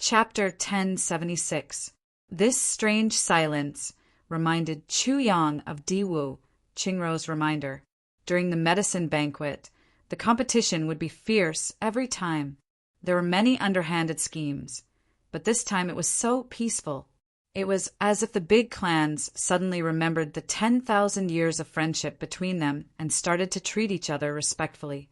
Chapter 1076. This strange silence reminded Chu Yang of Diwu, Qingrou's reminder. During the medicine banquet, the competition would be fierce every time. There were many underhanded schemes, but this time it was so peaceful. It was as if the big clans suddenly remembered the 10,000 years of friendship between them and started to treat each other respectfully.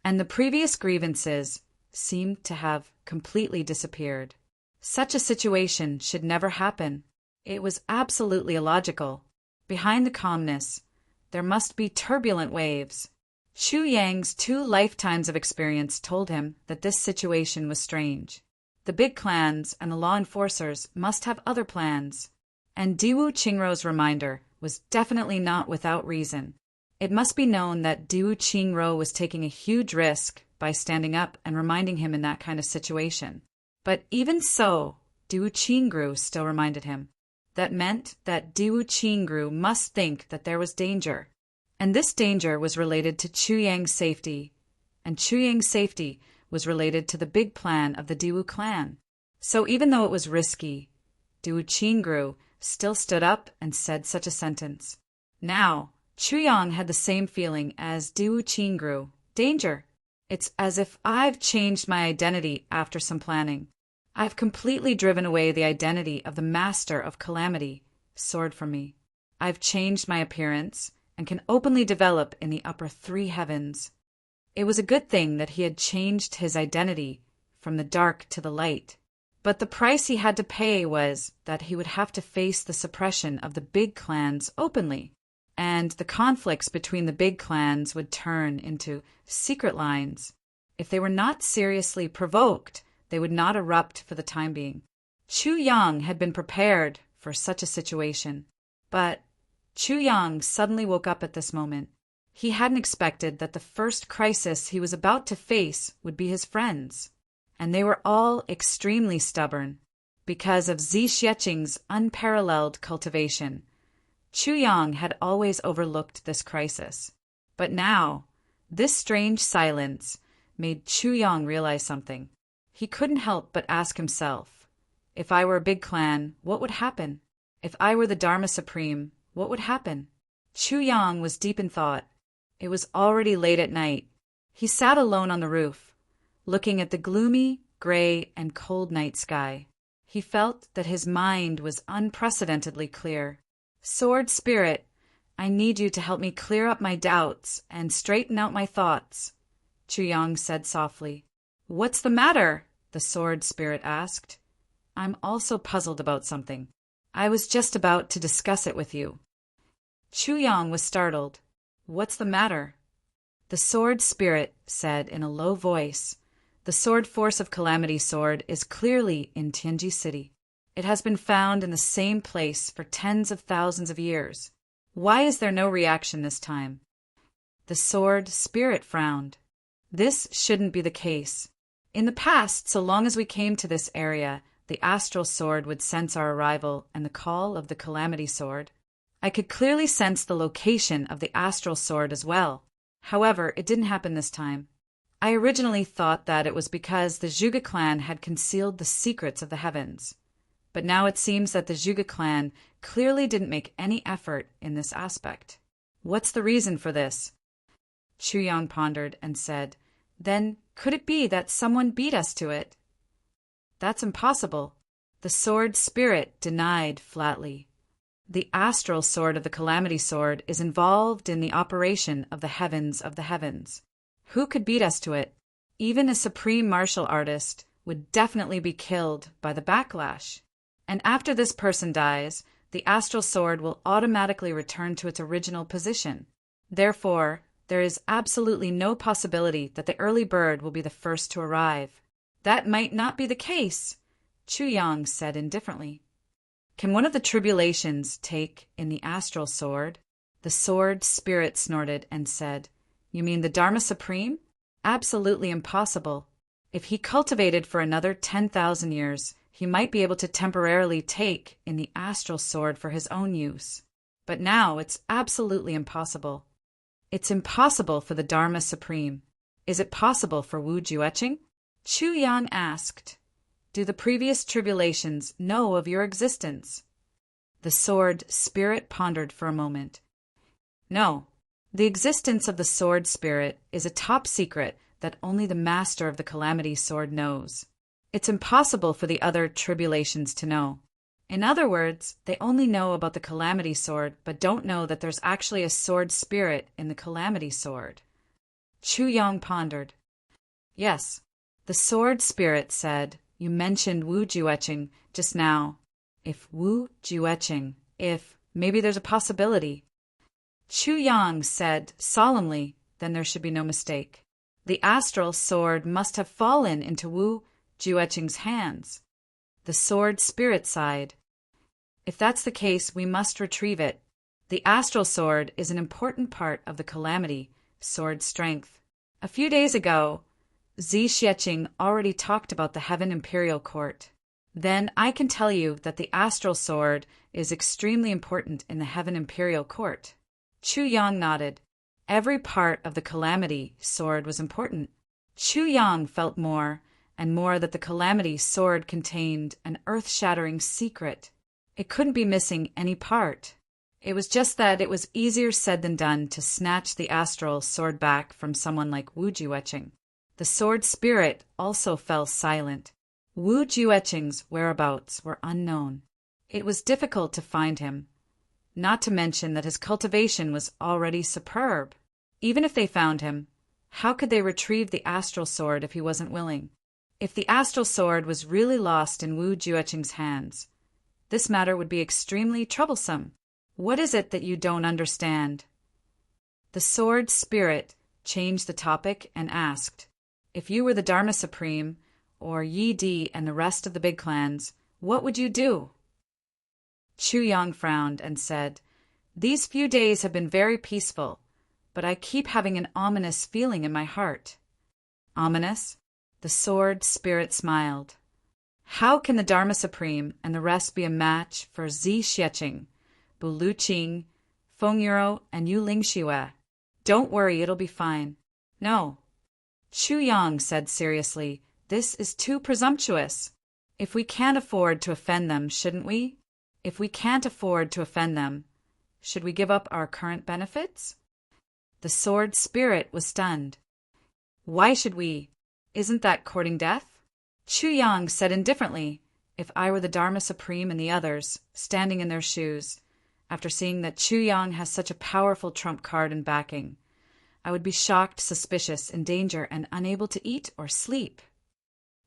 And the previous grievances seemed to have completely disappeared. Such a situation should never happen. It was absolutely illogical. Behind the calmness, there must be turbulent waves. Chu Yang's 2 lifetimes of experience told him that this situation was strange. The big clans and the law enforcers must have other plans. And Diwu Qingrou's reminder was definitely not without reason. It must be known that Diwu Qingrou was taking a huge risk by standing up and reminding him in that kind of situation. But even so, Diwu Qingrou still reminded him. That meant that Diwu Qingrou must think that there was danger. And this danger was related to Chu Yang's safety, and Chu Yang's safety was related to the big plan of the Diwu clan. So even though it was risky, Diwu Qingrou still stood up and said such a sentence. Now, Chu Yang had the same feeling as Diwu Qingrou. Danger. It's as if I've changed my identity after some planning. I've completely driven away the identity of the Master of Calamity, sword from me. I've changed my appearance and can openly develop in the upper 3 heavens. It was a good thing that he had changed his identity from the dark to the light. But the price he had to pay was that he would have to face the suppression of the big clans openly. And the conflicts between the big clans would turn into secret lines. If they were not seriously provoked, they would not erupt for the time being. Chu Yang had been prepared for such a situation. But Chu Yang suddenly woke up at this moment. He hadn't expected that the first crisis he was about to face would be his friends. And they were all extremely stubborn. Because of Zi Xieching's unparalleled cultivation, Chu Yang had always overlooked this crisis. But now, this strange silence made Chu Yang realize something. He couldn't help but ask himself, if I were a big clan, what would happen? If I were the Dharma Supreme, what would happen? Chu Yang was deep in thought. It was already late at night. He sat alone on the roof, looking at the gloomy, gray, and cold night sky. He felt that his mind was unprecedentedly clear. Sword Spirit, I need you to help me clear up my doubts and straighten out my thoughts, Chu Yang said softly. What's the matter? The Sword Spirit asked. I'm also puzzled about something. I was just about to discuss it with you. Chu Yang was startled. What's the matter? The Sword Spirit said in a low voice. The Sword Force of Calamity Sword is clearly in Tianji City. It has been found in the same place for tens of thousands of years. Why is there no reaction this time? The Sword Spirit frowned. This shouldn't be the case. In the past, so long as we came to this area, the Astral Sword would sense our arrival and the call of the Calamity Sword. I could clearly sense the location of the Astral Sword as well. However, it didn't happen this time. I originally thought that it was because the Zhuge clan had concealed the secrets of the heavens. But now it seems that the Zhuge clan clearly didn't make any effort in this aspect. What's the reason for this? Chu Yang pondered and said, Then could it be that someone beat us to it? That's impossible. The Sword Spirit denied flatly. The Astral Sword of the Calamity Sword is involved in the operation of the heavens. Who could beat us to it? Even a supreme martial artist would definitely be killed by the backlash. And after this person dies, the Astral Sword will automatically return to its original position. Therefore, there is absolutely no possibility that the early bird will be the first to arrive. That might not be the case, Chu Yang said indifferently. Can one of the tribulations take in the Astral Sword? The Sword Spirit snorted and said, You mean the Dharma Supreme? Absolutely impossible. If he cultivated for another 10,000 years, he might be able to temporarily take in the Astral Sword for his own use. But now it's absolutely impossible. It's impossible for the Dharma Supreme. Is it possible for Wu Jueqing? Chu Yang asked. Do the previous tribulations know of your existence? The sword spirit pondered for a moment. No. The existence of the sword spirit is a top secret that only the master of the calamity sword knows. It's impossible for the other tribulations to know. In other words, they only know about the calamity sword but don't know that there's actually a sword spirit in the calamity sword. Chu Yang pondered. Yes, the sword spirit said, you mentioned Wu Jueching just now. If Wu Jueching, maybe there's a possibility. Chu Yang said solemnly, then there should be no mistake. The astral sword must have fallen into Wu Jueching's hands. The sword spirit sighed. If that's the case, we must retrieve it. The astral sword is an important part of the calamity sword strength. A few days ago, Zi Xieching already talked about the Heaven Imperial Court. Then I can tell you that the astral sword is extremely important in the Heaven Imperial Court. Chu Yang nodded. Every part of the calamity sword was important. Chu Yang felt more and more that the calamity sword contained an earth-shattering secret. It couldn't be missing any part. It was just that it was easier said than done to snatch the astral sword back from someone like Wu Jueching. The sword spirit also fell silent. Wu Jueching's whereabouts were unknown. It was difficult to find him, not to mention that his cultivation was already superb. Even if they found him, how could they retrieve the astral sword if he wasn't willing? If the astral sword was really lost in Wu Jueching's hands, this matter would be extremely troublesome. What is it that you don't understand? The sword spirit changed the topic and asked, if you were the Dharma Supreme, or Yi Di and the rest of the big clans, what would you do? Chu Yang frowned and said, these few days have been very peaceful, but I keep having an ominous feeling in my heart. Ominous? The sword spirit smiled. How can the Dharma Supreme and the rest be a match for Zi Xieching, Bu Luqing, Feng Yuro, and Yu Lingxue? Don't worry, it'll be fine. No. Chu Yang said seriously, this is too presumptuous. If we can't afford to offend them, shouldn't we? If we can't afford to offend them, should we give up our current benefits? The sword spirit was stunned. Why should we? Isn't that courting death? Chu Yang said indifferently, if I were the Dharma Supreme and the others, standing in their shoes, after seeing that Chu Yang has such a powerful trump card and backing, I would be shocked, suspicious, in danger, and unable to eat or sleep.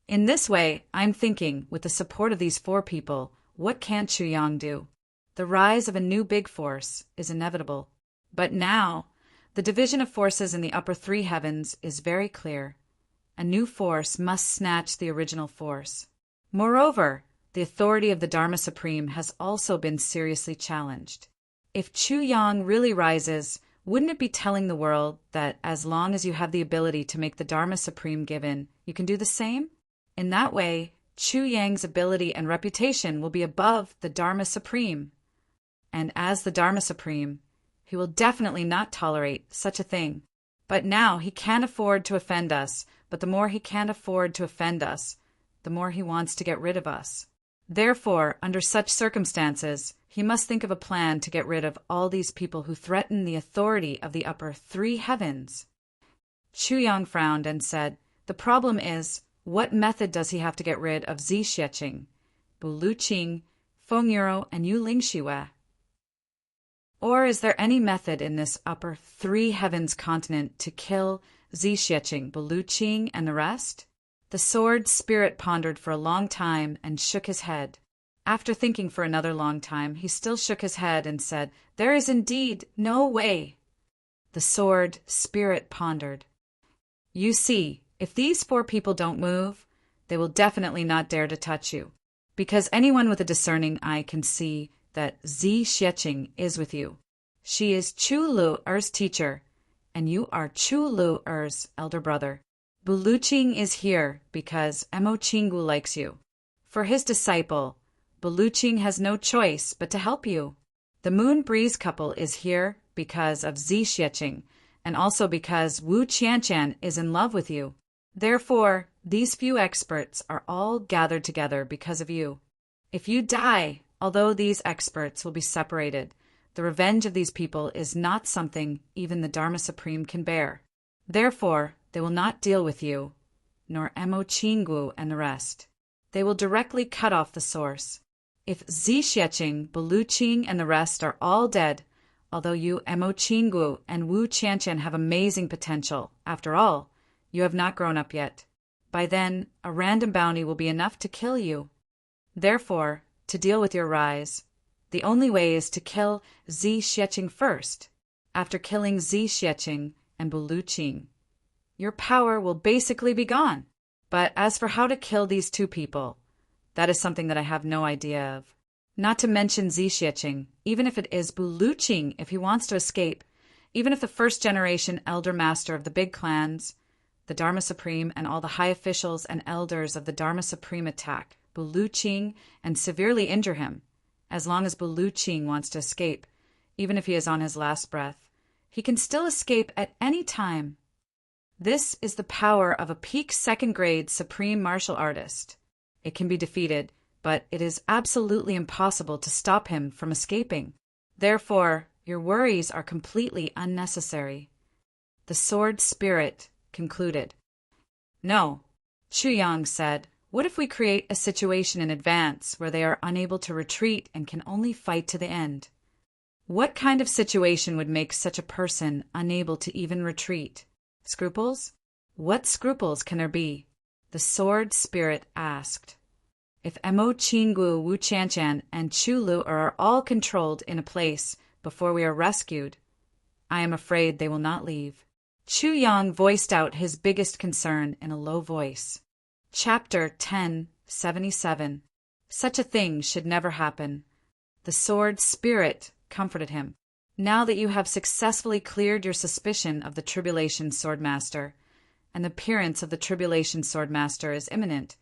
In this way, I'm thinking, with the support of these 4 people, what can Chu Yang do? The rise of a new big force is inevitable. But now, the division of forces in the upper 3 heavens is very clear. A new force must snatch the original force. Moreover, the authority of the Dharma Supreme has also been seriously challenged. If Chu Yang really rises, wouldn't it be telling the world that as long as you have the ability to make the Dharma Supreme given, you can do the same? In that way, Chu Yang's ability and reputation will be above the Dharma Supreme. And as the Dharma Supreme, he will definitely not tolerate such a thing. But now he can't afford to offend us, but the more he can't afford to offend us, the more he wants to get rid of us. Therefore, under such circumstances, he must think of a plan to get rid of all these people who threaten the authority of the upper 3 heavens. Chu Yang frowned and said, the problem is, what method does he have to get rid of Zi Xieching, Bu Luqing, Feng Yuro, and Yu Lingxue? Or is there any method in this upper 3 heavens continent to kill Zi Xieching, Bu Luqing, and the rest? The sword spirit pondered for a long time and shook his head. After thinking for another long time, he still shook his head and said, there is indeed no way. The sword spirit pondered. You see, if these 4 people don't move, they will definitely not dare to touch you, because anyone with a discerning eye can see that Zi Xieching is with you. She is Chu Lu-er's teacher, and you are Chu Lu-er's elder brother. Bu Luqing is here because Mo Qinggu likes you. For his disciple, Bu Luqing has no choice but to help you. The Moon Breeze couple is here because of Zi Xieching, and also because Wu Qianqian is in love with you. Therefore, These few experts are all gathered together because of you. If you die, although these experts will be separated, the revenge of these people is not something even the Dharma Supreme can bear. Therefore, they will not deal with you, nor Emo Chingu and the rest. They will directly cut off the source. If Zixieqing, Buluqing, and the rest are all dead, although you Emo Chingu and Wu Qianqian have amazing potential, after all, you have not grown up yet. By then, a random bounty will be enough to kill you. Therefore, to deal with your rise, the only way is to kill Zixieqing first. After killing Zixieqing and Buluqing, your power will basically be gone. But as for how to kill these two people, that is something that I have no idea of. Not to mention Zixieqing, even if it is Buluqing, if he wants to escape, even if the first-generation elder master of the big clans, the Dharma Supreme, and all the high officials and elders of the Dharma Supreme attack Buluqing and severely injure him, as long as Buluqing wants to escape, even if he is on his last breath, he can still escape at any time. This is the power of a peak second-grade supreme martial artist. It can be defeated, but it is absolutely impossible to stop him from escaping. Therefore, your worries are completely unnecessary. The sword spirit concluded. No, Chu Yang said, what if we create a situation in advance where they are unable to retreat and can only fight to the end? What kind of situation would make such a person unable to even retreat? Scruples? What scruples can there be? The sword spirit asked. If Emo Qinggu, Wu Qianqian, and Chu Lu are all controlled in a place before we are rescued, I am afraid they will not leave. Chu Yang voiced out his biggest concern in a low voice. Chapter 1077. Such a thing should never happen. The sword spirit comforted him. Now that you have successfully cleared your suspicion of the Tribulation Swordmaster, and the appearance of the Tribulation Swordmaster is imminent,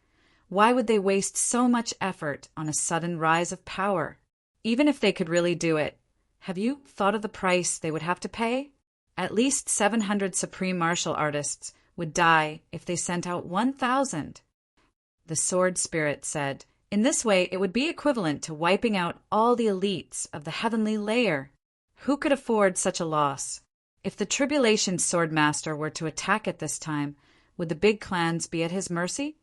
why would they waste so much effort on a sudden rise of power? Even if they could really do it, have you thought of the price they would have to pay? At least 700 supreme martial artists would die if they sent out 1,000. The sword spirit said, in this way it would be equivalent to wiping out all the elites of the heavenly layer. Who could afford such a loss? If the Tribulation Swordmaster were to attack at this time, would the big clans be at his mercy?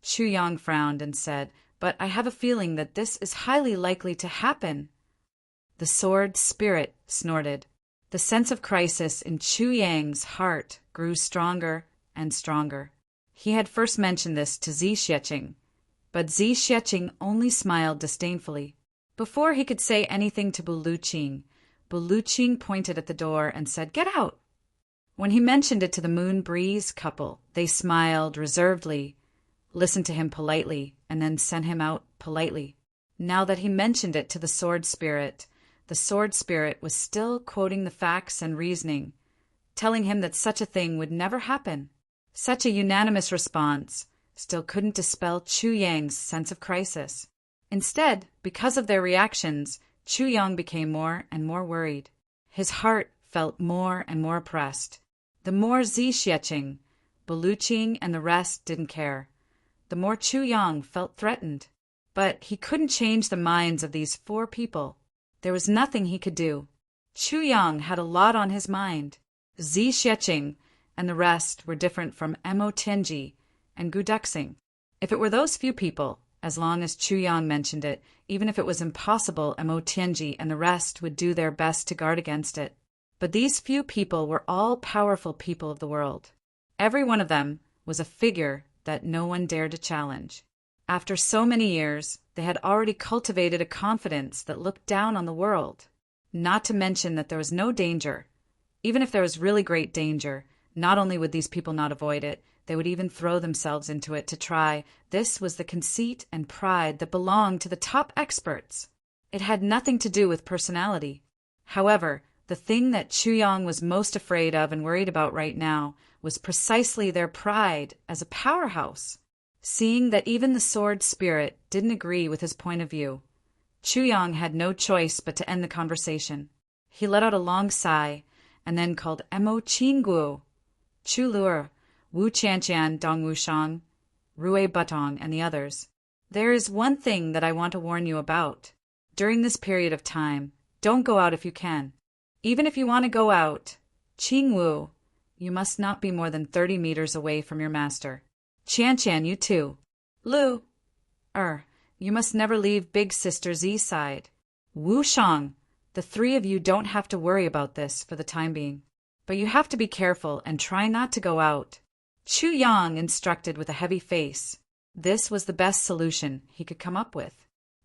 Chu Yang frowned and said, but I have a feeling that this is highly likely to happen. The sword spirit snorted. The sense of crisis in Chu Yang's heart grew stronger and stronger. He had first mentioned this to Zixieqing, but Zixieqing only smiled disdainfully. Before he could say anything to Buluqing, Buluqing pointed at the door and said, get out. When he mentioned it to the Moon Breeze couple, they smiled reservedly, listened to him politely, and then sent him out politely. Now that he mentioned it to the sword spirit was still quoting the facts and reasoning, telling him that such a thing would never happen. Such a unanimous response still couldn't dispel Chu Yang's sense of crisis. Instead, because of their reactions, Chu Yang became more and more worried. His heart felt more and more oppressed. The more Zixieqing, Buluqing, and the rest didn't care, the more Chu Yang felt threatened. But he couldn't change the minds of these 4 people. There was nothing he could do. Chu Yang had a lot on his mind. Zixieqing and the rest were different from Emo Tianji and Guduxing. If it were those few people, as long as Chu Yang mentioned it, even if it was impossible, Emo Tianji and the rest would do their best to guard against it. But these few people were all powerful people of the world. Every one of them was a figure that no one dared to challenge. After so many years, they had already cultivated a confidence that looked down on the world. Not to mention that there was no danger. Even if there was really great danger, not only would these people not avoid it, they would even throw themselves into it to try. This was the conceit and pride that belonged to the top experts. It had nothing to do with personality. However, the thing that Chu Yang was most afraid of and worried about right now was precisely their pride as a powerhouse. Seeing that even the sword spirit didn't agree with his point of view, Chu Yang had no choice but to end the conversation. He let out a long sigh and then called Emo Chingu, Chu Luer, Wu Qianqian, Dong Wushang, Rui Butong, and the others. There is one thing that I want to warn you about. During this period of time, don't go out if you can. Even if you want to go out, Qing Wu, you must not be more than 30 meters away from your master. Qianqian, you too. Lu, you must never leave Big Sister Z's side. Wu Shang, the three of you don't have to worry about this for the time being. But you have to be careful and try not to go out. Chu Yang instructed with a heavy face. This was the best solution he could come up with.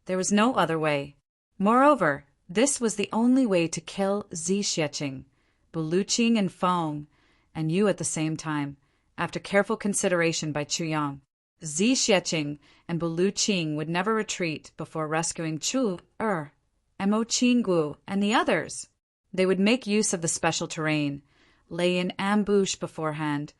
There was no other way. Moreover, this was the only way to kill Zi Xieching, Buluqing and Feng, and you at the same time, after careful consideration by Chu Yang. Zi Xieching and Buluqing would never retreat before rescuing Chu and Mo Qinggu and the others. They would make use of the special terrain, lay in ambush beforehand,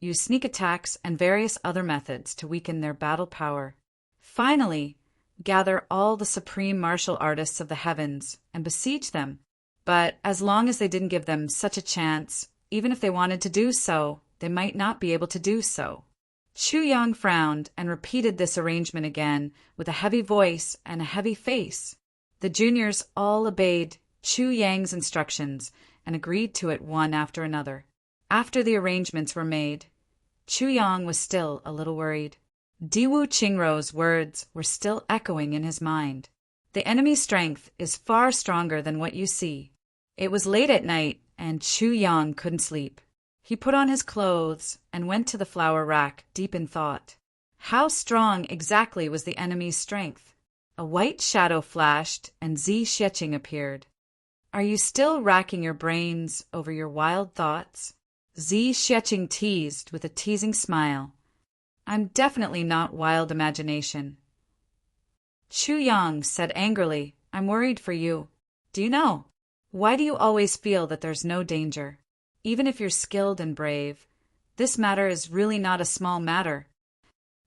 use sneak attacks and various other methods to weaken their battle power. Finally, gather all the supreme martial artists of the heavens and besiege them. But as long as they didn't give them such a chance, even if they wanted to do so, they might not be able to do so. Chu Yang frowned and repeated this arrangement again with a heavy voice and a heavy face. The juniors all obeyed Chu Yang's instructions and agreed to it one after another. After the arrangements were made, Chu Yang was still a little worried. Diwu Qingro's words were still echoing in his mind. The enemy's strength is far stronger than what you see. It was late at night, and Chu Yang couldn't sleep. He put on his clothes and went to the flower rack, deep in thought. How strong exactly was the enemy's strength? A white shadow flashed, and Zi Xieching appeared. Are you still racking your brains over your wild thoughts? Zi Xieching teased with a teasing smile. I'm definitely not wild imagination. Chu Yang said angrily, I'm worried for you. Do you know? Why do you always feel that there's no danger? Even if you're skilled and brave, this matter is really not a small matter.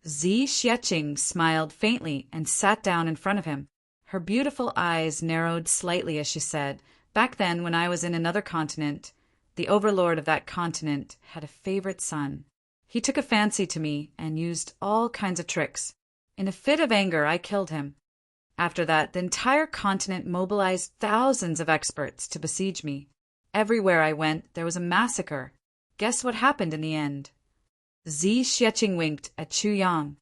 Zi Xieching smiled faintly and sat down in front of him. Her beautiful eyes narrowed slightly as she said, Back then, when I was in another continent, the overlord of that continent had a favorite son. He took a fancy to me and used all kinds of tricks. In a fit of anger, I killed him. After that, the entire continent mobilized thousands of experts to besiege me. Everywhere I went, there was a massacre. Guess what happened in the end? Zi Xieching winked at Chu Yang.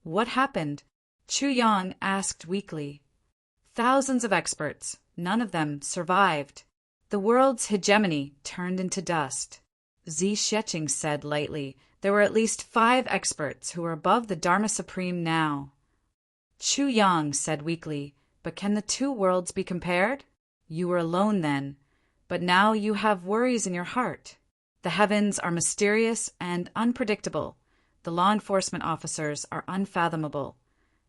What happened? Chu Yang asked weakly. Thousands of experts. None of them survived. The world's hegemony turned into dust. Zi Xieching said lightly. There were at least 5 experts who were above the Dharma Supreme now. Chu Yang said weakly, But can the two worlds be compared? You were alone then, but now you have worries in your heart. The heavens are mysterious and unpredictable. The law enforcement officers are unfathomable,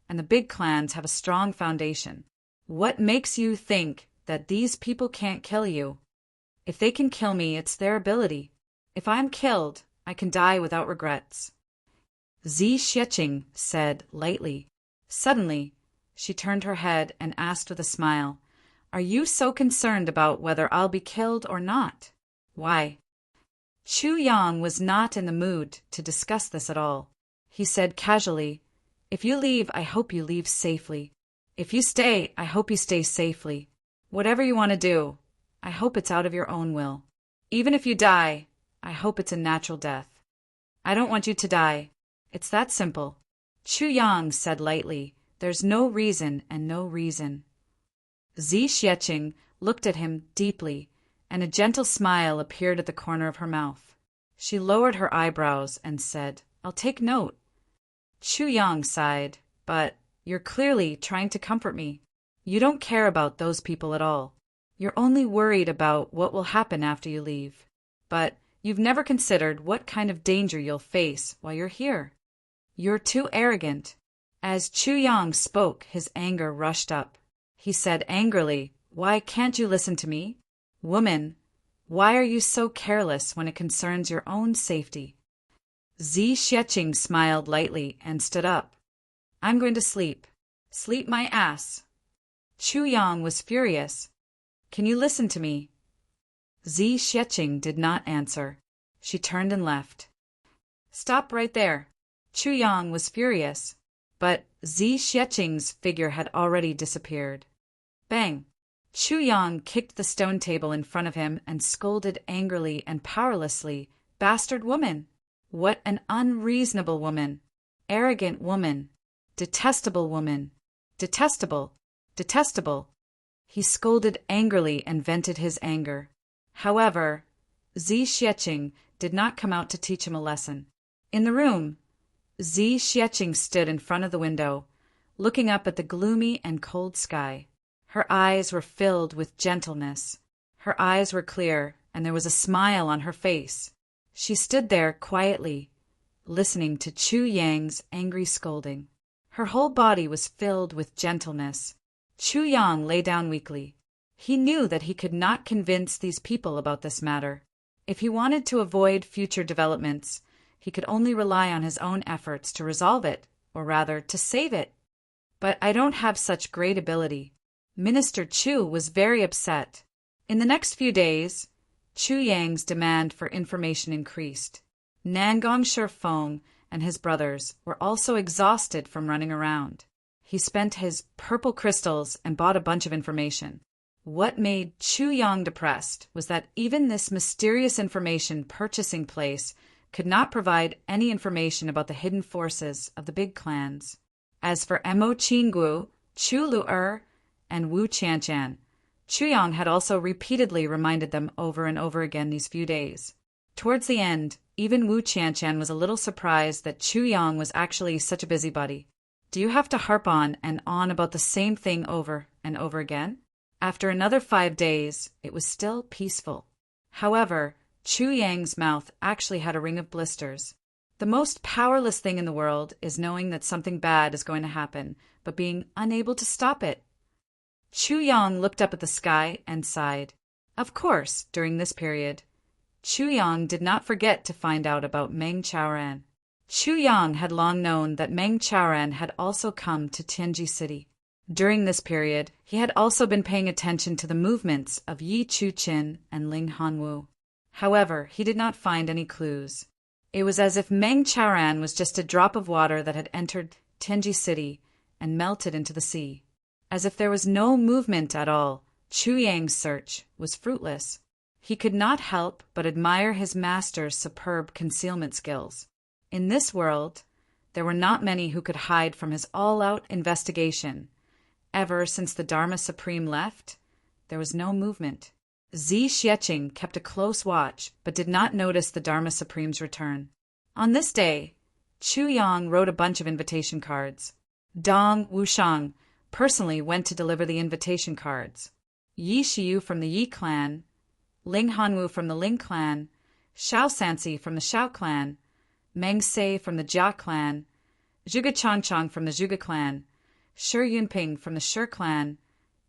and the big clans have a strong foundation. What makes you think that these people can't kill you? If they can kill me, it's their ability. If I'm killed, I can die without regrets. Zi Xieching said lightly. Suddenly, she turned her head and asked with a smile, Are you so concerned about whether I'll be killed or not? Why? Chu Yang was not in the mood to discuss this at all. He said casually, If you leave, I hope you leave safely. If you stay, I hope you stay safely. Whatever you want to do, I hope it's out of your own will. Even if you die, I hope it's a natural death. I don't want you to die. It's that simple. Chu Yang said lightly, There's no reason and no reason. Zi Xieching looked at him deeply, and a gentle smile appeared at the corner of her mouth. She lowered her eyebrows and said, I'll take note. Chu Yang sighed, But you're clearly trying to comfort me. You don't care about those people at all. You're only worried about what will happen after you leave. But you've never considered what kind of danger you'll face while you're here. You're too arrogant. As Chu Yang spoke, his anger rushed up. He said angrily, Why can't you listen to me? Woman, why are you so careless when it concerns your own safety? Zi Xieching smiled lightly and stood up. I'm going to sleep. Sleep my ass. Chu Yang was furious. Can you listen to me? Zi Xieching did not answer. She turned and left. Stop right there. Chu Yang was furious, but Zi Xieching's figure had already disappeared. Bang! Chu Yang kicked the stone table in front of him and scolded angrily and powerlessly, "Bastard woman! What an unreasonable woman! Arrogant woman! Detestable woman! Detestable! Detestable!" He scolded angrily and vented his anger. However, Zi Xieching did not come out to teach him a lesson. In the room, Zi Xieching stood in front of the window, looking up at the gloomy and cold sky. Her eyes were filled with gentleness. Her eyes were clear, and there was a smile on her face. She stood there quietly, listening to Chu Yang's angry scolding. Her whole body was filled with gentleness. Chu Yang lay down weakly. He knew that he could not convince these people about this matter. If he wanted to avoid future developments, he could only rely on his own efforts to resolve it, or rather, to save it. But I don't have such great ability. Minister Chu was very upset. In the next few days, Chu Yang's demand for information increased. Nangong Shifeng and his brothers were also exhausted from running around. He spent his purple crystals and bought a bunch of information. What made Chu Yang depressed was that even this mysterious information purchasing place could not provide any information about the hidden forces of the big clans. As for Mo Qinggu, Chu Lu'er, and Wu Qianchan, Chu Yang had also repeatedly reminded them over and over again these few days. Towards the end, even Wu Qianchan was a little surprised that Chu Yang was actually such a busybody. Do you have to harp on and on about the same thing over and over again? After another 5 days, it was still peaceful. However, Chu Yang's mouth actually had a ring of blisters. The most powerless thing in the world is knowing that something bad is going to happen, but being unable to stop it. Chu Yang looked up at the sky and sighed. Of course, during this period, Chu Yang did not forget to find out about Meng Chaoran. Chu Yang had long known that Meng Chaoran had also come to Tianji City. During this period, he had also been paying attention to the movements of Yi Chuqin and Ling Hanwu. However, he did not find any clues. It was as if Meng Chaoran was just a drop of water that had entered Tianji City and melted into the sea. As if there was no movement at all, Chu Yang's search was fruitless. He could not help but admire his master's superb concealment skills. In this world, there were not many who could hide from his all-out investigation. Ever since the Dharma Supreme left, there was no movement. Zi Xieching kept a close watch, but did not notice the Dharma Supreme's return. On this day, Chu Yang wrote a bunch of invitation cards. Dong Wushang personally went to deliver the invitation cards. Yi Shiyu from the Yi clan, Ling Hanwu from the Ling clan, Xiao Sansi from the Xiao clan, Meng Se from the Jia clan, Zhuge Changchang from the Zhuge clan, Shi Yunping from the Shi clan,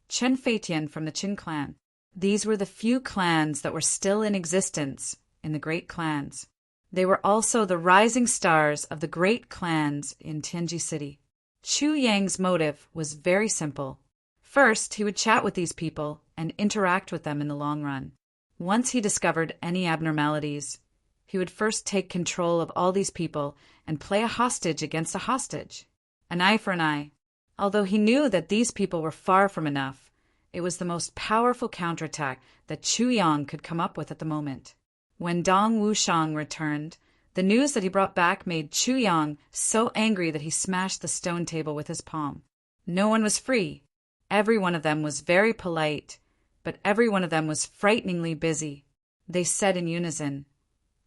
Chen Feitian from the Qin clan. These were the few clans that were still in existence in the great clans. They were also the rising stars of the great clans in Tianji City. Chu Yang's motive was very simple. First, he would chat with these people and interact with them in the long run. Once he discovered any abnormalities, he would first take control of all these people and play a hostage against a hostage. An eye for an eye. Although he knew that these people were far from enough, it was the most powerful counterattack that Chu Yang could come up with at the moment. When Dong Wushang returned, the news that he brought back made Chu Yang so angry that he smashed the stone table with his palm. No one was free. Every one of them was very polite, but every one of them was frighteningly busy. They said in unison,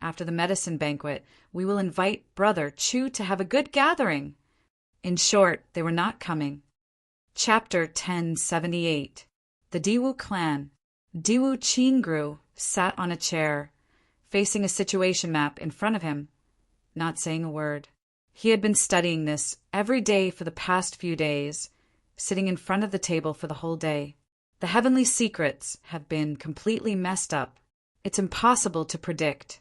"After the medicine banquet, we will invite Brother Chu to have a good gathering." In short, they were not coming. Chapter 1078. The Diwu Clan. Diwu Qingru sat on a chair, facing a situation map in front of him, not saying a word. He had been studying this every day for the past few days, sitting in front of the table for the whole day. The heavenly secrets have been completely messed up. It's impossible to predict.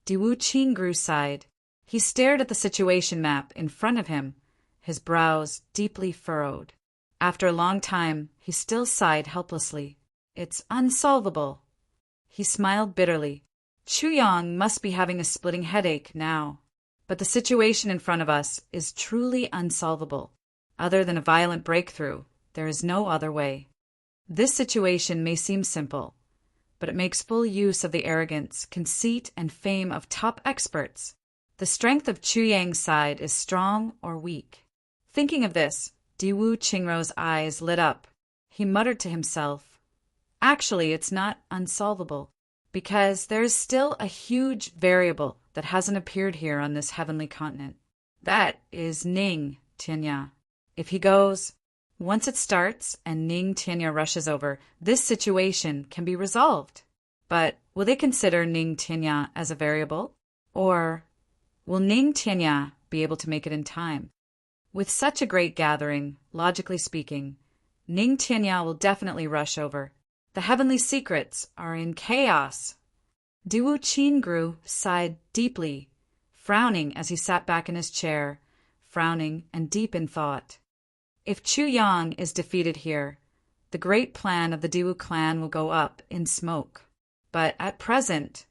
Diwu Qingru sighed. He stared at the situation map in front of him, his brows deeply furrowed. After a long time, he still sighed helplessly. It's unsolvable. He smiled bitterly. Chu Yang must be having a splitting headache now. But the situation in front of us is truly unsolvable. Other than a violent breakthrough, there is no other way. This situation may seem simple, but it makes full use of the arrogance, conceit, and fame of top experts. The strength of Chu Yang's side is strong or weak. Thinking of this, Diwu Qingrou's eyes lit up. He muttered to himself, "Actually, it's not unsolvable, because there is still a huge variable that hasn't appeared here on this heavenly continent. That is Ning Tianya. If he goes, once it starts and Ning Tianya rushes over, this situation can be resolved. But will they consider Ning Tianya as a variable? Or will Ning Tianya be able to make it in time? With such a great gathering, logically speaking, Ning Tianya will definitely rush over. The heavenly secrets are in chaos." Diwu Qingru sighed deeply, frowning as he sat back in his chair, frowning and deep in thought. If Chu Yang is defeated here, the great plan of the Diwu clan will go up in smoke. But at present,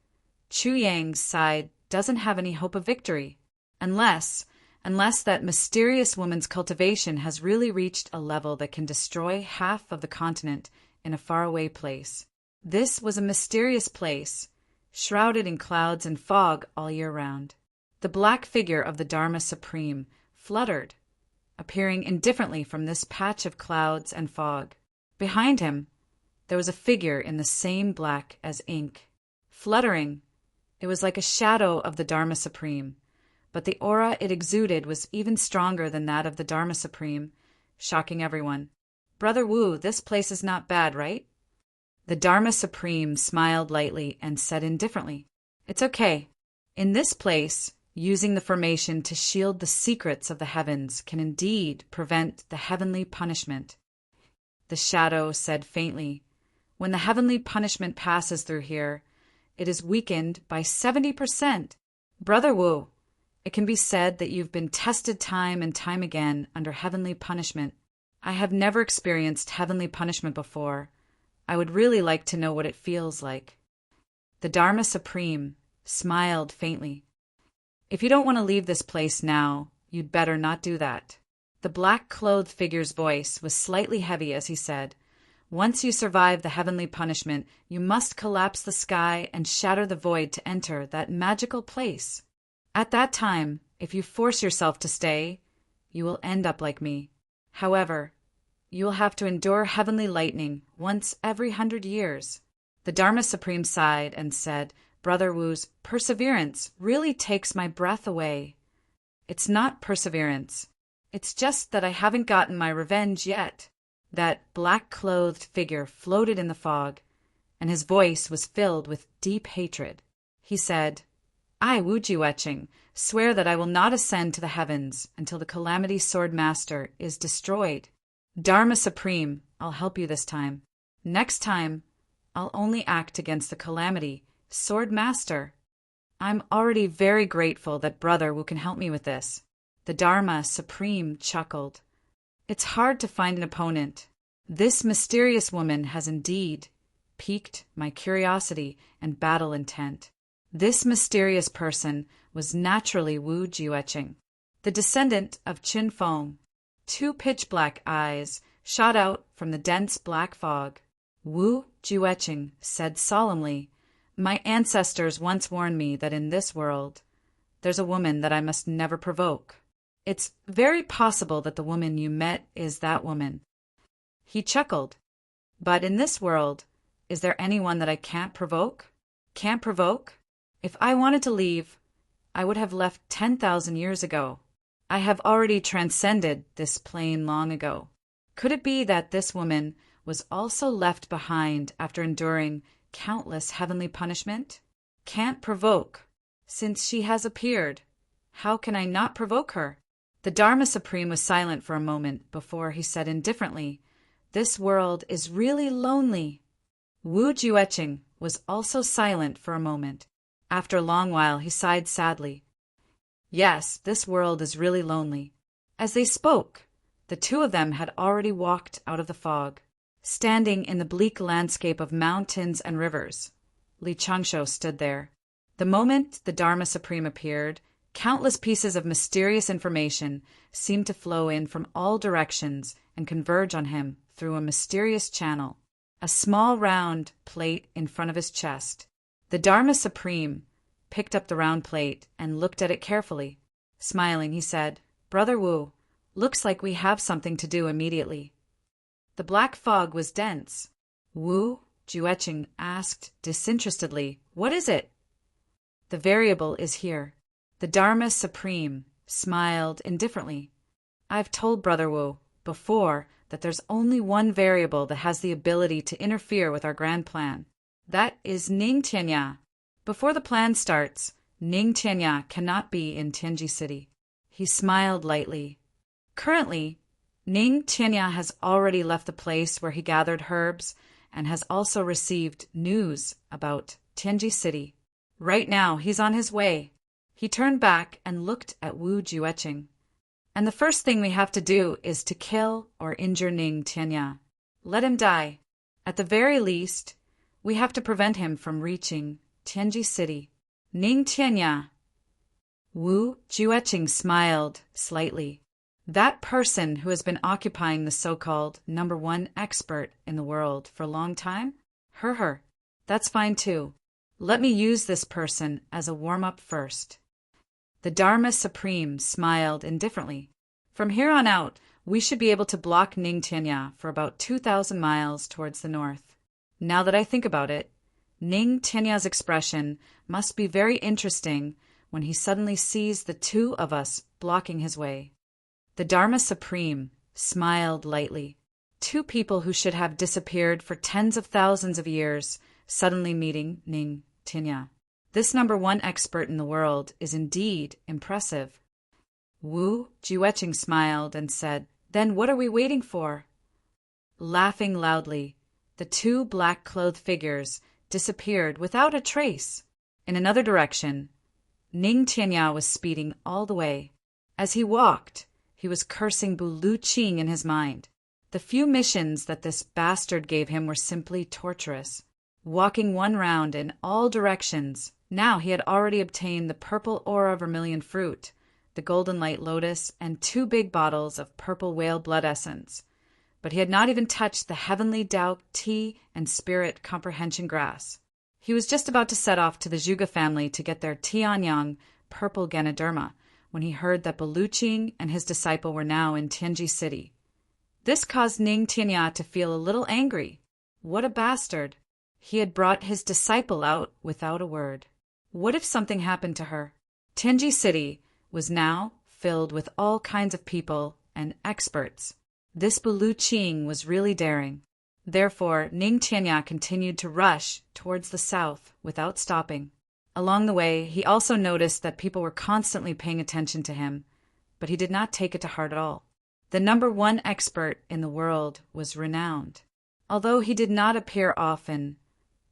Chu Yang's side doesn't have any hope of victory, unless that mysterious woman's cultivation has really reached a level that can destroy half of the continent in a faraway place. This was a mysterious place, shrouded in clouds and fog all year round. The black figure of the Dharma Supreme fluttered, appearing indifferently from this patch of clouds and fog. Behind him, there was a figure in the same black as ink. Fluttering, it was like a shadow of the Dharma Supreme, but the aura it exuded was even stronger than that of the Dharma Supreme, shocking everyone. "Brother Wu, this place is not bad, right?" The Dharma Supreme smiled lightly and said indifferently, "It's okay. In this place, using the formation to shield the secrets of the heavens can indeed prevent the heavenly punishment." The shadow said faintly, "When the heavenly punishment passes through here, it is weakened by 70%. Brother Wu, it can be said that you've been tested time and time again under heavenly punishment. I have never experienced heavenly punishment before. I would really like to know what it feels like." The Dharma Supreme smiled faintly. "If you don't want to leave this place now, you'd better not do that." The black-clothed figure's voice was slightly heavy as he said, "Once you survive the heavenly punishment, you must collapse the sky and shatter the void to enter that magical place. At that time, if you force yourself to stay, you will end up like me. However, you will have to endure heavenly lightning once every 100 years. The Dharma Supreme sighed and said, "Brother Wu's perseverance really takes my breath away." "It's not perseverance. It's just that I haven't gotten my revenge yet." That black-clothed figure floated in the fog, and his voice was filled with deep hatred. He said, "I, Wu Jiueching, swear that I will not ascend to the heavens until the Calamity Sword Master is destroyed. Dharma Supreme, I'll help you this time. Next time, I'll only act against the Calamity Sword Master. I'm already very grateful that Brother Wu can help me with this." The Dharma Supreme chuckled. "It's hard to find an opponent. This mysterious woman has indeed piqued my curiosity and battle intent. This mysterious person was naturally Wu Jiueching, the descendant of Qin Feng." Two pitch-black eyes shot out from the dense black fog. Wu Jiueching said solemnly, "My ancestors once warned me that in this world, there's a woman that I must never provoke. It's very possible that the woman you met is that woman." He chuckled. "But in this world, is there anyone that I can't provoke? Can't provoke? If I wanted to leave, I would have left 10,000 years ago. I have already transcended this plane long ago. Could it be that this woman was also left behind after enduring countless heavenly punishment? Can't provoke. Since she has appeared, how can I not provoke her?" The Dharma Supreme was silent for a moment before he said indifferently, "This world is really lonely." Wu Jiueching was also silent for a moment. After a long while, he sighed sadly. "Yes, this world is really lonely." As they spoke, the two of them had already walked out of the fog. Standing in the bleak landscape of mountains and rivers, Li Changshu stood there. The moment the Dharma Supreme appeared, Countless pieces of mysterious information seemed to flow in from all directions and converge on him through a mysterious channel. A small round plate in front of his chest. The Dharma Supreme picked up the round plate and looked at it carefully. Smiling, he said, "Brother Wu, looks like we have something to do immediately." The black fog was dense. "Wu?" Jueching asked disinterestedly. "What is it?" "The variable is here." The Dharma Supreme smiled indifferently. "I've told Brother Wu before that there's only one variable that has the ability to interfere with our grand plan. That is Ning Tianya. Before the plan starts, Ning Tianya cannot be in Tianji City." He smiled lightly. Currently, Ning Tianya has already left the place where he gathered herbs and has also received news about Tianji City. Right now, he's on his way. He turned back and looked at Wu Jueching. "And the first thing we have to do is to kill or injure Ning Tianya. Let him die. At the very least, we have to prevent him from reaching Tianji City. Ning Tianya." Wu Jueching smiled slightly. "That person who has been occupying the so-called #1 expert in the world for a long time? Her. That's fine too. Let me use this person as a warm-up first." The Dharma Supreme smiled indifferently. "From here on out, we should be able to block Ning Tianya for about 2,000 miles towards the north. Now that I think about it, Ning Tianya's expression must be very interesting when he suddenly sees the two of us blocking his way." The Dharma Supreme smiled lightly. Two people who should have disappeared for tens of thousands of years suddenly meeting Ning Tianya. This #1 expert in the world is indeed impressive. Wu Jueching smiled and said, "Then what are we waiting for?" Laughing loudly, the two black-clothed figures disappeared without a trace. In another direction, Ning Tianya was speeding all the way. As he walked, he was cursing Bu Qing in his mind. The few missions that this bastard gave him were simply torturous. Walking one round in all directions, now he had already obtained the purple aura vermilion fruit, the golden light lotus, and 2 big bottles of purple whale blood essence. But he had not even touched the heavenly Tao tea and spirit comprehension grass. He was just about to set off to the Zhuge family to get their Tianyang purple Ganoderma when he heard that Baluching and his disciple were now in Tianji City. This caused Ning Tianya to feel a little angry. What a bastard! He had brought his disciple out without a word. What if something happened to her? Tianji City was now filled with all kinds of people and experts. This Baluching was really daring. Therefore, Ning Tianya continued to rush towards the south without stopping. Along the way, he also noticed that people were constantly paying attention to him, but he did not take it to heart at all. The #1 expert in the world was renowned. Although he did not appear often,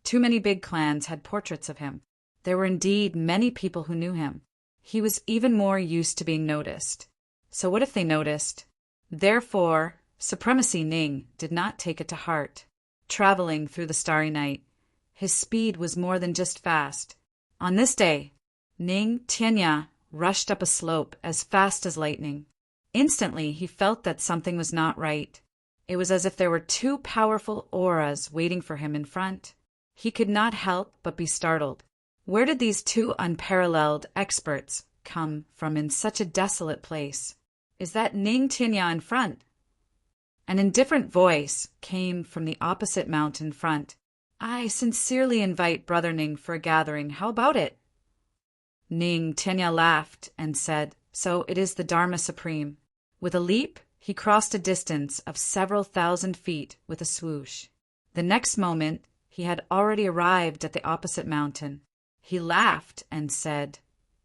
too many big clans had portraits of him. There were indeed many people who knew him. He was even more used to being noticed. So what if they noticed? Therefore, Supremacy Ning did not take it to heart. Traveling through the starry night, his speed was more than just fast. On this day, Ning Tianya rushed up a slope as fast as lightning. Instantly, he felt that something was not right. It was as if there were 2 powerful auras waiting for him in front. He could not help but be startled. Where did these 2 unparalleled experts come from in such a desolate place? Is that Ning Tianya in front? An indifferent voice came from the opposite mountain front. "I sincerely invite Brother Ning for a gathering. How about it?" Ning Tianya laughed and said, "So it is the Dharma Supreme." With a leap, he crossed a distance of several thousand feet with a swoosh. The next moment, he had already arrived at the opposite mountain. He laughed and said,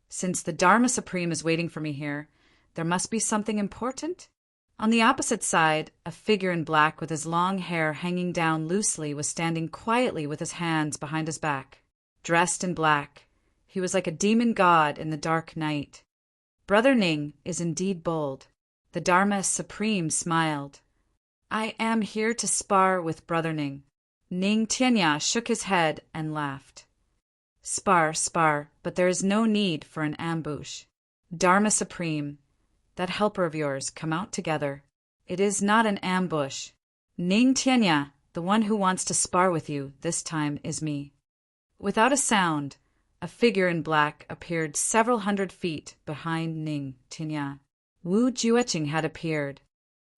"Since the Dharma Supreme is waiting for me here, there must be something important?" On the opposite side, a figure in black with his long hair hanging down loosely was standing quietly with his hands behind his back. Dressed in black, he was like a demon god in the dark night. Brother Ning is indeed bold. The Dharma Supreme smiled. "I am here to spar with Brother Ning." Ning Tianya shook his head and laughed. Spar, but there is no need for an ambush." Dharma Supreme, that helper of yours, come out together. It is not an ambush. Ning Tianya, the one who wants to spar with you, this time is me. Without a sound, a figure in black appeared several hundred feet behind Ning Tianya. Wu Jueqing had appeared.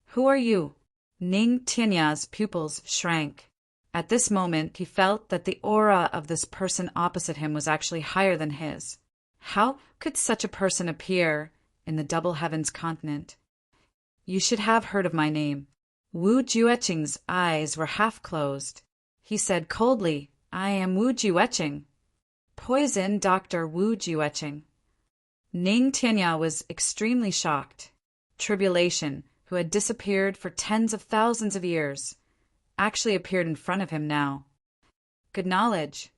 Who are you? Ning Tianya's pupils shrank. At this moment, he felt that the aura of this person opposite him was actually higher than his. How could such a person appear in the double heavens continent? You should have heard of my name. Wu Jueqing's eyes were half closed. He said coldly, I am Wu Jueqing. Poison Dr. Wu Jueqing. Ning Tianya was extremely shocked. Tribulation, who had disappeared for tens of thousands of years, actually appeared in front of him now. Good knowledge.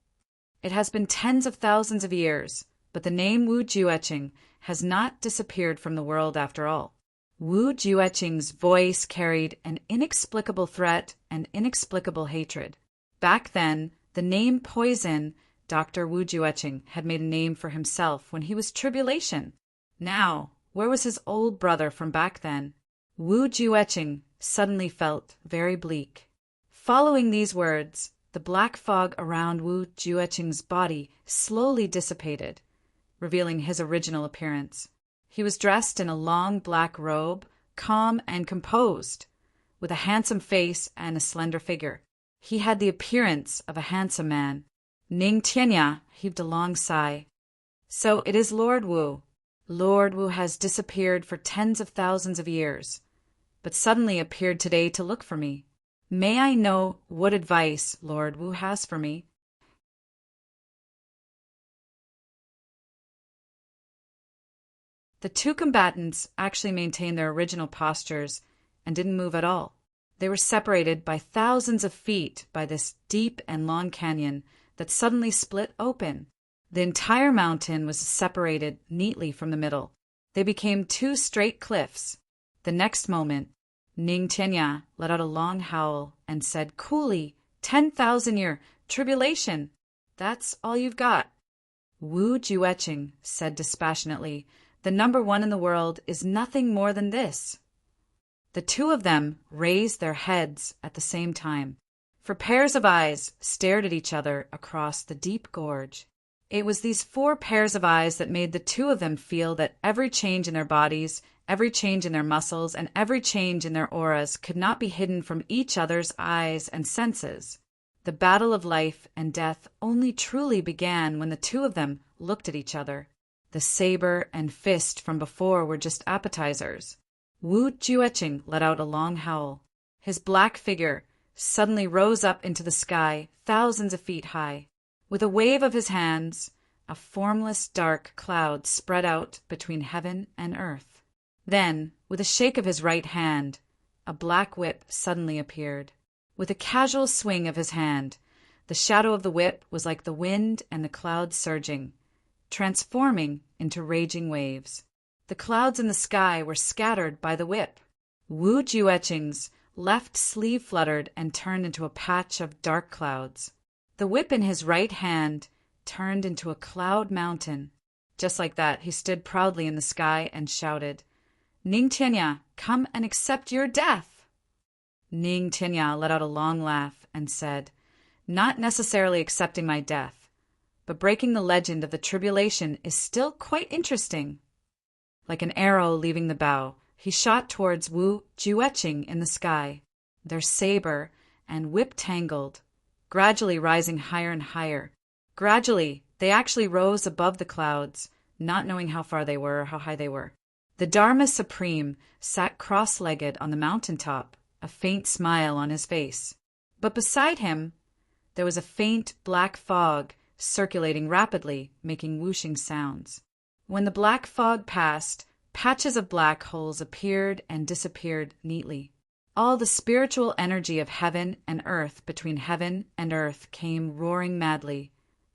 It has been tens of thousands of years, but the name Wu Jueqing has not disappeared from the world after all. Wu Jueqing's voice carried an inexplicable threat and inexplicable hatred. Back then, the name Poison Dr. Wu Jueqing had made a name for himself when he was Tribulation. Now, where was his old brother from back then? Wu Jueqing suddenly felt very bleak. Following these words, the black fog around Wu Jueqing's body slowly dissipated, revealing his original appearance. He was dressed in a long black robe, calm and composed, with a handsome face and a slender figure. He had the appearance of a handsome man. Ning Tianya heaved a long sigh. So it is Lord Wu. Lord Wu has disappeared for tens of thousands of years, but suddenly appeared today to look for me. May I know what advice Lord Wu has for me? The two combatants actually maintained their original postures and didn't move at all. They were separated by thousands of feet by this deep and long canyon that suddenly split open. The entire mountain was separated neatly from the middle. They became two straight cliffs. The next moment, Ning Tianya let out a long howl and said coolly, 10,000-year tribulation. That's all you've got. Wu Jueqing said dispassionately, the number one in the world is nothing more than this. The two of them raised their heads at the same time, for pairs of eyes stared at each other across the deep gorge. It was these 4 pairs of eyes that made the two of them feel that every change in their bodies, every change in their muscles, and every change in their auras could not be hidden from each other's eyes and senses. The battle of life and death only truly began when the two of them looked at each other. The saber and fist from before were just appetizers. Wu Jueqing let out a long howl. His black figure suddenly rose up into the sky, thousands of feet high. With a wave of his hands, a formless dark cloud spread out between heaven and earth. Then, with a shake of his right hand, a black whip suddenly appeared. With a casual swing of his hand, the shadow of the whip was like the wind and the clouds surging, transforming into raging waves. The clouds in the sky were scattered by the whip. Wu Jueqing's left sleeve fluttered and turned into a patch of dark clouds. The whip in his right hand turned into a cloud mountain. Just like that, he stood proudly in the sky and shouted, Ning Tianya, come and accept your death. Ning Tianya let out a long laugh and said, not necessarily accepting my death, but breaking the legend of the tribulation is still quite interesting. Like an arrow leaving the bow, he shot towards Wu Jueqing in the sky. Their saber and whip tangled, gradually rising higher and higher. Gradually, they actually rose above the clouds, not knowing how far they were or how high they were. The Dharma Supreme sat cross-legged on the mountaintop, a faint smile on his face. But beside him, there was a faint black fog circulating rapidly, making whooshing sounds. When the black fog passed, patches of black holes appeared and disappeared neatly. All the spiritual energy of heaven and earth between heaven and earth came roaring madly,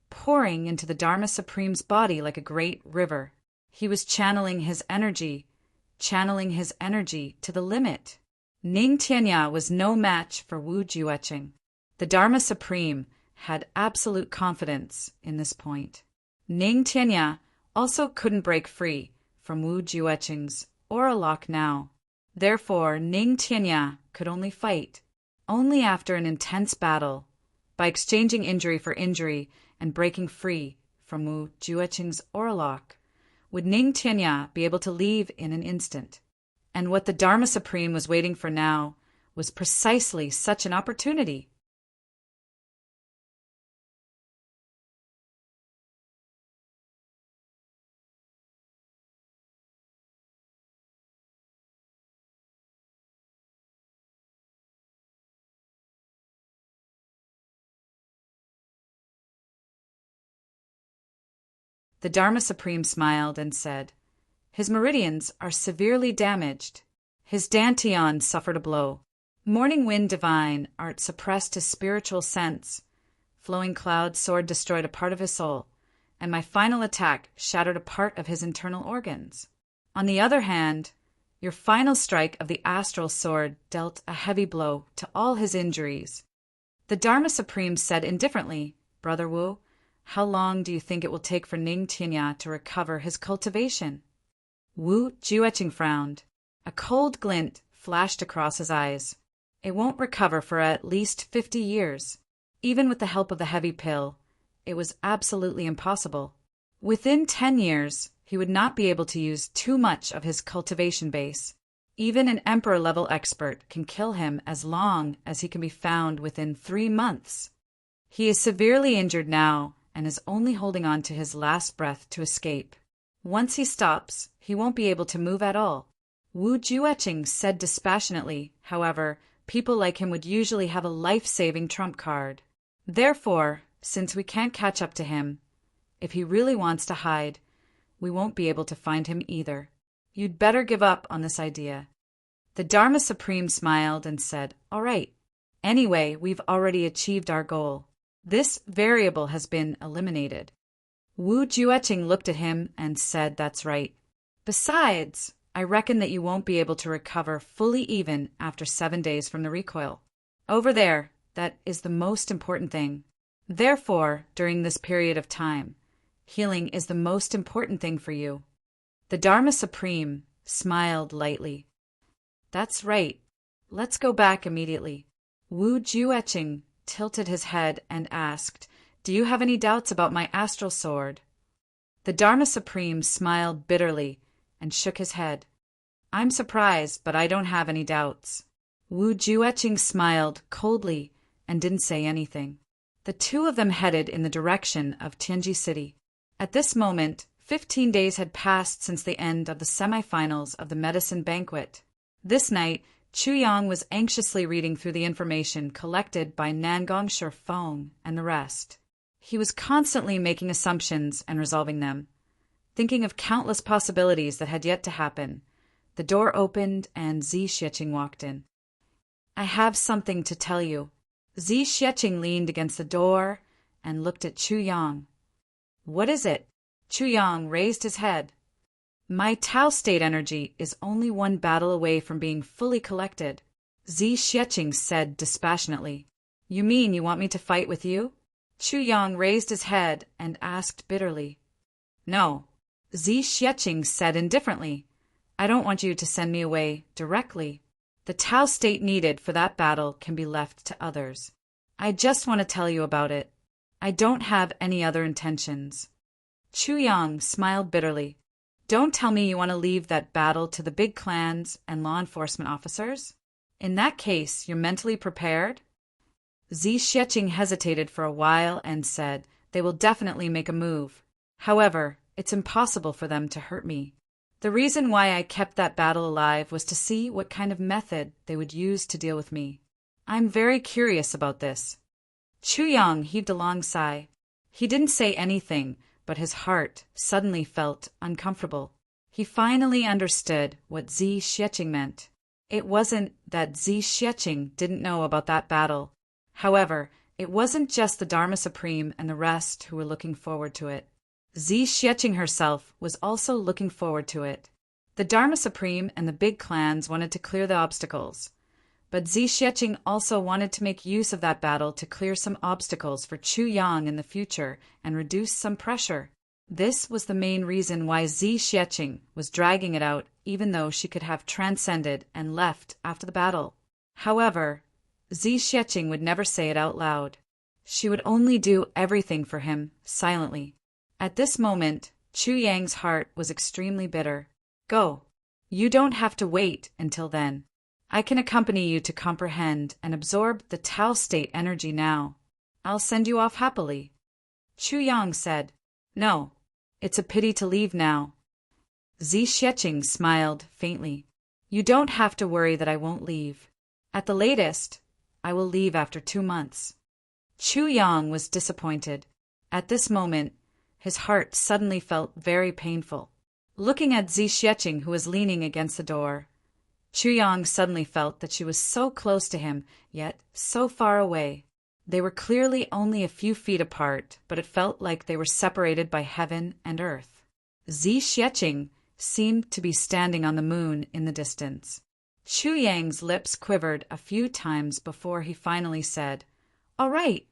pouring into the Dharma Supreme's body like a great river. He was channeling his energy to the limit. Ning Tianya was no match for Wu Jueqing. The Dharma Supreme had absolute confidence in this point. Ning Tianya also couldn't break free from Wu Jueqing's aura lock now. Therefore, Ning Tianya could only fight, only after an intense battle, by exchanging injury for injury and breaking free from Wu Jueqing's aura lock, would Ning Tianya be able to leave in an instant. And what the Dharma Supreme was waiting for now was precisely such an opportunity. The Dharma Supreme smiled and said, "His meridians are severely damaged. His dantian suffered a blow. Morning wind divine art suppressed his spiritual sense. Flowing cloud sword destroyed a part of his soul, and my final attack shattered a part of his internal organs. On the other hand, your final strike of the astral sword dealt a heavy blow to all his injuries." The Dharma Supreme said indifferently, "Brother Wu, how long do you think it will take for Ning Tianya to recover his cultivation?" Wu Jueqing frowned. A cold glint flashed across his eyes. "It won't recover for at least 50 years. Even with the help of the heavy pill, it was absolutely impossible. Within 10 years, he would not be able to use too much of his cultivation base. Even an emperor-level expert can kill him as long as he can be found within 3 months. He is severely injured now and is only holding on to his last breath to escape. Once he stops, he won't be able to move at all." Wu Jueqing said dispassionately, however, people like him would usually have a life-saving trump card. Therefore, since we can't catch up to him, if he really wants to hide, we won't be able to find him either. You'd better give up on this idea. The Dharma Supreme smiled and said, "All right. Anyway, we've already achieved our goal. This variable has been eliminated." Wu Jueqing looked at him and said, "That's right. Besides, I reckon that you won't be able to recover fully even after 7 days from the recoil. Over there, that is the most important thing. Therefore, during this period of time, healing is the most important thing for you." The Dharma Supreme smiled lightly. "That's right. Let's go back immediately." Wu Jueqing tilted his head and asked, "Do you have any doubts about my astral sword?" The Dharma Supreme smiled bitterly and shook his head. "I'm surprised, but I don't have any doubts." Wu Jueqing smiled coldly and didn't say anything. The two of them headed in the direction of Tianji City. At this moment, 15 days had passed since the end of the semifinals of the medicine banquet. This night, Chu Yang was anxiously reading through the information collected by Nangong Feng and the rest. He was constantly making assumptions and resolving them, thinking of countless possibilities that had yet to happen. The door opened and Zi Xueqing walked in. "I have something to tell you." Zi Xueqing leaned against the door and looked at Chu Yang. "What is it?" Chu Yang raised his head. "My Tao state energy is only one battle away from being fully collected," Zi Xueqing said dispassionately. "You mean you want me to fight with you?" Chu Yang raised his head and asked bitterly. "No," Zi Xueqing said indifferently. "I don't want you to send me away directly. The Tao state needed for that battle can be left to others. I just want to tell you about it. I don't have any other intentions." Chu Yang smiled bitterly. "Don't tell me you want to leave that battle to the big clans and law enforcement officers? In that case, you're mentally prepared?" Zi Xueqing hesitated for a while and said, "They will definitely make a move. However, it's impossible for them to hurt me. The reason why I kept that battle alive was to see what kind of method they would use to deal with me. I'm very curious about this." Chu Yang heaved a long sigh. He didn't say anything, but his heart suddenly felt uncomfortable. He finally understood what Zi Xueqing meant. It wasn't that Zi Xueqing didn't know about that battle. However, it wasn't just the Dharma Supreme and the rest who were looking forward to it. Zi Xueqing herself was also looking forward to it. The Dharma Supreme and the big clans wanted to clear the obstacles, but Zi Xueqing also wanted to make use of that battle to clear some obstacles for Chu Yang in the future and reduce some pressure. This was the main reason why Zi Xieching was dragging it out, even though she could have transcended and left after the battle. However, Zi Xieching would never say it out loud. She would only do everything for him, silently. At this moment, Chu Yang's heart was extremely bitter. Go. You don't have to wait until then. I can accompany you to comprehend and absorb the Tao state energy now. I'll send you off happily. Chu Yang said, No, it's a pity to leave now. Zi Xieching smiled faintly. You don't have to worry that I won't leave. At the latest, I will leave after 2 months. Chu Yang was disappointed. At this moment, his heart suddenly felt very painful. Looking at Zi Xieching, who was leaning against the door, Chu Yang suddenly felt that she was so close to him, yet so far away. They were clearly only a few feet apart, but it felt like they were separated by heaven and earth. Zi Xieching seemed to be standing on the moon in the distance. Chu Yang's lips quivered a few times before he finally said, All right.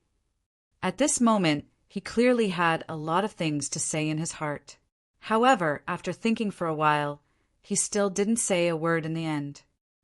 At this moment, he clearly had a lot of things to say in his heart. However, after thinking for a while, he still didn't say a word in the end.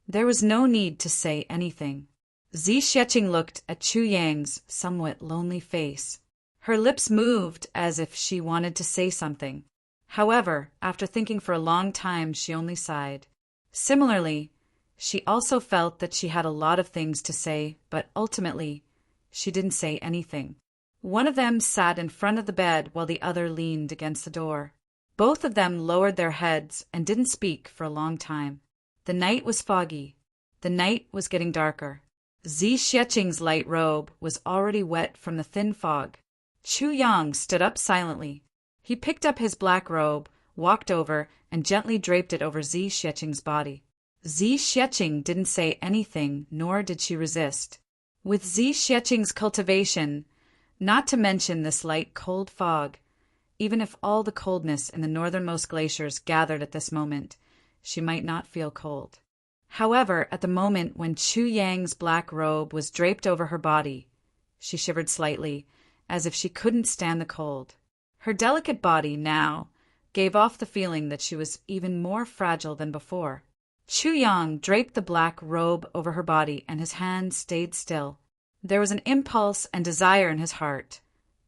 There was no need to say anything. Zi Xieching looked at Chu Yang's somewhat lonely face. Her lips moved as if she wanted to say something. However, after thinking for a long time, she only sighed. Similarly, she also felt that she had a lot of things to say, but ultimately, she didn't say anything. One of them sat in front of the bed while the other leaned against the door. Both of them lowered their heads and didn't speak for a long time. The night was foggy. The night was getting darker. Zi Xieching's light robe was already wet from the thin fog. Chu Yang stood up silently. He picked up his black robe, walked over, and gently draped it over Zi Xieching's body. Zi Xieching didn't say anything, nor did she resist. With Zi Xieching's cultivation, not to mention this light cold fog, even if all the coldness in the northernmost glaciers gathered at this moment, she might not feel cold. However, at the moment when Chu Yang's black robe was draped over her body, she shivered slightly, as if she couldn't stand the cold. Her delicate body now gave off the feeling that she was even more fragile than before. Chu Yang draped the black robe over her body, and his hands stayed still. There was an impulse and desire in his heart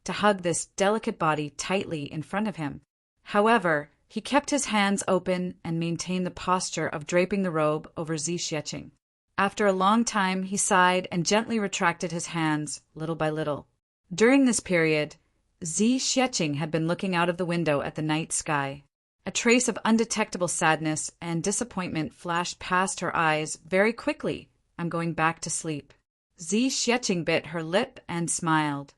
to hug this delicate body tightly in front of him. However, he kept his hands open and maintained the posture of draping the robe over Zi Xieching. After a long time, he sighed and gently retracted his hands, little by little. During this period, Zi Xieching had been looking out of the window at the night sky. A trace of undetectable sadness and disappointment flashed past her eyes very quickly. I'm going back to sleep. Zi Xieching bit her lip and smiled.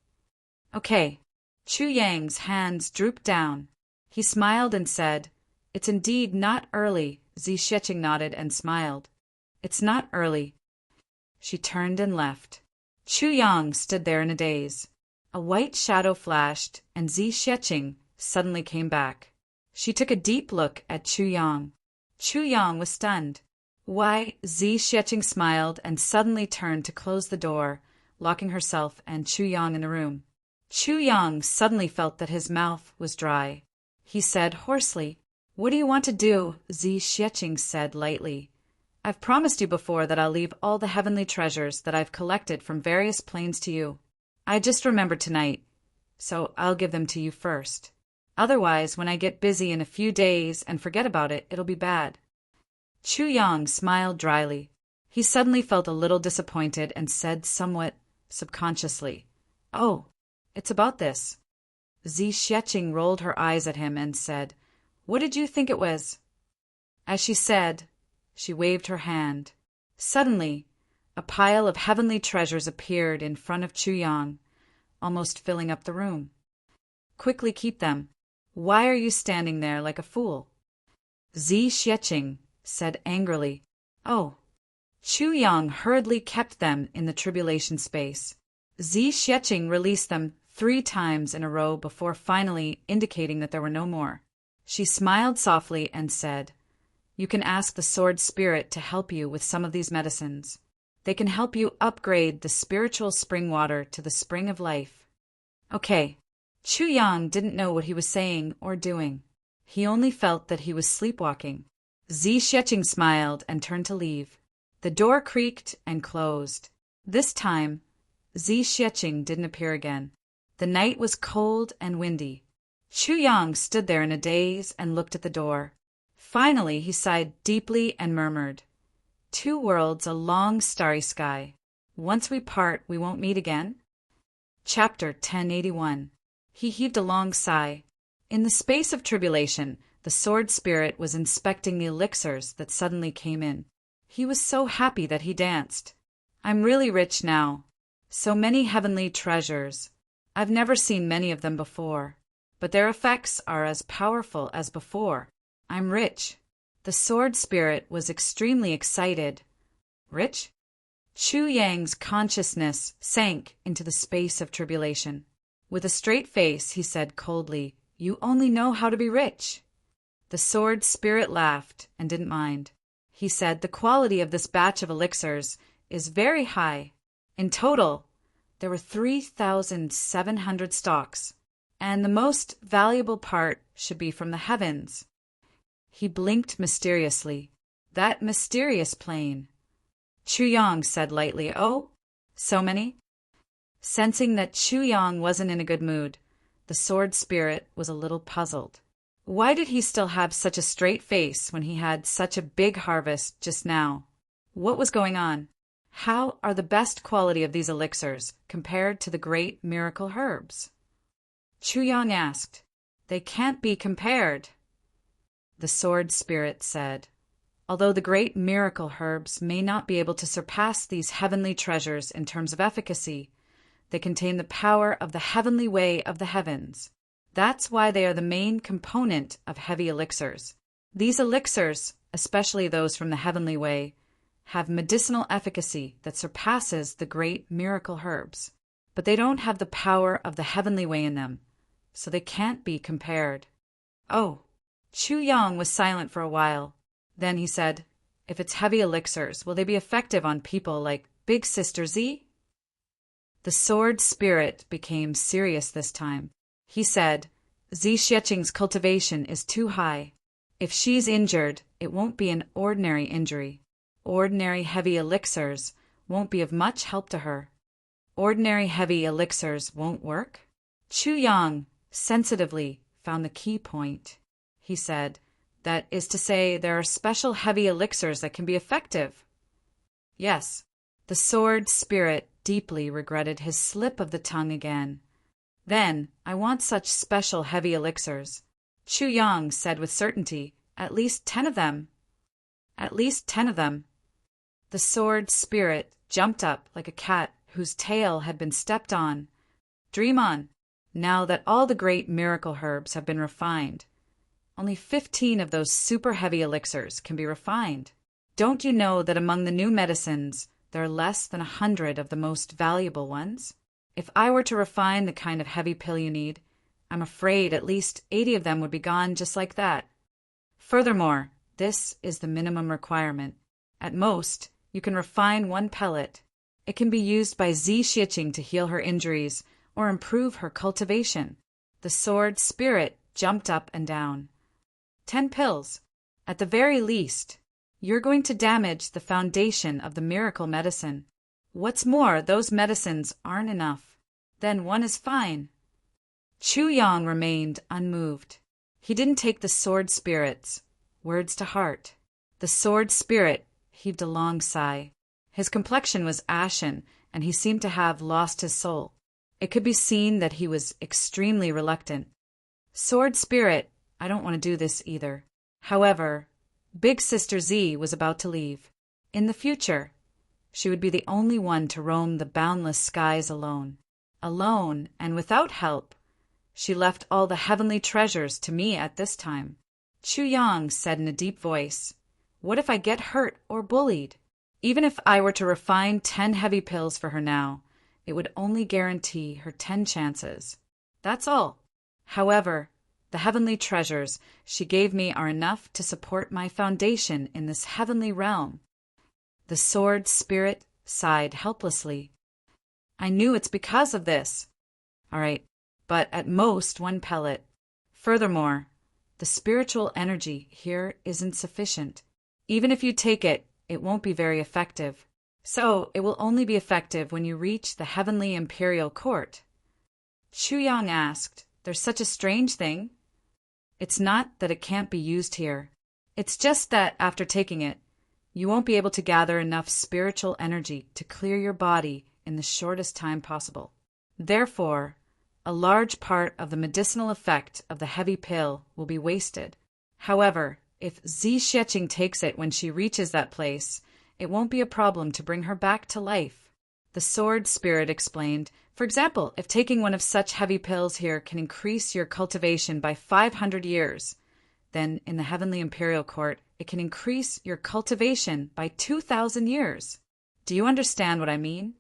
Okay. Chu Yang's hands drooped down. He smiled and said, It's indeed not early. Zi Xieching nodded and smiled. It's not early. She turned and left. Chu Yang stood there in a daze. A white shadow flashed, and Zi Xieching suddenly came back. She took a deep look at Chu Yang. Chu Yang was stunned. Why? Zi Xieching smiled and suddenly turned to close the door, locking herself and Chu Yang in the room. Chu Yang suddenly felt that his mouth was dry. He said hoarsely, What do you want to do? Zi Xieching said lightly, I've promised you before that I'll leave all the heavenly treasures that I've collected from various planes to you. I just remembered tonight, so I'll give them to you first. Otherwise, when I get busy in a few days and forget about it, it'll be bad. Chu Yang smiled dryly. He suddenly felt a little disappointed and said somewhat subconsciously, Oh, it's about this. Zi Xieching rolled her eyes at him and said, What did you think it was? As she said, she waved her hand. Suddenly, a pile of heavenly treasures appeared in front of Chu Yang, almost filling up the room. Quickly keep them. Why are you standing there like a fool? Zi Xieching said angrily, Oh. Chu Yang hurriedly kept them in the tribulation space. Zi Xieching released them 3 times in a row before finally indicating that there were no more. She smiled softly and said, You can ask the sword spirit to help you with some of these medicines. They can help you upgrade the spiritual spring water to the spring of life. Okay. Chu Yang didn't know what he was saying or doing. He only felt that he was sleepwalking. Zi Xieching smiled and turned to leave. The door creaked and closed. This time, Zi Xieching didn't appear again. The night was cold and windy. Chu Yang stood there in a daze and looked at the door. Finally, he sighed deeply and murmured, "Two worlds, a long starry sky. Once we part, we won't meet again?" Chapter 1081. He heaved a long sigh. In the space of tribulation, the sword spirit was inspecting the elixirs that suddenly came in. He was so happy that he danced. "I'm really rich now. So many heavenly treasures. I've never seen many of them before, but their effects are as powerful as before. I'm rich." The sword spirit was extremely excited. Rich? Chu Yang's consciousness sank into the space of tribulation. With a straight face, he said coldly, "You only know how to be rich." The sword spirit laughed and didn't mind. He said, "The quality of this batch of elixirs is very high. In total, there were 3,700 stocks, and the most valuable part should be from the heavens." He blinked mysteriously. "That mysterious plane." Chu Yang said lightly, "Oh, so many?" Sensing that Chu Yang wasn't in a good mood, the sword spirit was a little puzzled. Why did he still have such a straight face when he had such a big harvest just now? What was going on? How are the best quality of these elixirs compared to the great miracle herbs? Chu Yang asked. "They can't be compared," the sword spirit said. "Although the great miracle herbs may not be able to surpass these heavenly treasures in terms of efficacy, they contain the power of the heavenly way of the heavens. That's why they are the main component of heavy elixirs. These elixirs, especially those from the heavenly way, have medicinal efficacy that surpasses the great miracle herbs, but they don't have the power of the heavenly way in them, so they can't be compared." "Oh." Chu Yang was silent for a while. Then he said, "If it's heavy elixirs, will they be effective on people like Big Sister Z?" The sword spirit became serious this time. He said, "Zi Xieching's cultivation is too high. If she's injured, it won't be an ordinary injury. Ordinary heavy elixirs won't be of much help to her." "Ordinary heavy elixirs won't work?" Chu Yang sensitively found the key point. He said, "That is to say, there are special heavy elixirs that can be effective." "Yes." The sword spirit deeply regretted his slip of the tongue again. "Then, I want such special heavy elixirs." Chu Yang said with certainty, "At least 10 of them." "At least 10 of them." The sword spirit jumped up like a cat whose tail had been stepped on. "Dream on. Now that all the great miracle herbs have been refined, only 15 of those super heavy elixirs can be refined. Don't you know that among the new medicines, there are less than 100 of the most valuable ones? If I were to refine the kind of heavy pill you need, I'm afraid at least 80 of them would be gone just like that. Furthermore, this is the minimum requirement. At most, you can refine 1 pellet. It can be used by Zi Xieching to heal her injuries or improve her cultivation." The sword spirit jumped up and down. 10 pills, at the very least. You're going to damage the foundation of the miracle medicine. What's more, those medicines aren't enough. Then 1 is fine." Chu Yang remained unmoved. He didn't take the sword spirit's words to heart. The sword spirit heaved a long sigh. His complexion was ashen, and he seemed to have lost his soul. It could be seen that he was extremely reluctant. "Sword spirit, I don't want to do this either. However, Big Sister Z was about to leave. In the future, she would be the only one to roam the boundless skies alone. Alone and without help. She left all the heavenly treasures to me at this time." Chu Yang said in a deep voice, "What if I get hurt or bullied? Even if I were to refine 10 heavy pills for her now, it would only guarantee her 10 chances. That's all. However, the heavenly treasures she gave me are enough to support my foundation in this heavenly realm." The sword spirit sighed helplessly. "I knew it's because of this." "All right, but at most 1 pellet. Furthermore, the spiritual energy here isn't sufficient. Even if you take it, it won't be very effective. So, it will only be effective when you reach the heavenly imperial court. Chu Yang asked, "There's such a strange thing?" "It's not that it can't be used here. It's just that after taking it, you won't be able to gather enough spiritual energy to clear your body in the shortest time possible. Therefore, a large part of the medicinal effect of the heavy pill will be wasted. However, if Zi Xieching takes it when she reaches that place, it won't be a problem to bring her back to life." The sword spirit explained, "For example, if taking one of such heavy pills here can increase your cultivation by 500 years, then in the heavenly imperial court, it can increase your cultivation by 2,000 years. Do you understand what I mean?"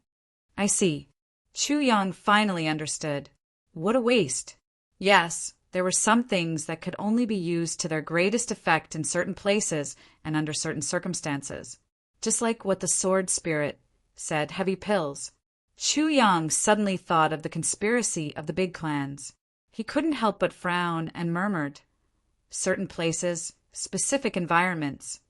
"I see." Chu Yang finally understood. What a waste. Yes, there were some things that could only be used to their greatest effect in certain places and under certain circumstances. Just like what the sword spirit said, heavy pills. Chu Yang suddenly thought of the conspiracy of the big clans. He couldn't help but frown and murmured, "Certain places, specific environments."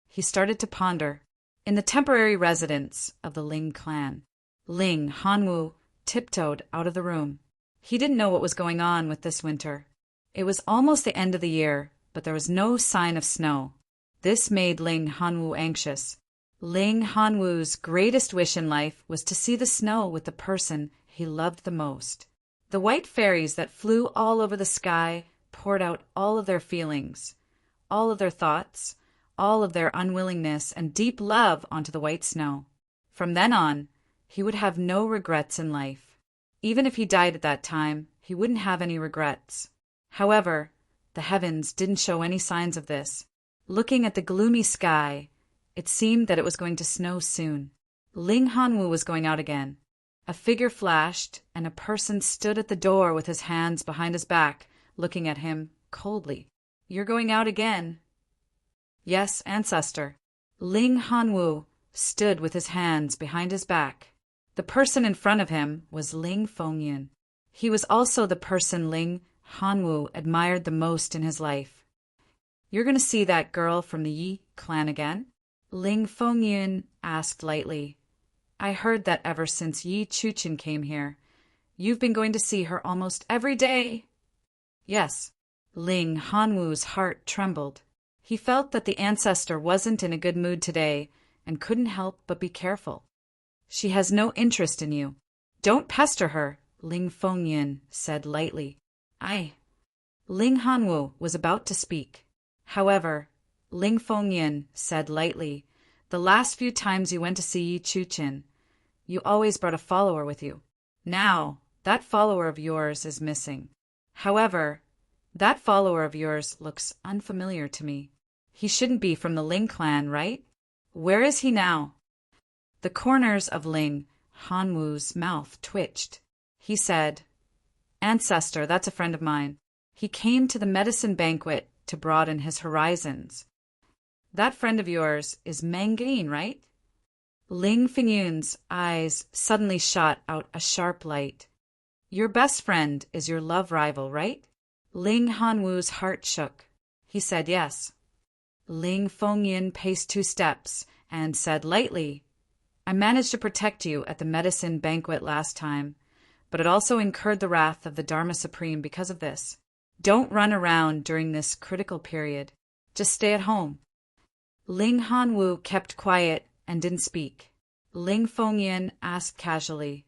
He started to ponder. In the temporary residence of the Ling clan, Ling Hanwu tiptoed out of the room. He didn't know what was going on with this winter. It was almost the end of the year, but there was no sign of snow. This made Ling Hanwu anxious. Ling Hanwu's greatest wish in life was to see the snow with the person he loved the most. The white fairies that flew all over the sky poured out all of their feelings, all of their thoughts, all of their unwillingness and deep love onto the white snow. From then on, he would have no regrets in life. Even if he died at that time, he wouldn't have any regrets. However, the heavens didn't show any signs of this. Looking at the gloomy sky, it seemed that it was going to snow soon. Ling Hanwu was going out again. A figure flashed, and a person stood at the door with his hands behind his back, looking at him coldly. "You're going out again?" "Yes, ancestor." Ling Hanwu stood with his hands behind his back. The person in front of him was Ling Fengyan. He was also the person Ling Hanwu admired the most in his life. "You're going to see that girl from the Yi clan again?" Ling Fengyan asked lightly. "I heard that ever since Yi Chuchen came here. You've been going to see her almost every day." "Yes." Ling Hanwu's heart trembled. He felt that the ancestor wasn't in a good mood today and couldn't help but be careful. "She has no interest in you. Don't pester her," Ling Fengyan said lightly. "I." Ling Hanwu was about to speak. However, Ling Fengyan said lightly, "The last few times you went to see Yi Chuchen, you always brought a follower with you. Now, that follower of yours is missing. However, that follower of yours looks unfamiliar to me. He shouldn't be from the Ling clan, right? Where is he now?" The corners of Ling Hanwu's mouth twitched. He said, "Ancestor, that's a friend of mine. He came to the medicine banquet to broaden his horizons." "That friend of yours is Mangain, right?" Ling Fengyan's eyes suddenly shot out a sharp light. "Your best friend is your love rival, right?" Ling Hanwu's heart shook. He said yes. Ling Fengyan paced 2 steps and said lightly, "I managed to protect you at the medicine banquet last time, but it also incurred the wrath of the Dharma Supreme because of this. Don't run around during this critical period. Just stay at home." Ling Hanwu kept quiet and didn't speak. Ling Fengyan asked casually,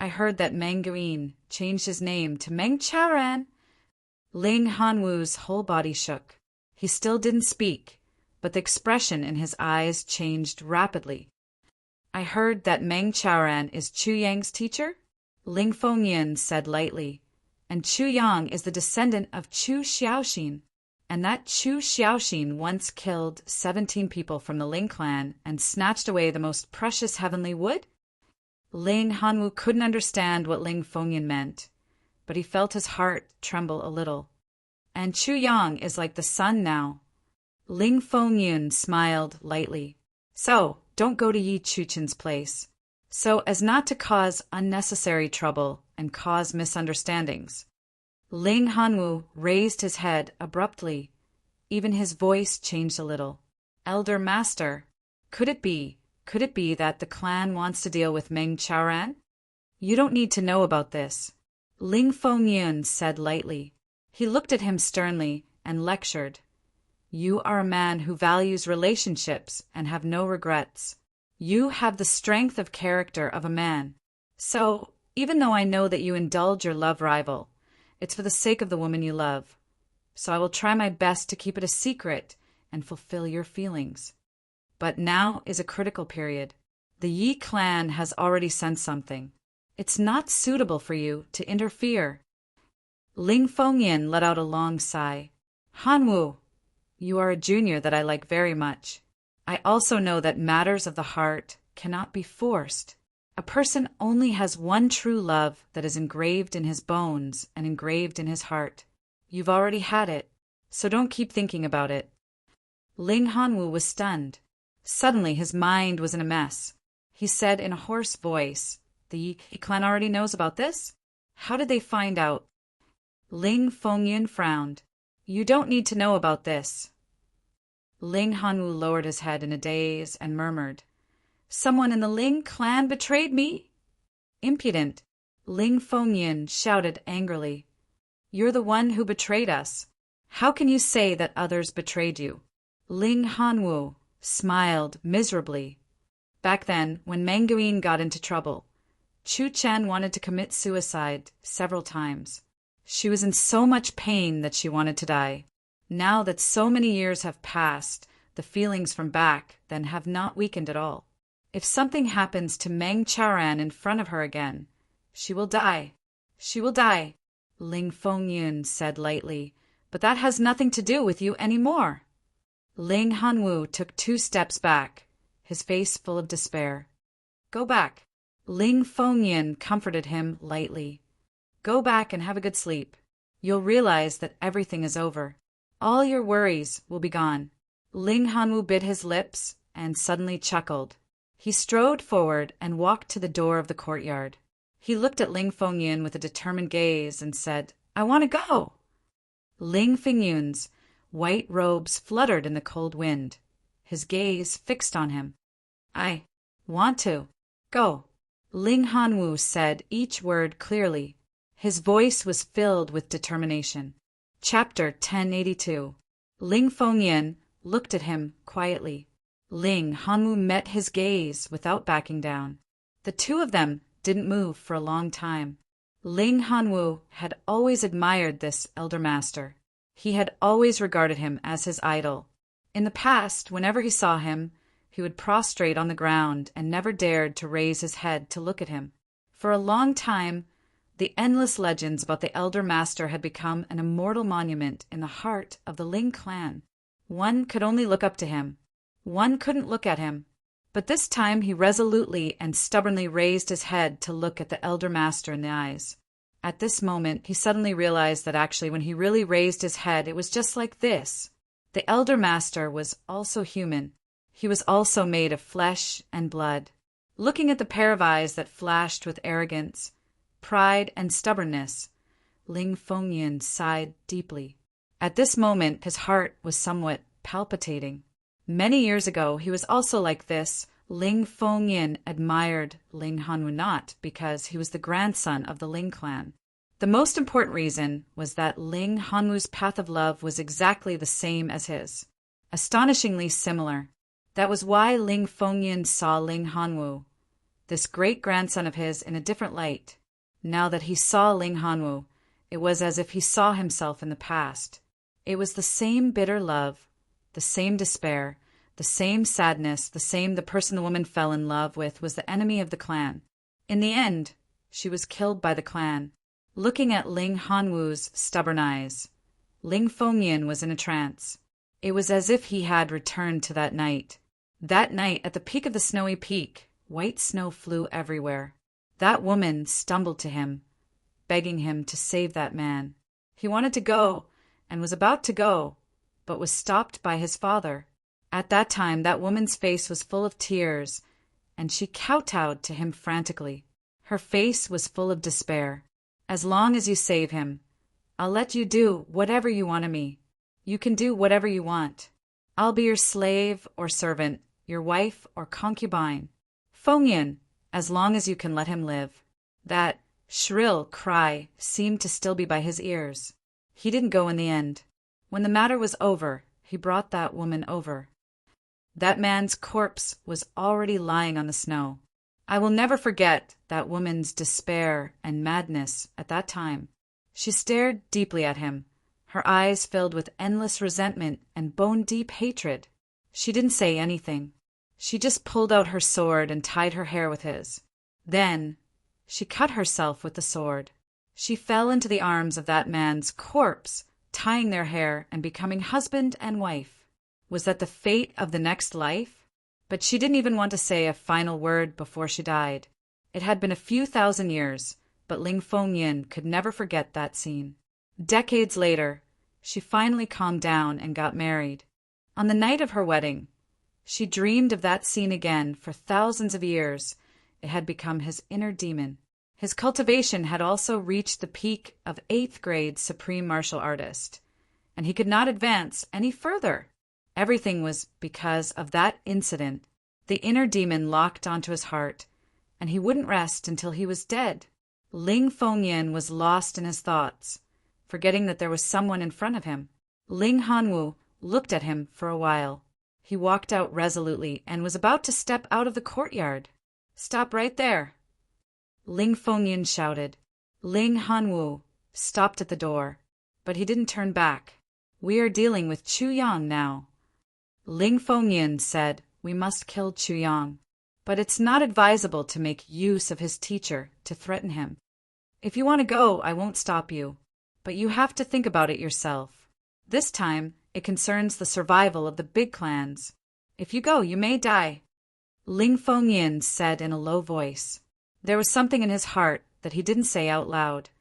"I heard that Mangain changed his name to Meng Chaoran." Ling Hanwu's whole body shook. He still didn't speak, but the expression in his eyes changed rapidly. "I heard that Meng Chaoran is Chu Yang's teacher?" Ling Fengyan said lightly, "And Chu Yang is the descendant of Chu Xiaoxin, and that Chu Xiaoxin once killed 17 people from the Ling clan and snatched away the most precious heavenly wood?" Ling Hanwu couldn't understand what Ling Fengyan meant, but he felt his heart tremble a little. "And Chu Yang is like the sun now." Ling Fengyan smiled lightly. "So, don't go to Yi Chuchen's place. So as not to cause unnecessary trouble, and cause misunderstandings. Ling Hanwu raised his head abruptly. Even his voice changed a little. Elder Master, could it be that the clan wants to deal with Meng Chaoran? You don't need to know about this, Ling Fengyun said lightly. He looked at him sternly and lectured. You are a man who values relationships and have no regrets. You have the strength of character of a man. So, even though I know that you indulge your love rival, it's for the sake of the woman you love. So I will try my best to keep it a secret and fulfill your feelings. But now is a critical period. The Yi clan has already sensed something. It's not suitable for you to interfere. Ling Fengyun let out a long sigh. Hanwu, you are a junior that I like very much. I also know that matters of the heart cannot be forced. A person only has one true love that is engraved in his bones and engraved in his heart. You've already had it, so don't keep thinking about it. Ling Hanwu was stunned. Suddenly his mind was in a mess. He said in a hoarse voice, The Yi clan already knows about this? How did they find out? Ling Fengyun frowned. You don't need to know about this. Ling Hanwu lowered his head in a daze and murmured, Someone in the Ling clan betrayed me? Impudent! Ling Fengyun shouted angrily. You're the one who betrayed us. How can you say that others betrayed you? Ling Hanwu smiled miserably. Back then, when Manguin got into trouble, Chu Chen wanted to commit suicide several times. She was in so much pain that she wanted to die. Now that so many years have passed, the feelings from back then have not weakened at all. If something happens to Meng Chaoran in front of her again, she will die. She will die, Ling Fengyun said lightly, but that has nothing to do with you anymore. Ling Hanwu took 2 steps back, his face full of despair. Go back. Ling Fengyun comforted him lightly. Go back and have a good sleep. You'll realize that everything is over. All your worries will be gone. Ling Hanwu bit his lips and suddenly chuckled. He strode forward and walked to the door of the courtyard. He looked at Ling Fengyun with a determined gaze and said, I want to go. Ling Fengyun's white robes fluttered in the cold wind. His gaze fixed on him. I want to go. Ling Hanwu said each word clearly. His voice was filled with determination. Chapter 1082. Ling Fengyun looked at him quietly. Ling Hanwu met his gaze without backing down. The two of them didn't move for a long time. Ling Hanwu had always admired this elder master. He had always regarded him as his idol. In the past, whenever he saw him, he would prostrate on the ground and never dared to raise his head to look at him. For a long time, the endless legends about the elder master had become an immortal monument in the heart of the Ling clan. One could only look up to him. One couldn't look at him. But this time he resolutely and stubbornly raised his head to look at the elder master in the eyes. At this moment, he suddenly realized that actually when he really raised his head, it was just like this. The elder master was also human. He was also made of flesh and blood. Looking at the pair of eyes that flashed with arrogance, pride, and stubbornness, Ling Fengyun sighed deeply. At this moment, his heart was somewhat palpitating. Many years ago, he was also like this. Ling Fengyun admired Ling Hanwu not because he was the grandson of the Ling clan. The most important reason was that Ling Hanwu's path of love was exactly the same as his. Astonishingly similar. That was why Ling Fengyun saw Ling Hanwu, this great-grandson of his, in a different light. Now that he saw Ling Hanwu, it was as if he saw himself in the past. It was the same bitter love, the same despair, the same sadness, the person the woman fell in love with was the enemy of the clan. In the end, she was killed by the clan. Looking at Ling Hanwu's stubborn eyes, Ling Fengyun was in a trance. It was as if he had returned to that night. That night, at the peak of the snowy peak, white snow flew everywhere. That woman stumbled to him, begging him to save that man. He wanted to go, and was about to go, but was stopped by his father. At that time, that woman's face was full of tears, and she kowtowed to him frantically. Her face was full of despair. "As long as you save him, I'll let you do whatever you want of me. You can do whatever you want. I'll be your slave or servant, your wife or concubine. Fengyan, as long as you can let him live." That shrill cry seemed to still be by his ears. He didn't go in the end. When the matter was over, he brought that woman over. That man's corpse was already lying on the snow. I will never forget that woman's despair and madness at that time. She stared deeply at him, her eyes filled with endless resentment and bone-deep hatred. She didn't say anything. She just pulled out her sword and tied her hair with his. Then she cut herself with the sword. She fell into the arms of that man's corpse, tying their hair and becoming husband and wife. Was that the fate of the next life? But she didn't even want to say a final word before she died. It had been a few thousand years, but Ling Fengyan could never forget that scene. Decades later, she finally calmed down and got married. On the night of her wedding, she dreamed of that scene again for thousands of years. It had become his inner demon. His cultivation had also reached the peak of 8th grade supreme martial artist, and he could not advance any further. Everything was because of that incident. The inner demon locked onto his heart, and he wouldn't rest until he was dead. Ling Fengyan was lost in his thoughts, forgetting that there was someone in front of him. Ling Hanwu looked at him for a while. He walked out resolutely and was about to step out of the courtyard. "Stop right there!" Ling Fengyan shouted. Ling Hanwu stopped at the door, but he didn't turn back. "We are dealing with Chu Yang now." Ling Fengyan said, "We must kill Chu Yang, but it's not advisable to make use of his teacher to threaten him. If you want to go, I won't stop you, but you have to think about it yourself. This time, it concerns the survival of the big clans. If you go, you may die." Ling Fengyan said in a low voice. There was something in his heart that he didn't say out loud.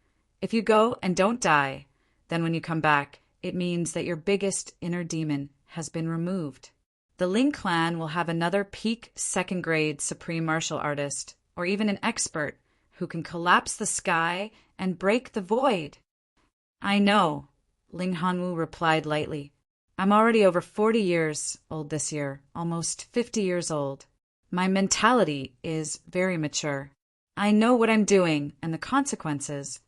If you go and don't die, then when you come back, it means that your biggest inner demon has been removed. The Ling clan will have another peak 2nd grade supreme martial artist, or even an expert, who can collapse the sky and break the void. "I know," Ling Hanwu replied lightly. "I'm already over 40 years old this year, almost 50 years old. My mentality is very mature. I know what I'm doing and the consequences."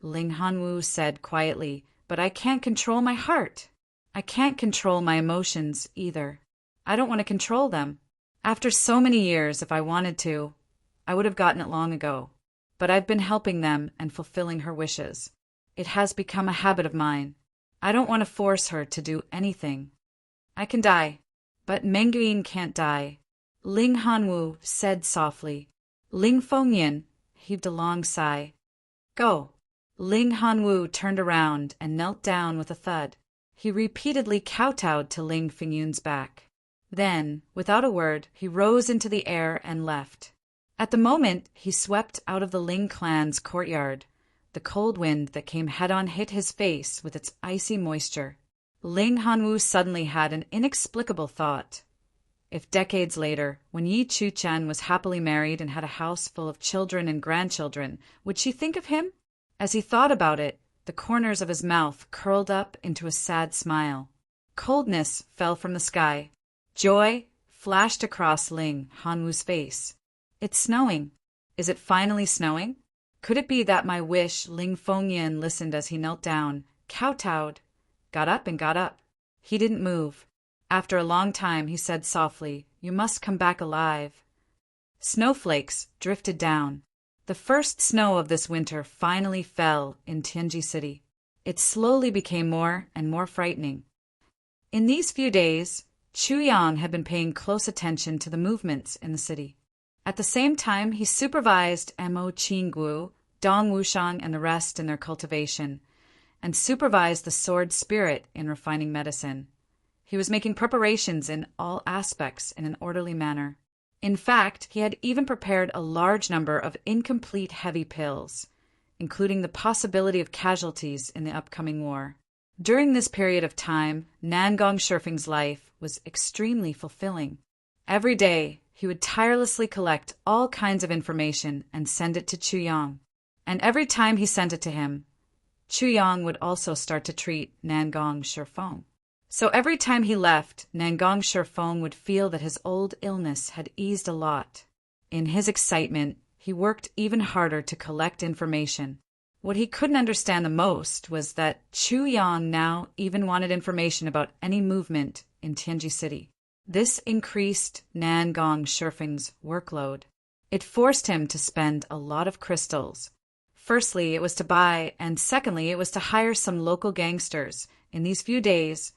Ling Hanwu said quietly, "But I can't control my heart. I can't control my emotions either. I don't want to control them. After so many years, if I wanted to, I would have gotten it long ago. But I've been helping them and fulfilling her wishes. It has become a habit of mine. I don't want to force her to do anything. I can die, but Mengyuin can't die," Ling Hanwu said softly. Ling Fengyan heaved a long sigh. "Go." Ling Hanwu turned around and knelt down with a thud. He repeatedly kowtowed to Ling Fengyan's back. Then, without a word, he rose into the air and left. At the moment, he swept out of the Ling clan's courtyard. The cold wind that came head-on hit his face with its icy moisture. Ling Hanwu suddenly had an inexplicable thought. If decades later, when Yi Chuchan was happily married and had a house full of children and grandchildren, would she think of him? As he thought about it, the corners of his mouth curled up into a sad smile. Coldness fell from the sky. Joy flashed across Ling Hanwu's face. "It's snowing. Is it finally snowing? Could it be that my wish?" Ling Fengyan listened as he knelt down, kowtowed, got up and got up. He didn't move. After a long time, he said softly, "You must come back alive." Snowflakes drifted down. The first snow of this winter finally fell in Tianji City. It slowly became more and more frightening. In these few days, Chu Yang had been paying close attention to the movements in the city. At the same time, he supervised Mo Qinggu, Dong Wushang, and the rest in their cultivation, and supervised the sword spirit in refining medicine. He was making preparations in all aspects in an orderly manner. In fact, he had even prepared a large number of incomplete heavy pills, including the possibility of casualties in the upcoming war. During this period of time, Nangong Shurfeng's life was extremely fulfilling. Every day, He would tirelessly collect all kinds of information and send it to Chu Yang. And every time he sent it to him, Chu Yang would also start to treat Nangong Shifeng. So every time he left, Nangong Shifeng would feel that his old illness had eased a lot. In his excitement, he worked even harder to collect information. What he couldn't understand the most was that Chu Yang now even wanted information about any movement in Tianji City. This increased Nangong Shifeng's workload. It forced him to spend a lot of crystals. Firstly, it was to buy, and secondly, it was to hire some local gangsters. In these few days,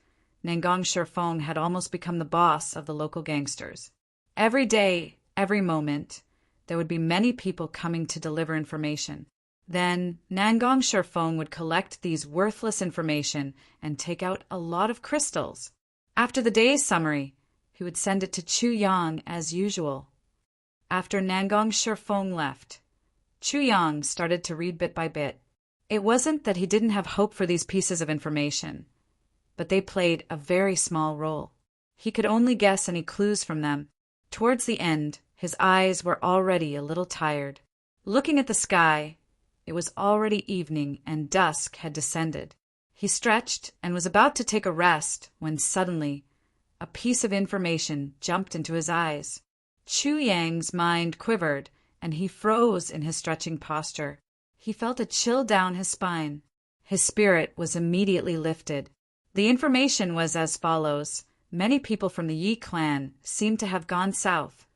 Nangong Shifeng had almost become the boss of the local gangsters. Every day, every moment, there would be many people coming to deliver information. Then Nangong Shifeng would collect these worthless information and take out a lot of crystals. After the day's summary, he would send it to Chu Yang as usual. After Nangong Shifeng left, Chu Yang started to read bit by bit. It wasn't that he didn't have hope for these pieces of information, but they played a very small role. He could only guess any clues from them. Towards the end, his eyes were already a little tired. Looking at the sky, it was already evening and dusk had descended. He stretched and was about to take a rest when suddenly a piece of information jumped into his eyes. Chu Yang's mind quivered and he froze in his stretching posture. He felt a chill down his spine. His spirit was immediately lifted. The information was as follows. Many people from the Yi clan seemed to have gone south,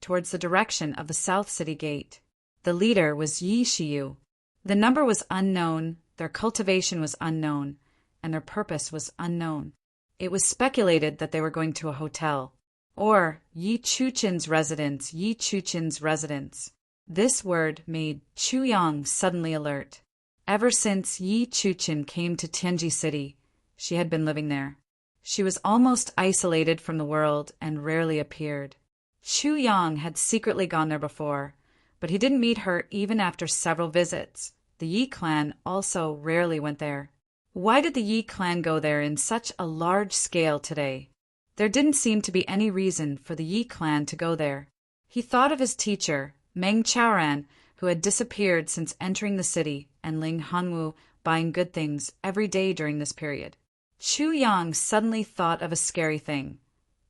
towards the direction of the South City Gate. The leader was Yi Shiyu. The number was unknown, their cultivation was unknown, and their purpose was unknown. It was speculated that they were going to a hotel, or Yi Chuchin's residence, Yi Chuchin's residence. This word made Chu Yang suddenly alert. Ever since Yi Chuchin came to Tianji City, she had been living there. She was almost isolated from the world and rarely appeared. Chu Yang had secretly gone there before, but he didn't meet her even after several visits. The Yi clan also rarely went there. Why did the Yi clan go there in such a large scale today? There didn't seem to be any reason for the Yi clan to go there. He thought of his teacher, Meng Chaoran, who had disappeared since entering the city, and Ling Hanwu buying good things every day during this period. Chu Yang suddenly thought of a scary thing.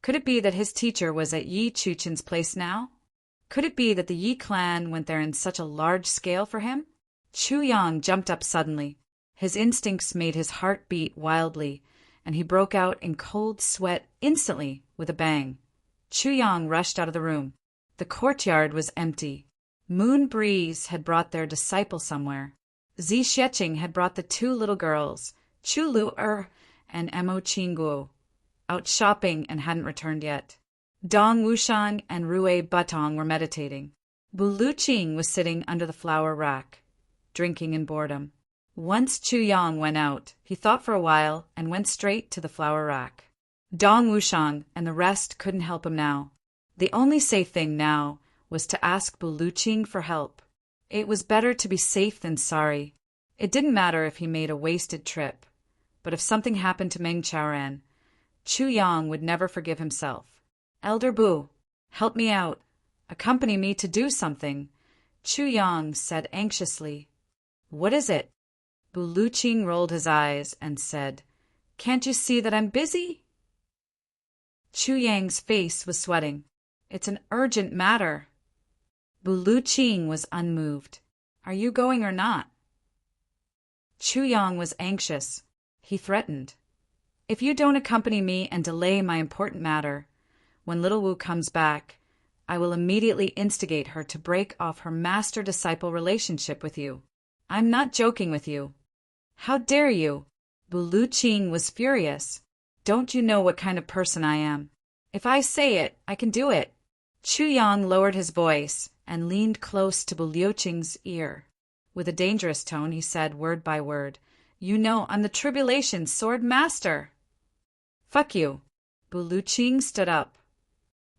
Could it be that his teacher was at Yi Chuchin's place now? Could it be that the Yi clan went there in such a large scale for him? Chu Yang jumped up suddenly. His instincts made his heart beat wildly, and he broke out in cold sweat instantly with a bang. Chu Yang rushed out of the room. The courtyard was empty. Moon Breeze had brought their disciple somewhere. Zi Xieching had brought the two little girls, Chu Lu-er and Emo Qingguo, out shopping and hadn't returned yet. Dong Wushang and Rui Butong were meditating. Bu Luqing was sitting under the flower rack, drinking in boredom. Once Chu Yang went out, he thought for a while and went straight to the flower rack. Dong Wushang and the rest couldn't help him now. The only safe thing now was to ask Bu Luqing for help. It was better to be safe than sorry. It didn't matter if he made a wasted trip, but if something happened to Meng Chaoran, Chu Yang would never forgive himself. Elder Bu, help me out. Accompany me to do something, Chu Yang said anxiously. What is it? Bu Luqing rolled his eyes and said, Can't you see that I'm busy? Chu Yang's face was sweating. It's an urgent matter. Bu Luqing was unmoved. Are you going or not? Chu Yang was anxious. He threatened. If you don't accompany me and delay my important matter, when little Wu comes back, I will immediately instigate her to break off her master-disciple relationship with you. I'm not joking with you. How dare you? Bu Luqing was furious. Don't you know what kind of person I am? If I say it, I can do it. Chu Yang lowered his voice and leaned close to Bu Luqing's ear. With a dangerous tone, he said word by word, You know I'm the Tribulation Sword Master. Fuck you. Bu Luqing stood up.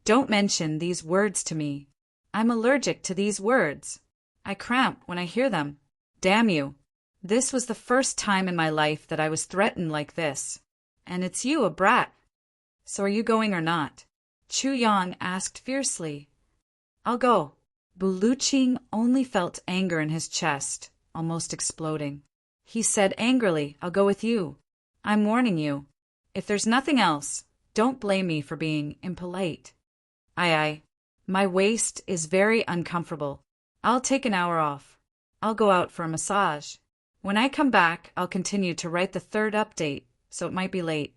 Don't mention these words to me. I'm allergic to these words. I cramp when I hear them. Damn you. This was the first time in my life that I was threatened like this. And it's you, a brat. So are you going or not? Chu Yang asked fiercely. I'll go. Buluching only felt anger in his chest, almost exploding. He said angrily, I'll go with you. I'm warning you. If there's nothing else, don't blame me for being impolite. Aye. My waist is very uncomfortable. I'll take an hour off. I'll go out for a massage. When I come back, I'll continue to write the third update, so it might be late.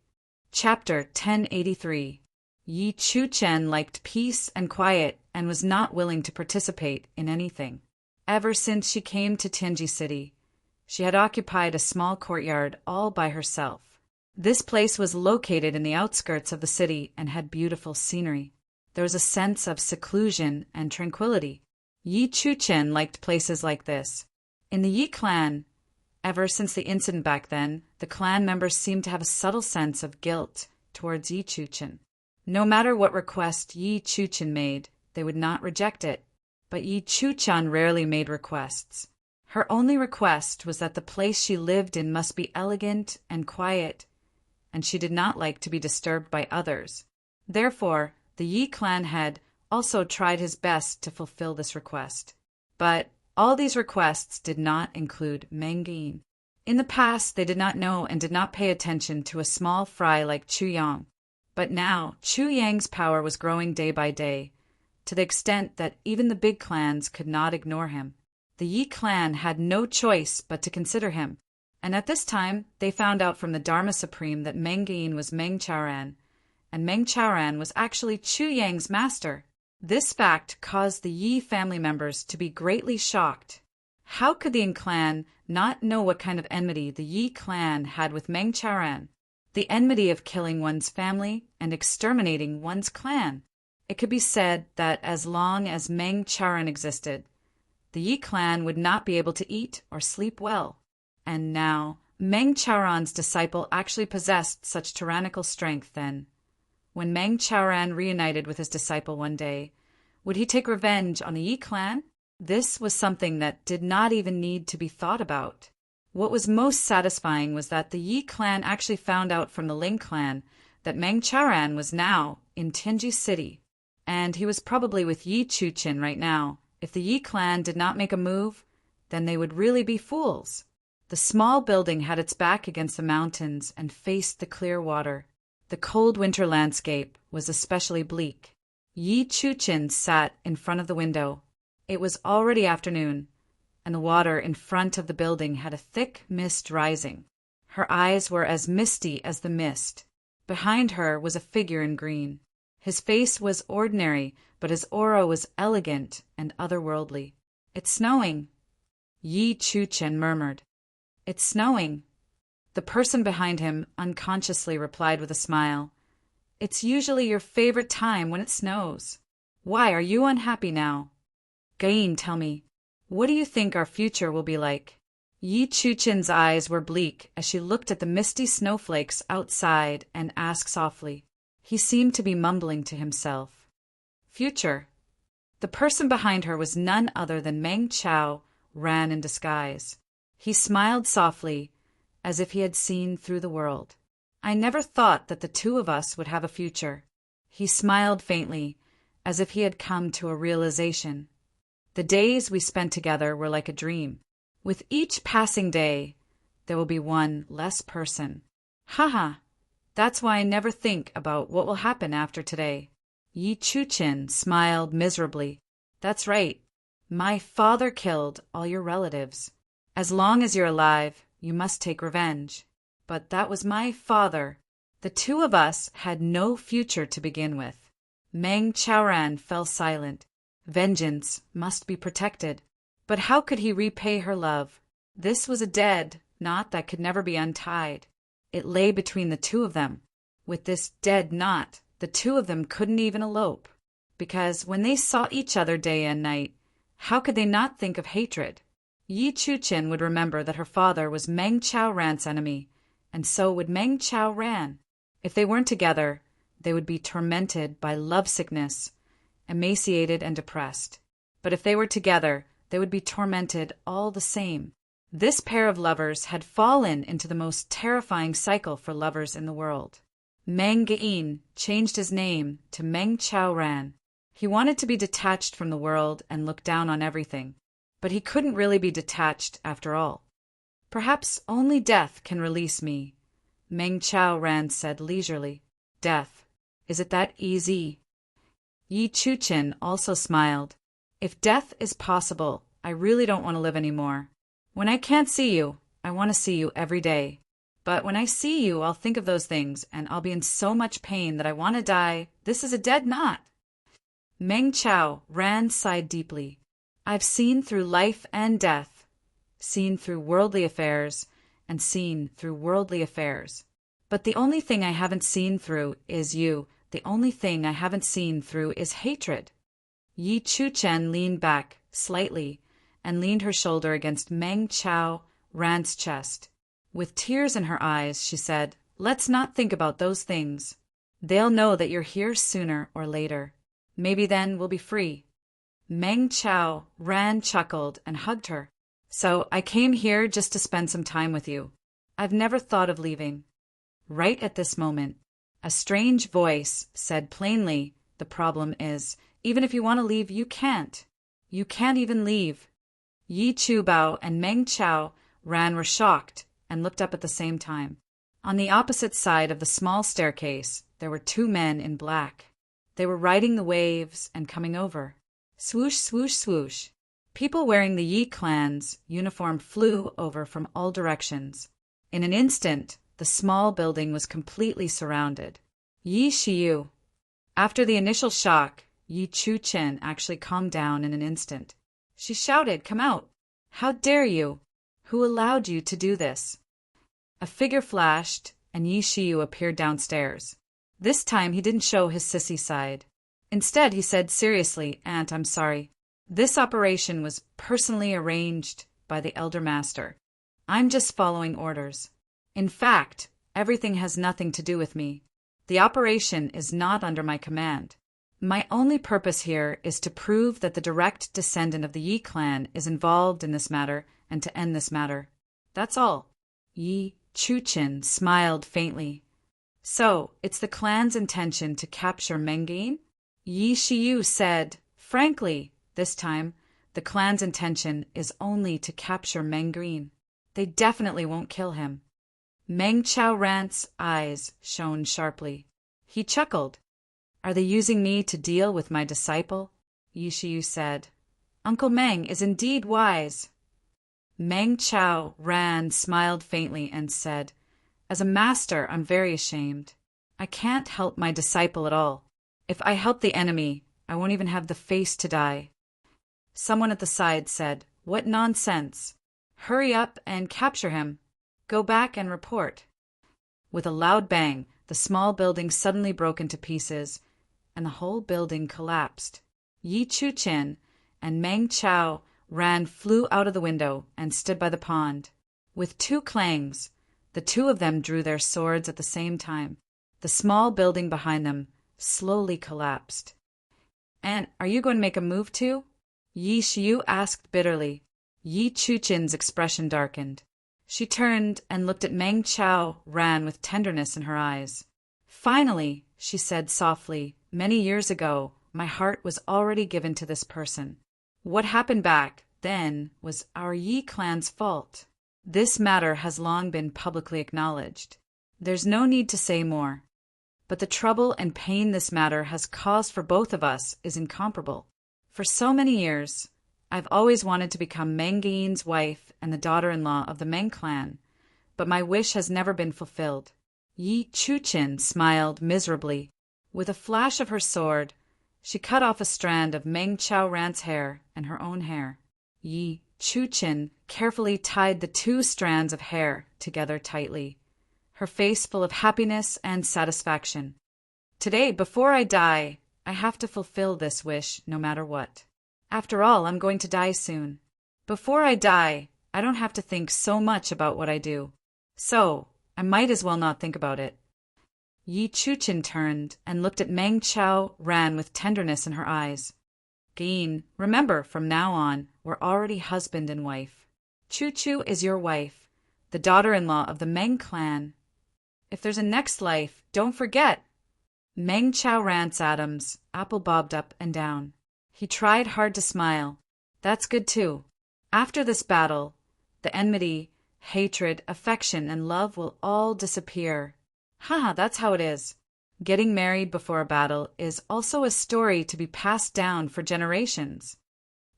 Chapter 1083. Yi Chuchen liked peace and quiet and was not willing to participate in anything. Ever since she came to Tianji City, she had occupied a small courtyard all by herself. This place was located in the outskirts of the city and had beautiful scenery. There was a sense of seclusion and tranquility. Yi Chuchen liked places like this. In the Yi clan, ever since the incident back then, the clan members seemed to have a subtle sense of guilt towards Yi Chuchen. No matter what request Yi Chuchen made, they would not reject it. But Yi Chuchen rarely made requests. Her only request was that the place she lived in must be elegant and quiet, and she did not like to be disturbed by others. Therefore, the Yi clan head also tried his best to fulfill this request. But all these requests did not include Mengyin. In the past, they did not know and did not pay attention to a small fry like Chu Yang. But now, Chu Yang's power was growing day by day, to the extent that even the big clans could not ignore him. The Yi clan had no choice but to consider him, and at this time they found out from the Dharma Supreme that Mengyin was Meng Chaoran, and Meng Chaoran was actually Chu Yang's master. This fact caused the Yi family members to be greatly shocked. How could the Yin clan not know what kind of enmity the Yi clan had with Meng Chaoran? The enmity of killing one's family and exterminating one's clan. It could be said that as long as Meng Chaoran existed, the Yi clan would not be able to eat or sleep well. And now, Meng Chaoran's disciple actually possessed such tyrannical strength then. When Meng Chaoran reunited with his disciple one day, would he take revenge on the Yi clan? This was something that did not even need to be thought about. What was most satisfying was that the Yi clan actually found out from the Ling clan that Meng Chaoran was now in Tianji City, and he was probably with Yi Chuchen right now. If the Yi clan did not make a move, then they would really be fools. The small building had its back against the mountains and faced the clear water. The cold winter landscape was especially bleak. Yi Chuchen sat in front of the window. It was already afternoon, and the water in front of the building had a thick mist rising. Her eyes were as misty as the mist. Behind her was a figure in green. His face was ordinary, but his aura was elegant and otherworldly. It's snowing, Yi Chuchen murmured. It's snowing. The person behind him unconsciously replied with a smile. It's usually your favorite time when it snows. Why are you unhappy now? Gain, tell me, what do you think our future will be like? Yi Chuchen's eyes were bleak as she looked at the misty snowflakes outside and asked softly. He seemed to be mumbling to himself. Future. The person behind her was none other than Meng Chaoran in disguise. He smiled softly, as if he had seen through the world. I never thought that the two of us would have a future. He smiled faintly, as if he had come to a realization. The days we spent together were like a dream. With each passing day, there will be one less person. Haha, that's why I never think about what will happen after today. Yi Chuchen smiled miserably. That's right. My father killed all your relatives. As long as you're alive, you must take revenge. But that was my father. The two of us had no future to begin with. Meng Chaoran fell silent. Vengeance must be protected. But how could he repay her love? This was a dead knot that could never be untied. It lay between the two of them. With this dead knot, the two of them couldn't even elope. Because when they saw each other day and night, how could they not think of hatred? Yi Chuchen would remember that her father was Meng Chaoran's enemy, and so would Meng Chaoran. If they weren't together, they would be tormented by lovesickness, emaciated and depressed. But if they were together, they would be tormented all the same. This pair of lovers had fallen into the most terrifying cycle for lovers in the world. Meng Gein changed his name to Meng Chao Ran. He wanted to be detached from the world and look down on everything, but he couldn't really be detached after all. Perhaps only death can release me, Meng Chao Ran said leisurely. Death. Is it that easy? Yi Chuchen also smiled. If death is possible, I really don't want to live anymore. When I can't see you, I want to see you every day. But when I see you, I'll think of those things, and I'll be in so much pain that I want to die. This is a dead knot. Meng Chao Ran sighed deeply. I've seen through life and death, seen through worldly affairs, and seen through worldly affairs. But the only thing I haven't seen through is you. The only thing I haven't seen through is hatred. Yi Chuchen leaned back slightly and leaned her shoulder against Meng Chao Ran's chest. With tears in her eyes, she said, Let's not think about those things. They'll know that you're here sooner or later. Maybe then we'll be free. Meng Chao Ran chuckled and hugged her. So I came here just to spend some time with you. I've never thought of leaving. Right at this moment, a strange voice said plainly, The problem is, even if you want to leave, you can't. You can't even leave. Yi Chubao and Meng Chao Ran were shocked and looked up at the same time. On the opposite side of the small staircase, there were two men in black. They were riding the waves and coming over. Swoosh, swoosh, swoosh. People wearing the Yi clan's uniform flew over from all directions. In an instant, the small building was completely surrounded. Yi Shiyu. After the initial shock, Yi Chuchen actually calmed down in an instant. She shouted, Come out! How dare you? Who allowed you to do this? A figure flashed, and Yi Shiyu appeared downstairs. This time he didn't show his sissy side. Instead, he said seriously, Aunt, I'm sorry. This operation was personally arranged by the Elder Master. I'm just following orders. In fact, everything has nothing to do with me. The operation is not under my command. My only purpose here is to prove that the direct descendant of the Yi clan is involved in this matter and to end this matter. That's all. Yi Chuchen smiled faintly. So, it's the clan's intention to capture Mengin? Yi Shiyu said, Frankly, this time, the clan's intention is only to capture Mengin. They definitely won't kill him. Meng Chao Ran's eyes shone sharply. He chuckled. Are they using me to deal with my disciple? Yi Shiyu said. Uncle Meng is indeed wise. Meng Chao Ran smiled faintly and said, As a master, I'm very ashamed. I can't help my disciple at all. If I help the enemy, I won't even have the face to die. Someone at the side said, What nonsense! Hurry up and capture him. Go back and report. With a loud bang, the small building suddenly broke into pieces, and the whole building collapsed. Yi Chuchen and Meng Chao Ran flew out of the window and stood by the pond. With two clangs, the two of them drew their swords at the same time. The small building behind them slowly collapsed. Aunt, are you going to make a move too? Yi Shiyu asked bitterly. Yi Chuchen's expression darkened. She turned and looked at Meng Chao Ran with tenderness in her eyes. Finally, she said softly, Many years ago, my heart was already given to this person. What happened back then was our Yi clan's fault. This matter has long been publicly acknowledged. There's no need to say more. But the trouble and pain this matter has caused for both of us is incomparable. For so many years, I've always wanted to become Meng Yin's wife and the daughter-in-law of the Meng clan, but my wish has never been fulfilled. Yi Chuchen smiled miserably. With a flash of her sword, she cut off a strand of Meng Chao Ran's hair and her own hair. Yi Chuchen carefully tied the two strands of hair together tightly, her face full of happiness and satisfaction. Today, before I die, I have to fulfill this wish no matter what. After all, I'm going to die soon. Before I die, I don't have to think so much about what I do. So, I might as well not think about it. Yi Chuchen turned and looked at Meng Chao Ran with tenderness in her eyes. Gin, remember, from now on, we're already husband and wife. Chu Chu is your wife, the daughter-in-law of the Meng clan. If there's a next life, don't forget. Meng Chao rants Adams, apple bobbed up and down. He tried hard to smile. That's good too. After this battle, the enmity, hatred, affection, and love will all disappear. Haha, that's how it is. Getting married before a battle is also a story to be passed down for generations.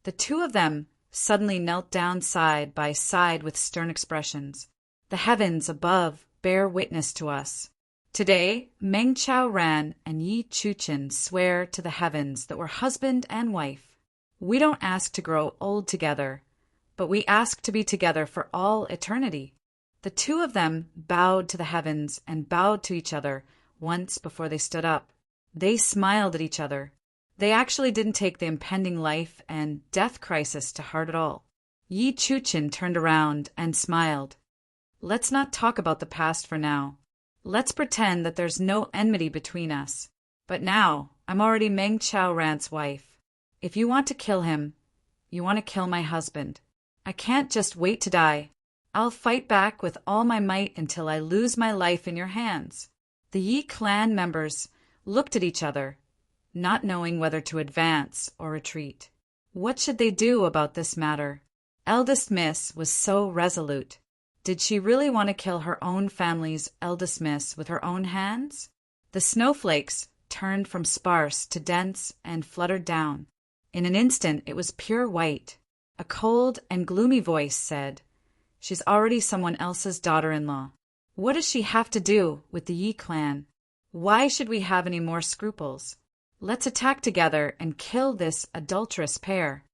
The two of them suddenly knelt down side by side with stern expressions. The heavens above bear witness to us. Today, Meng Chao Ran and Yi Chuchen swear to the heavens that we're husband and wife. We don't ask to grow old together, but we ask to be together for all eternity. The two of them bowed to the heavens and bowed to each other once before they stood up. They smiled at each other. They actually didn't take the impending life and death crisis to heart at all. Yi Chuchen turned around and smiled. Let's not talk about the past for now. Let's pretend that there's no enmity between us. But now, I'm already Meng Chao Ran's wife. If you want to kill him, you want to kill my husband. I can't just wait to die. I'll fight back with all my might until I lose my life in your hands. The Yi clan members looked at each other, not knowing whether to advance or retreat. What should they do about this matter? Eldest Miss was so resolute. Did she really want to kill her own family's eldest miss with her own hands? The snowflakes turned from sparse to dense and fluttered down. In an instant it was pure white. A cold and gloomy voice said, "She's already someone else's daughter-in-law. What does she have to do with the Yi clan? Why should we have any more scruples? Let's attack together and kill this adulterous pair."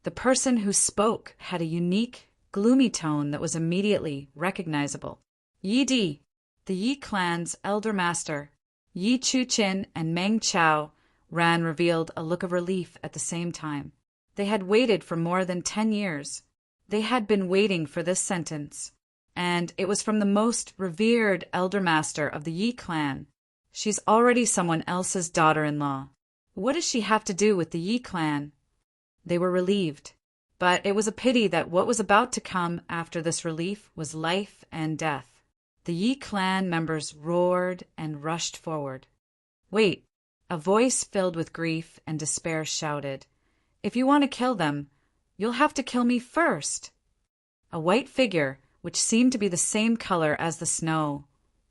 The person who spoke had a unique, gloomy tone that was immediately recognizable. Yi Di, the Yi clan's elder master. Yi Chuchen and Meng Chao Ran revealed a look of relief at the same time. They had waited for more than 10 years. They had been waiting for this sentence. And it was from the most revered elder master of the Yi clan. She's already someone else's daughter-in-law. What does she have to do with the Yi clan? They were relieved. But it was a pity that what was about to come after this relief was life and death. The Yi clan members roared and rushed forward. "Wait!" A voice filled with grief and despair shouted. "If you want to kill them, you'll have to kill me first." A white figure, which seemed to be the same color as the snow,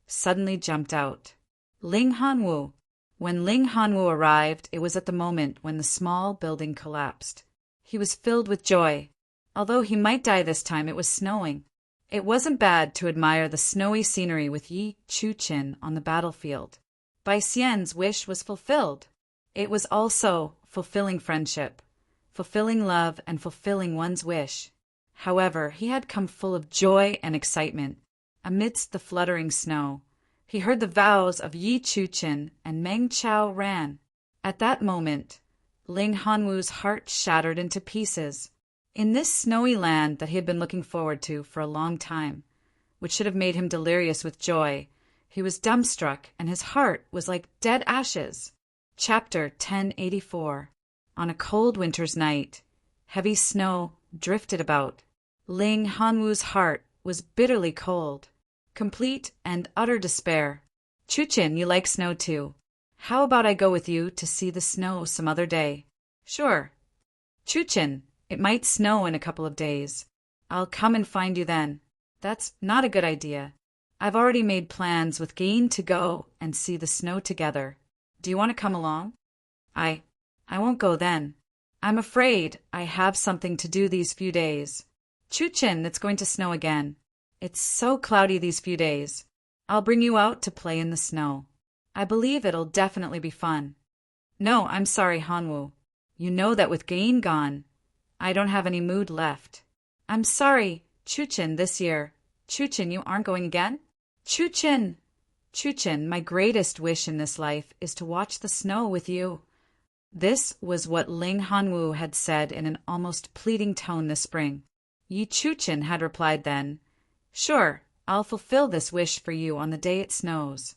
suddenly jumped out. Ling Hanwu. When Ling Hanwu arrived, it was at the moment when the small building collapsed. He was filled with joy. Although he might die this time, it was snowing. It wasn't bad to admire the snowy scenery with Yi Chuchen on the battlefield. Bai Xian's wish was fulfilled. It was also fulfilling friendship, fulfilling love, and fulfilling one's wish. However, he had come full of joy and excitement. Amidst the fluttering snow, he heard the vows of Yi Chuchen and Meng Chao Ran. At that moment, Ling Hanwu's heart shattered into pieces. In this snowy land that he had been looking forward to for a long time, which should have made him delirious with joy, he was dumbstruck and his heart was like dead ashes. Chapter 1084. On a cold winter's night, heavy snow drifted about. Ling Hanwu's heart was bitterly cold. Complete and utter despair. "Chuchen, you like snow too. How about I go with you to see the snow some other day?" "Sure." "Chuchen, it might snow in a couple of days. I'll come and find you then." "That's not a good idea. I've already made plans with Gain to go and see the snow together. Do you want to come along?" I won't go then. I'm afraid I have something to do these few days." "Chuchen, it's going to snow again. It's so cloudy these few days. I'll bring you out to play in the snow. I believe it'll definitely be fun." "No, I'm sorry, Hanwu. You know that with Gain gone, I don't have any mood left." "I'm sorry, Chuchen, this year." "Chuchen, you aren't going again?" "Chuchen! Chuchen, my greatest wish in this life is to watch the snow with you." This was what Ling Hanwu had said in an almost pleading tone this spring. Yi Chuchen had replied then, "Sure, I'll fulfill this wish for you on the day it snows."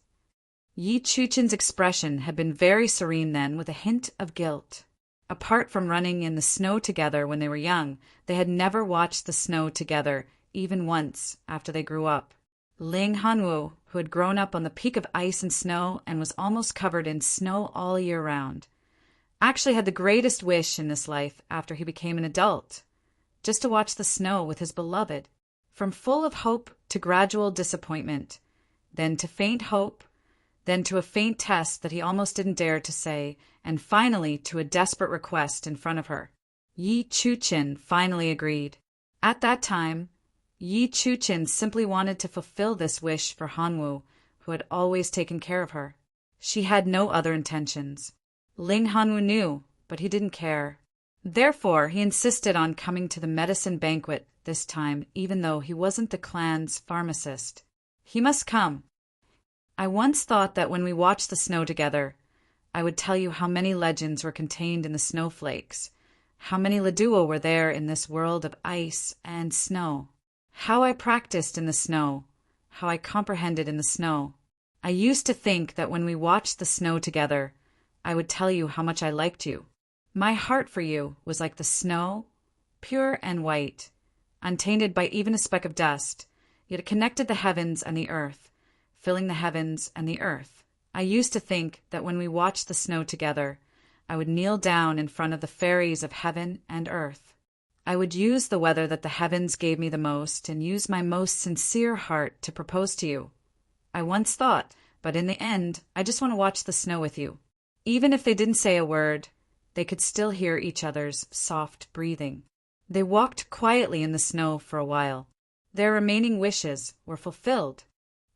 Yi Chuchen's expression had been very serene then, with a hint of guilt. Apart from running in the snow together when they were young, they had never watched the snow together, even once, after they grew up. Ling Hanwu, who had grown up on the peak of ice and snow and was almost covered in snow all year round, actually had the greatest wish in this life after he became an adult, just to watch the snow with his beloved, from full of hope to gradual disappointment, then to faint hope, then to a faint test that he almost didn't dare to say, and finally to a desperate request in front of her. Yi Chuchin finally agreed. At that time, Yi Chuchin simply wanted to fulfill this wish for Hanwu, who had always taken care of her. She had no other intentions. Ling Hanwu knew, but he didn't care. Therefore, he insisted on coming to the medicine banquet this time, even though he wasn't the clan's pharmacist. He must come. I once thought that when we watched the snow together, I would tell you how many legends were contained in the snowflakes, how many Leduo were there in this world of ice and snow, how I practiced in the snow, how I comprehended in the snow. I used to think that when we watched the snow together, I would tell you how much I liked you. My heart for you was like the snow, pure and white, untainted by even a speck of dust, yet it connected the heavens and the earth, filling the heavens and the earth. I used to think that when we watched the snow together, I would kneel down in front of the fairies of heaven and earth. I would use the weather that the heavens gave me the most and use my most sincere heart to propose to you. I once thought, but in the end, I just want to watch the snow with you. Even if they didn't say a word, they could still hear each other's soft breathing. They walked quietly in the snow for a while. Their remaining wishes were fulfilled.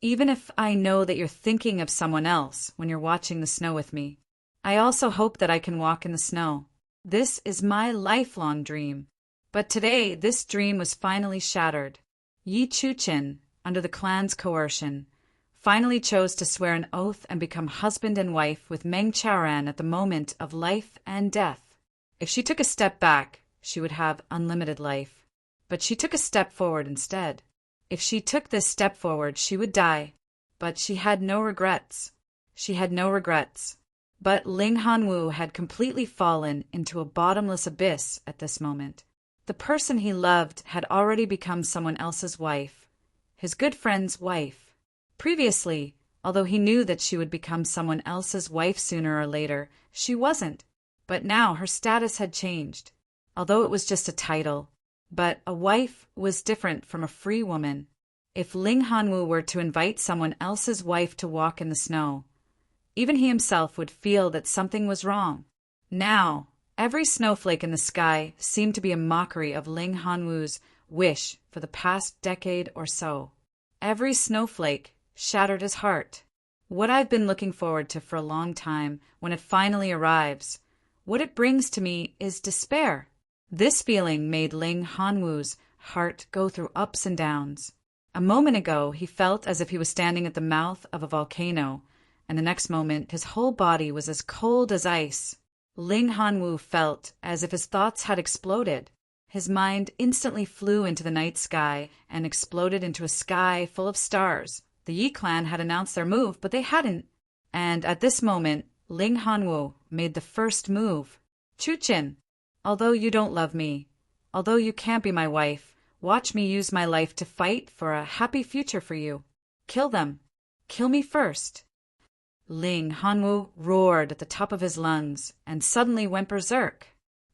Even if I know that you're thinking of someone else when you're watching the snow with me, I also hope that I can walk in the snow. This is my lifelong dream. But today, this dream was finally shattered. Yi Chuchin, under the clan's coercion, finally chose to swear an oath and become husband and wife with Meng Chaoran at the moment of life and death. If she took a step back, she would have unlimited life. But she took a step forward instead. If she took this step forward, she would die. But she had no regrets. She had no regrets. But Ling Hanwu had completely fallen into a bottomless abyss at this moment. The person he loved had already become someone else's wife, his good friend's wife. Previously, although he knew that she would become someone else's wife sooner or later, she wasn't. But now her status had changed, although it was just a title. But a wife was different from a free woman. If Ling Hanwu were to invite someone else's wife to walk in the snow, even he himself would feel that something was wrong. Now, every snowflake in the sky seemed to be a mockery of Ling Hanwu's wish for the past decade or so. Every snowflake shattered his heart. What I've been looking forward to for a long time, when it finally arrives, what it brings to me is despair. This feeling made Ling Hanwu's heart go through ups and downs. A moment ago, he felt as if he was standing at the mouth of a volcano, and the next moment, his whole body was as cold as ice. Ling Hanwu felt as if his thoughts had exploded. His mind instantly flew into the night sky and exploded into a sky full of stars. The Yi clan had announced their move, but they hadn't. And at this moment, Ling Hanwu made the first move. Chuchin, although you don't love me, although you can't be my wife, watch me use my life to fight for a happy future for you. Kill them. Kill me first. Ling Hanwu roared at the top of his lungs and suddenly went berserk.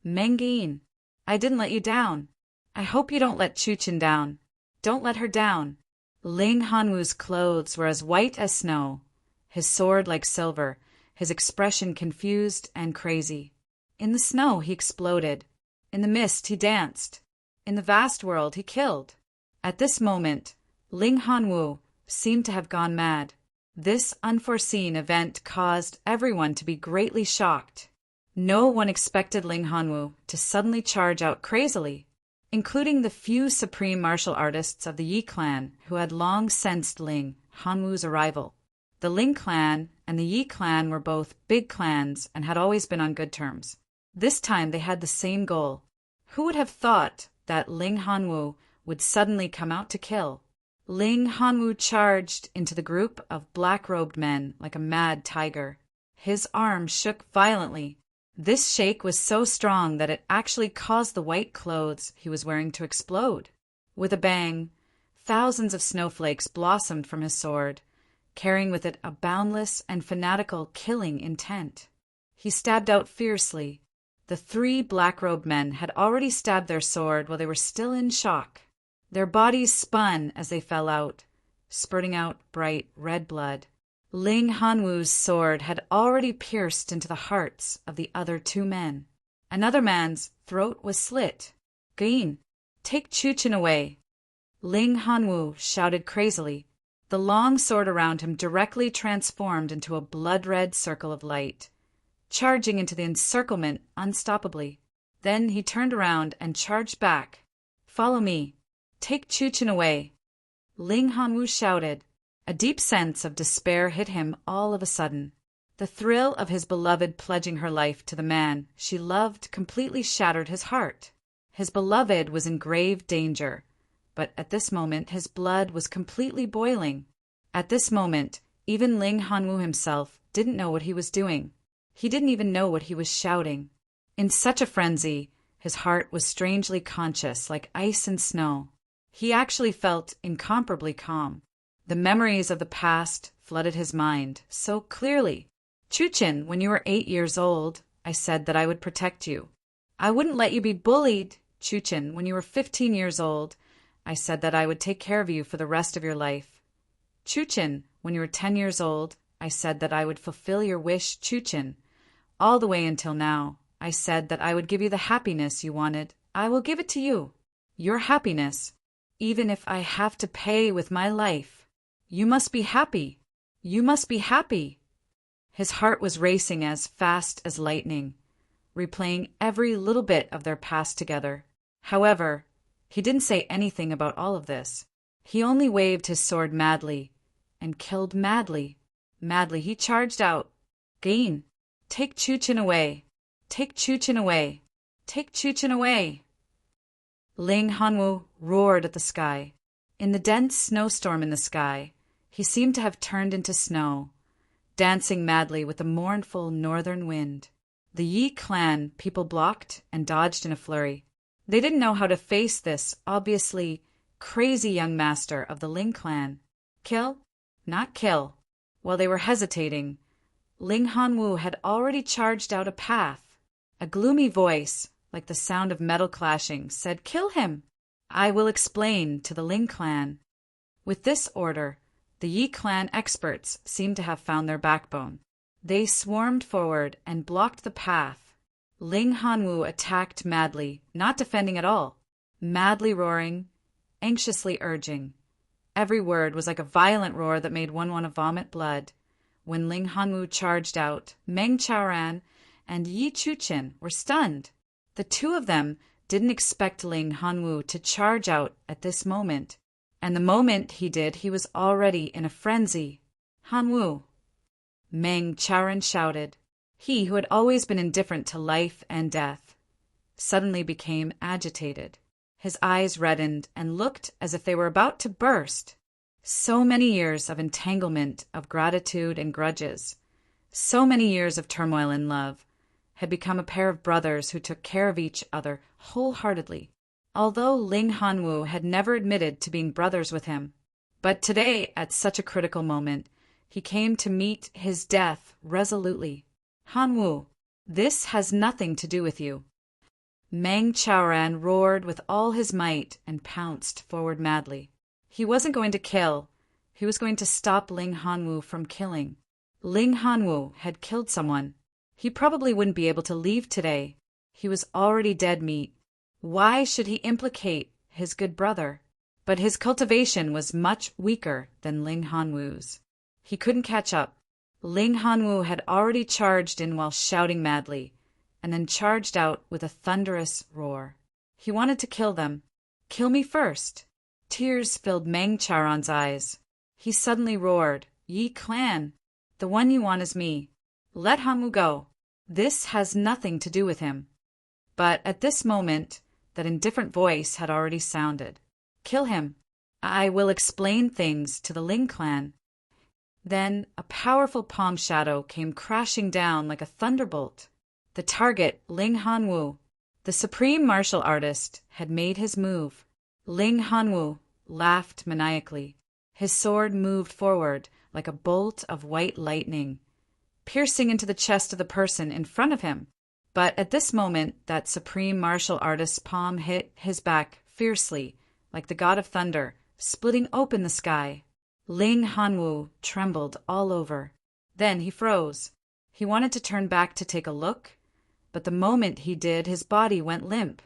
Mengin, I didn't let you down. I hope you don't let Chuchin down. Don't let her down. Ling Hanwu's clothes were as white as snow, his sword like silver, his expression confused and crazy. In the snow he exploded. In the mist he danced. In the vast world he killed. At this moment, Ling Hanwu seemed to have gone mad. This unforeseen event caused everyone to be greatly shocked. No one expected Ling Hanwu to suddenly charge out crazily, including the few supreme martial artists of the Yi clan who had long sensed Ling Hanwu's arrival. The Ling clan and the Yi clan were both big clans and had always been on good terms. This time they had the same goal. Who would have thought that Ling Hanwu would suddenly come out to kill? Ling Hanwu charged into the group of black-robed men like a mad tiger. His arm shook violently. This shake was so strong that it actually caused the white clothes he was wearing to explode. With a bang, Thousands of snowflakes blossomed from his sword, carrying with it a boundless and fanatical killing intent. He stabbed out fiercely. The 3 black-robed men had already stabbed their sword while they were still in shock. Their bodies spun as they fell out, spurting out bright red blood. Ling Hanwu's sword had already pierced into the hearts of the other 2 men. Another man's throat was slit. "Gain, take Chuchen away!" Ling Hanwu shouted crazily. The long sword around him directly transformed into a blood-red circle of light, charging into the encirclement unstoppably. Then he turned around and charged back. "Follow me. Take Chuchen away!" Ling Hanwu shouted. A deep sense of despair hit him all of a sudden. The thrill of his beloved pledging her life to the man she loved completely shattered his heart. His beloved was in grave danger, but at this moment his blood was completely boiling. At this moment, even Ling Hanwu himself didn't know what he was doing. He didn't even know what he was shouting. In such a frenzy, his heart was strangely conscious, like ice and snow. He actually felt incomparably calm. The memories of the past flooded his mind so clearly. "Chuchen, when you were 8 years old, I said that I would protect you. I wouldn't let you be bullied. Chuchen, when you were 15 years old, I said that I would take care of you for the rest of your life. Chuchen, when you were 10 years old, I said that I would fulfill your wish. Chuchen, all the way until now, I said that I would give you the happiness you wanted. I will give it to you. Your happiness, even if I have to pay with my life. You must be happy. You must be happy." His heart was racing as fast as lightning, replaying every little bit of their past together. However, he didn't say anything about all of this. He only waved his sword madly and killed madly. Madly he charged out. "Gain, take Chuchen away. Take Chuchen away. Take Chuchen away." Ling Hanwu roared at the sky. In the dense snowstorm in the sky, he seemed to have turned into snow, dancing madly with the mournful northern wind. The Yi clan people blocked and dodged in a flurry. They didn't know how to face this obviously crazy young master of the Ling clan. Kill? Not kill. While they were hesitating, Ling Hanwu had already charged out a path. A gloomy voice, like the sound of metal clashing, said, "Kill him! I will explain to the Ling clan." With this order, the Yi clan experts seemed to have found their backbone. They swarmed forward and blocked the path. Ling Hanwu attacked madly, not defending at all, madly roaring, anxiously urging. Every word was like a violent roar that made one want to vomit blood. When Ling Hanwu charged out, Meng Chaoran and Yi Chuchen were stunned. The 2 of them didn't expect Ling Hanwu to charge out at this moment, and the moment he did, he was already in a frenzy. "Hanwu!" Meng Chaoran shouted. He, who had always been indifferent to life and death, suddenly became agitated. His eyes reddened and looked as if they were about to burst. So many years of entanglement, of gratitude and grudges, so many years of turmoil in love, had become a pair of brothers who took care of each other wholeheartedly. Although Ling Hanwu had never admitted to being brothers with him, but today, at such a critical moment, he came to meet his death resolutely. "Hanwu, this has nothing to do with you." Meng Chaoran roared with all his might and pounced forward madly. He wasn't going to kill. He was going to stop Ling Hanwu from killing. Ling Hanwu had killed someone. He probably wouldn't be able to leave today. He was already dead meat. Why should he implicate his good brother? But his cultivation was much weaker than Ling Hanwu's. He couldn't catch up. Ling Hanwu had already charged in while shouting madly, and then charged out with a thunderous roar. He wanted to kill them. "Kill me first." Tears filled Meng Chaoran's eyes. He suddenly roared, "Yi clan, the one you want is me. Let Hanwu go. This has nothing to do with him." But at this moment, that indifferent voice had already sounded. "Kill him. I will explain things to the Ling clan." Then a powerful palm shadow came crashing down like a thunderbolt. The target, Ling Hanwu, the supreme martial artist, had made his move. Ling Hanwu, laughed maniacally. His sword moved forward like a bolt of white lightning, piercing into the chest of the person in front of him. But at this moment, that supreme martial artist's palm hit his back fiercely, like the god of thunder, splitting open the sky. Ling Hanwu trembled all over. Then he froze. He wanted to turn back to take a look, but the moment he did, his body went limp.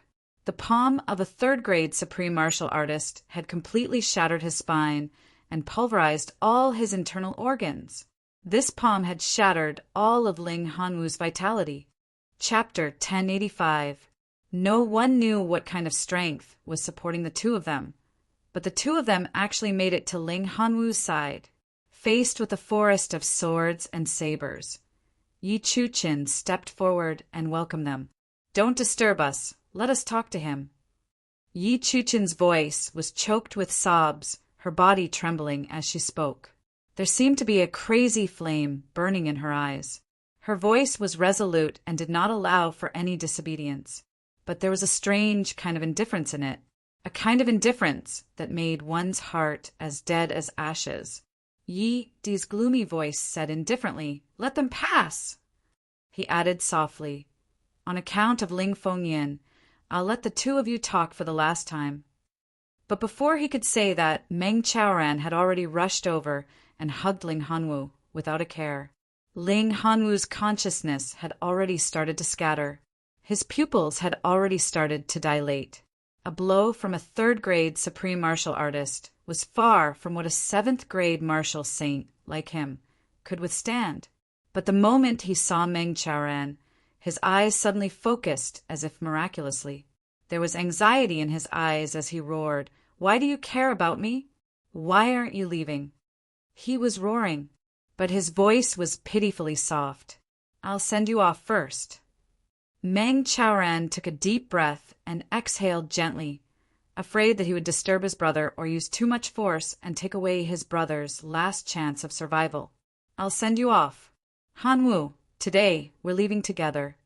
The palm of a third-grade supreme martial artist had completely shattered his spine and pulverized all his internal organs. This palm had shattered all of Ling Hanwu's vitality. Chapter 1085. No one knew what kind of strength was supporting the two of them, but the two of them actually made it to Ling Hanwu's side. Faced with a forest of swords and sabers, Yi Chuchin stepped forward and welcomed them. "Don't disturb us. Let us talk to him." Yi Chuchin's voice was choked with sobs, her body trembling as she spoke. There seemed to be a crazy flame burning in her eyes. Her voice was resolute and did not allow for any disobedience, but there was a strange kind of indifference in it, a kind of indifference that made one's heart as dead as ashes. Yi Di's gloomy voice said indifferently, "Let them pass." He added softly, "On account of Ling Fengyan, I'll let the two of you talk for the last time." But before he could say that, Meng Chaoran had already rushed over and hugged Ling Hanwu without a care. Ling Hanwu's consciousness had already started to scatter. His pupils had already started to dilate. A blow from a third-grade supreme martial artist was far from what a seventh-grade martial saint like him could withstand. But the moment he saw Meng Chaoran, his eyes suddenly focused as if miraculously. There was anxiety in his eyes as he roared, "Why do you care about me? Why aren't you leaving?" He was roaring, but his voice was pitifully soft. "I'll send you off first." Meng Chaoran took a deep breath and exhaled gently, afraid that he would disturb his brother or use too much force and take away his brother's last chance of survival. "I'll send you off. Hanwu, today we're leaving together."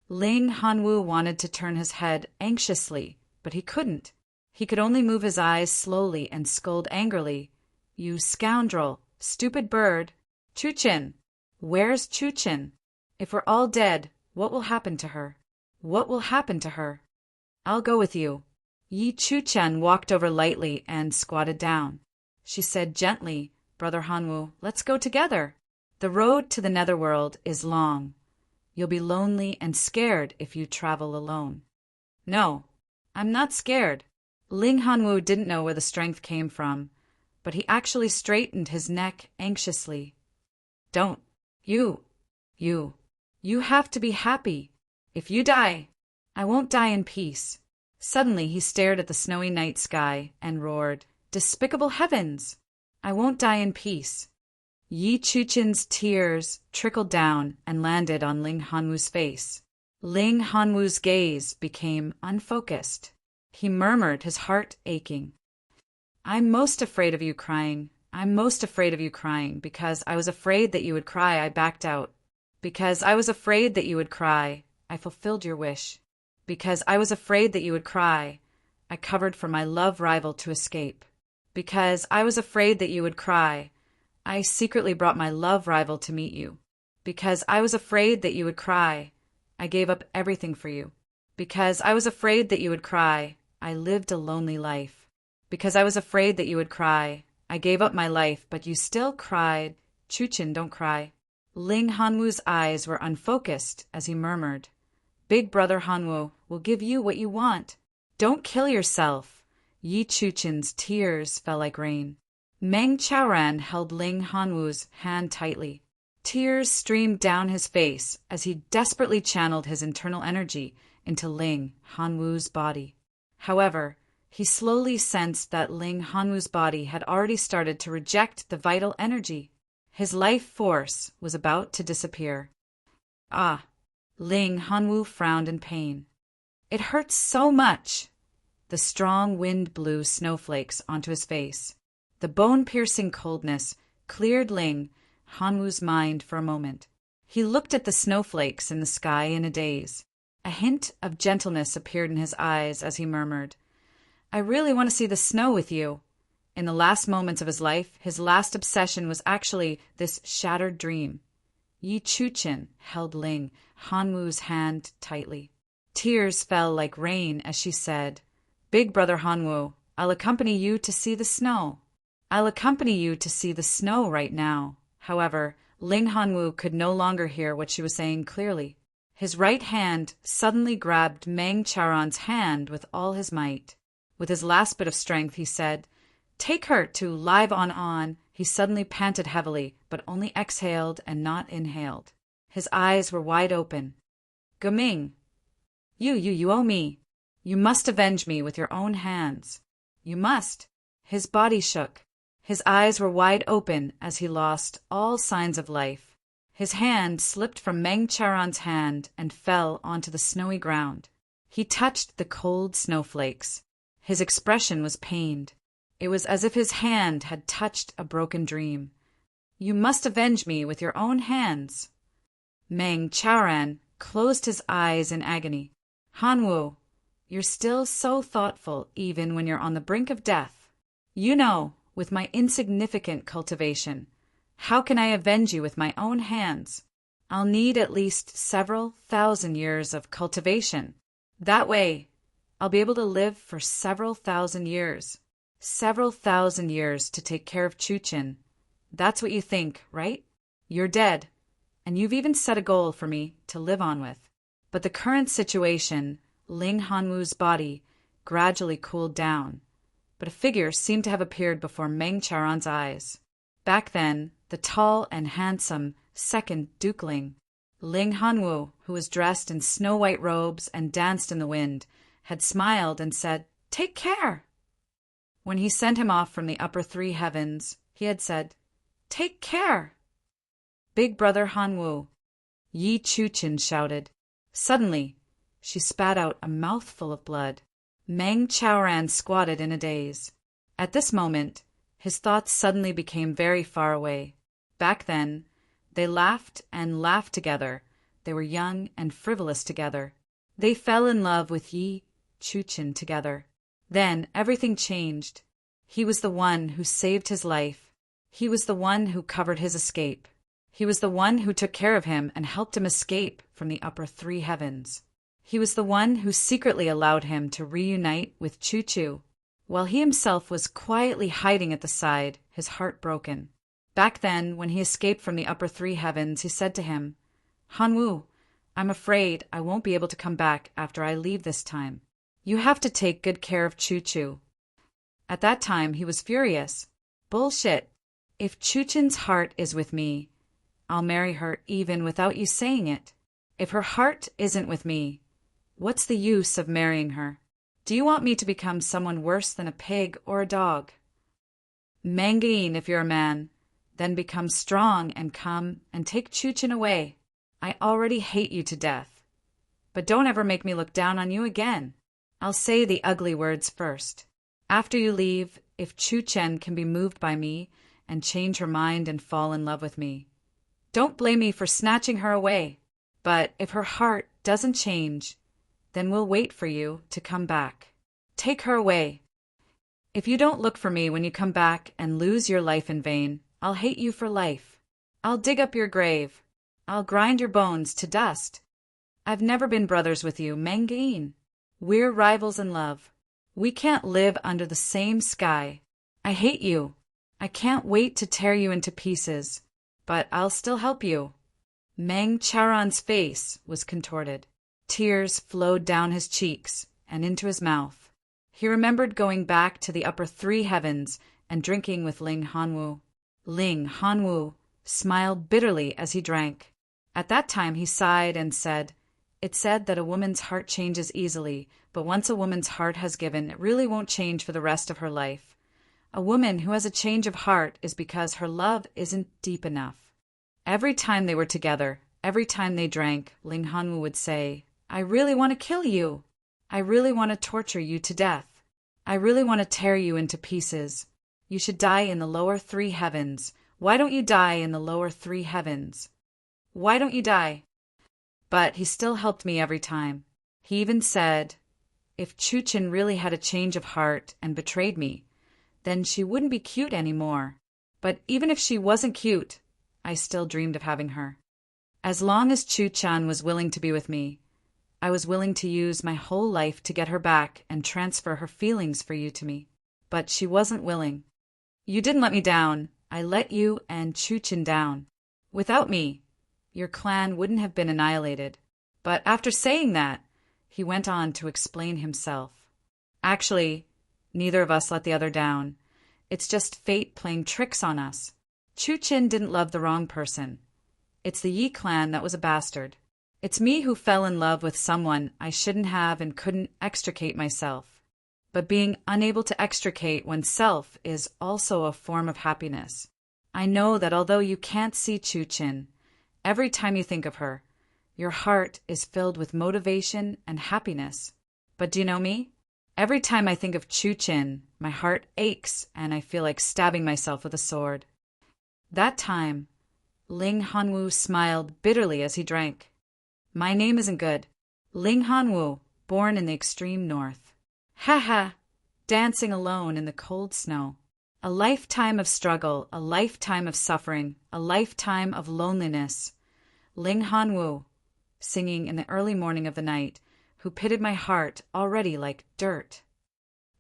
Ling Hanwu wanted to turn his head anxiously, but he couldn't. He could only move his eyes slowly and scold angrily, "You scoundrel, stupid bird. Chuchin! Where's Chuchin? If we're all dead, what will happen to her? What will happen to her?" "I'll go with you." Yi Chuchin walked over lightly and squatted down. She said gently, "Brother Hanwu, let's go together. The road to the netherworld is long. You'll be lonely and scared if you travel alone." "No, I'm not scared." Ling Hanwu didn't know where the strength came from, but he actually straightened his neck anxiously. "Don't. You have to be happy. If you die, I won't die in peace." Suddenly he stared at the snowy night sky and roared, "Despicable heavens! I won't die in peace." Yi Chuchin's tears trickled down and landed on Ling Hanwu's face. Ling Hanwu's gaze became unfocused. He murmured, his heart aching, "I'm most afraid of you crying. I'm most afraid of you crying. Because I was afraid that you would cry, I backed out. Because I was afraid that you would cry, I fulfilled your wish. Because I was afraid that you would cry, I covered for my love rival to escape. Because I was afraid that you would cry, I secretly brought my love rival to meet you. Because I was afraid that you would cry, I gave up everything for you. Because I was afraid that you would cry, I lived a lonely life. Because I was afraid that you would cry, I gave up my life, but you still cried. Chuchin, don't cry." Ling Hanwu's eyes were unfocused as he murmured, "Big brother Hanwu will give you what you want. Don't kill yourself." Yi Chuchin's tears fell like rain. Meng Chaoran held Ling Hanwu's hand tightly. Tears streamed down his face as he desperately channeled his internal energy into Ling Hanwu's body. However, he slowly sensed that Ling Hanwu's body had already started to reject the vital energy. His life force was about to disappear. "Ah!" Ling Hanwu frowned in pain. "It hurts so much." The strong wind blew snowflakes onto his face. The bone-piercing coldness cleared Ling Hanwu's mind for a moment. He looked at the snowflakes in the sky in a daze. A hint of gentleness appeared in his eyes as he murmured, I really want to see the snow with you. In the last moments of his life, his last obsession was actually this shattered dream. Yi Chuchin held Ling Hanwu's hand tightly. Tears fell like rain as she said, "Big brother Hanwu, I'll accompany you to see the snow. I'll accompany you to see the snow right now." However, Ling Hanwu could no longer hear what she was saying clearly. His right hand suddenly grabbed Meng Charon's hand with all his might. With his last bit of strength, he said, "Take her to live on." He suddenly panted heavily, but only exhaled and not inhaled. His eyes were wide open. "Gaming, you owe me. You must avenge me with your own hands. You must." His body shook. His eyes were wide open as he lost all signs of life. His hand slipped from Meng Charon's hand and fell onto the snowy ground. He touched the cold snowflakes. His expression was pained. It was as if his hand had touched a broken dream. "You must avenge me with your own hands." Meng Charan closed his eyes in agony. "Hanwu, you're still so thoughtful even when you're on the brink of death. You know, with my insignificant cultivation, how can I avenge you with my own hands? I'll need at least several thousand years of cultivation. That way, I'll be able to live for several thousand years. Several thousand years to take care of Chuchin. That's what you think, right? You're dead, and you've even set a goal for me to live on with." But the current situation, Ling Hanwu's body, gradually cooled down, but a figure seemed to have appeared before Meng Charon's eyes. Back then, the tall and handsome second Dukeling, Ling Hanwu, who was dressed in snow-white robes and danced in the wind, had smiled and said, "Take care." When he sent him off from the upper three heavens, he had said, "Take care." "Big brother Hanwu," Yi Chuchin shouted. Suddenly, she spat out a mouthful of blood. Meng Chaoran squatted in a daze. At this moment, his thoughts suddenly became very far away. Back then, they laughed and laughed together. They were young and frivolous together. They fell in love with Yi Chuchin together. Then everything changed. He was the one who saved his life. He was the one who covered his escape. He was the one who took care of him and helped him escape from the upper three heavens. He was the one who secretly allowed him to reunite with Chu-Chu, while he himself was quietly hiding at the side, his heart broken. Back then, when he escaped from the upper three heavens, he said to him, "Hanwu, I'm afraid I won't be able to come back after I leave this time. You have to take good care of Chu-Chu." At that time, he was furious. "Bullshit. If Chuchin's heart is with me, I'll marry her even without you saying it. If her heart isn't with me, what's the use of marrying her? Do you want me to become someone worse than a pig or a dog? Mangain, if you're a man, then become strong and come and take Chuchin away. I already hate you to death. But don't ever make me look down on you again. I'll say the ugly words first. After you leave, if Chuchen can be moved by me and change her mind and fall in love with me, don't blame me for snatching her away. But if her heart doesn't change, then we'll wait for you to come back. Take her away. If you don't look for me when you come back and lose your life in vain, I'll hate you for life. I'll dig up your grave. I'll grind your bones to dust. I've never been brothers with you, Mangain. We're rivals in love. We can't live under the same sky. I hate you. I can't wait to tear you into pieces. But I'll still help you." Meng Charon's face was contorted. Tears flowed down his cheeks and into his mouth. He remembered going back to the upper three heavens and drinking with Ling Hanwu. Ling Hanwu smiled bitterly as he drank. At that time he sighed and said, "It's said that a woman's heart changes easily, but once a woman's heart has given, it really won't change for the rest of her life. A woman who has a change of heart is because her love isn't deep enough." Every time they were together, every time they drank, Ling Hanwu would say, "I really want to kill you. I really want to torture you to death. I really want to tear you into pieces. You should die in the lower three heavens. Why don't you die in the lower three heavens? Why don't you die?" But he still helped me every time. He even said, If Chuchin really had a change of heart and betrayed me, then she wouldn't be cute anymore. But even if she wasn't cute, I still dreamed of having her. As long as Chu-chan was willing to be with me, I was willing to use my whole life to get her back and transfer her feelings for you to me. But she wasn't willing. You didn't let me down. I let you and Chuchin down. Without me, your clan wouldn't have been annihilated. But after saying that, he went on to explain himself. Actually, neither of us let the other down. It's just fate playing tricks on us. Chuchin didn't love the wrong person. It's the Yi clan that was a bastard. It's me who fell in love with someone I shouldn't have and couldn't extricate myself. But being unable to extricate oneself is also a form of happiness. I know that although you can't see Chuchin, every time you think of her, your heart is filled with motivation and happiness. But do you know me? Every time I think of Chuchin, my heart aches and I feel like stabbing myself with a sword. That time, Ling Hanwu smiled bitterly as he drank. My name isn't good. Ling Hanwu, born in the extreme north. Ha ha, dancing alone in the cold snow. A lifetime of struggle, a lifetime of suffering, a lifetime of loneliness. Ling Hanwu, singing in the early morning of the night, who pitted my heart already like dirt.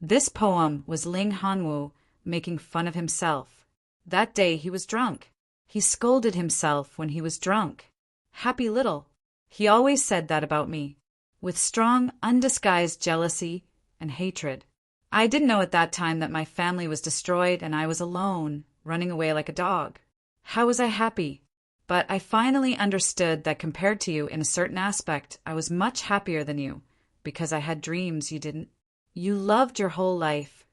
This poem was Ling Hanwu making fun of himself. That day he was drunk. He scolded himself when he was drunk. Happy little. He always said that about me, with strong, undisguised jealousy and hatred. I didn't know at that time that my family was destroyed and I was alone, running away like a dog. How was I happy? But I finally understood that compared to you in a certain aspect, I was much happier than you, because I had dreams you didn't. You loved your whole life.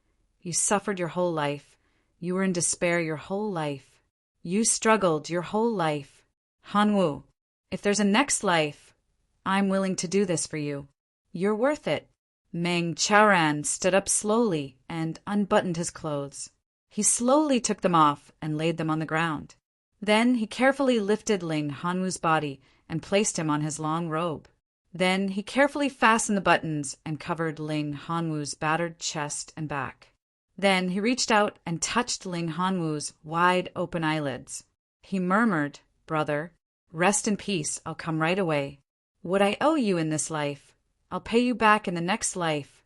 You suffered your whole life. You were in despair your whole life. You struggled your whole life. Hanwu, if there's a next life, I'm willing to do this for you. You're worth it. Meng Chaoran stood up slowly and unbuttoned his clothes. He slowly took them off and laid them on the ground. Then he carefully lifted Ling Hanwu's body and placed him on his long robe. Then he carefully fastened the buttons and covered Ling Hanwu's battered chest and back. Then he reached out and touched Ling Hanwu's wide-open eyelids. He murmured, "Brother, rest in peace, I'll come right away. What I owe you in this life, I'll pay you back in the next life."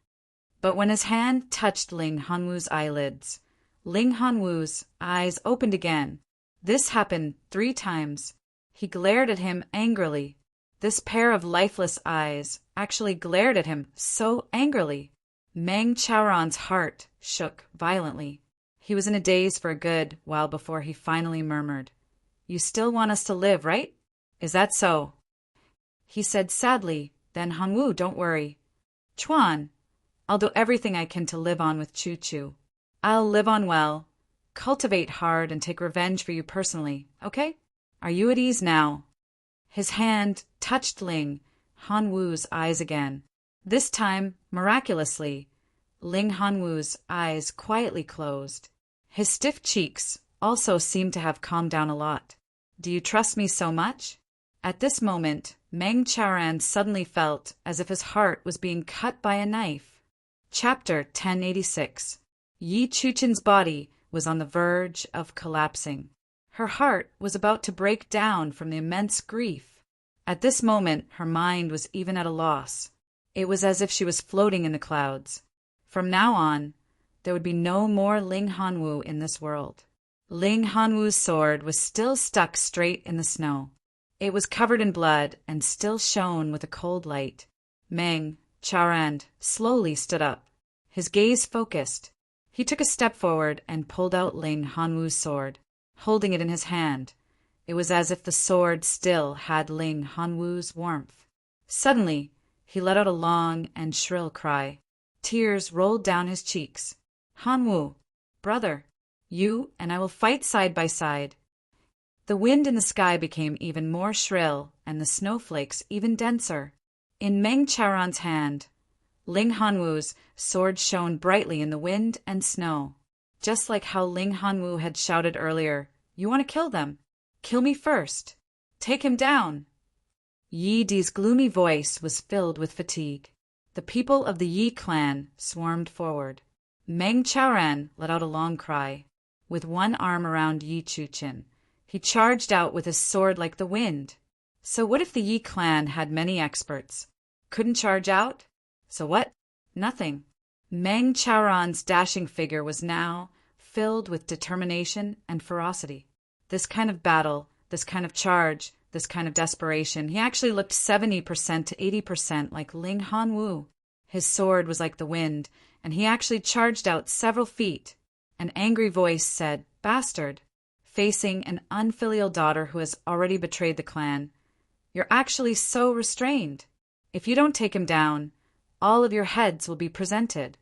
But when his hand touched Ling Hanwu's eyelids, Ling Hanwu's eyes opened again. This happened 3 times. He glared at him angrily. This pair of lifeless eyes actually glared at him so angrily. Meng Chaoran's heart shook violently. He was in a daze for a good while before he finally murmured, "You still want us to live, right? Is that so?" He said sadly, "Then Hanwu, don't worry. Chuan, I'll do everything I can to live on with Chu-Chu. I'll live on well, cultivate hard, and take revenge for you personally, okay? Are you at ease now?" His hand touched Ling Hanwu's eyes again. This time, miraculously, Ling Hanwu's eyes quietly closed. His stiff cheeks also seemed to have calmed down a lot. "Do you trust me so much?" At this moment, Meng Chaoran suddenly felt as if his heart was being cut by a knife. Chapter 1086. Yi Chuchin's body was on the verge of collapsing. Her heart was about to break down from the immense grief. At this moment, her mind was even at a loss. It was as if she was floating in the clouds. From now on, there would be no more Ling Hanwu in this world. Ling Hanwu's sword was still stuck straight in the snow. It was covered in blood and still shone with a cold light. Meng Chaoran slowly stood up. His gaze focused. He took a step forward and pulled out Ling Hanwu's sword, holding it in his hand. It was as if the sword still had Ling Hanwu's warmth. Suddenly, he let out a long and shrill cry. Tears rolled down his cheeks. "Hanwu, brother, you and I will fight side by side." The wind in the sky became even more shrill and the snowflakes even denser. In Meng Chaoran's hand, Ling Hanwu's sword shone brightly in the wind and snow. Just like how Ling Hanwu had shouted earlier, "You want to kill them? Kill me first. Take him down." Yi Di's gloomy voice was filled with fatigue. The people of the Yi clan swarmed forward. Meng Chaoran let out a long cry. With one arm around Yi Chuchin, he charged out with his sword like the wind. So what if the Yi clan had many experts? Couldn't charge out? So what? Nothing. Meng Chaoran's dashing figure was now filled with determination and ferocity. This kind of battle, this kind of charge, this kind of desperation, he actually looked 70% to 80% like Ling Hanwu. His sword was like the wind, and he actually charged out several feet. An angry voice said, "Bastard," facing an unfilial daughter who has already betrayed the clan. "You're actually so restrained. If you don't take him down, all of your heads will be presented."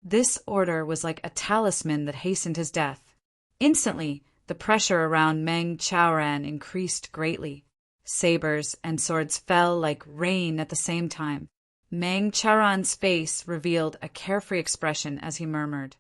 This order was like a talisman that hastened his death. Instantly, the pressure around Meng Chaoran increased greatly. Sabers and swords fell like rain at the same time. Meng Chaoran's face revealed a carefree expression as he murmured,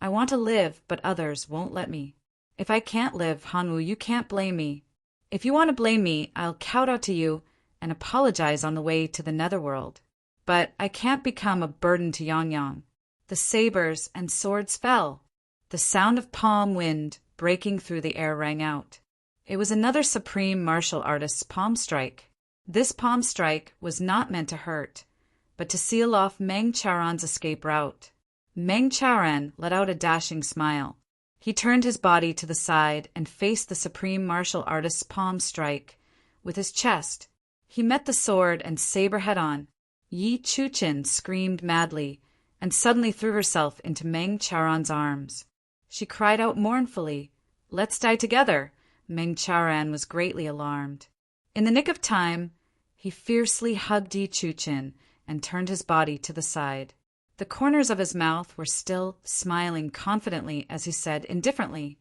"I want to live, but others won't let me. If I can't live, Hanwu, you can't blame me. If you want to blame me, I'll kowtow to you and apologize on the way to the netherworld. But I can't become a burden to Yangyang." The sabers and swords fell. The sound of palm wind breaking through the air rang out. It was another supreme martial artist's palm strike. This palm strike was not meant to hurt, but to seal off Meng Chaoran's escape route. Meng Chaoran let out a dashing smile. He turned his body to the side and faced the supreme martial artist's palm strike. With his chest, he met the sword and saber head-on. Yi Chuchin screamed madly and suddenly threw herself into Meng Chaoran's arms. She cried out mournfully, "Let's die together!" Meng Chaoran was greatly alarmed. In the nick of time, he fiercely hugged Yi Chuchin and turned his body to the side. The corners of his mouth were still smiling confidently as he said indifferently,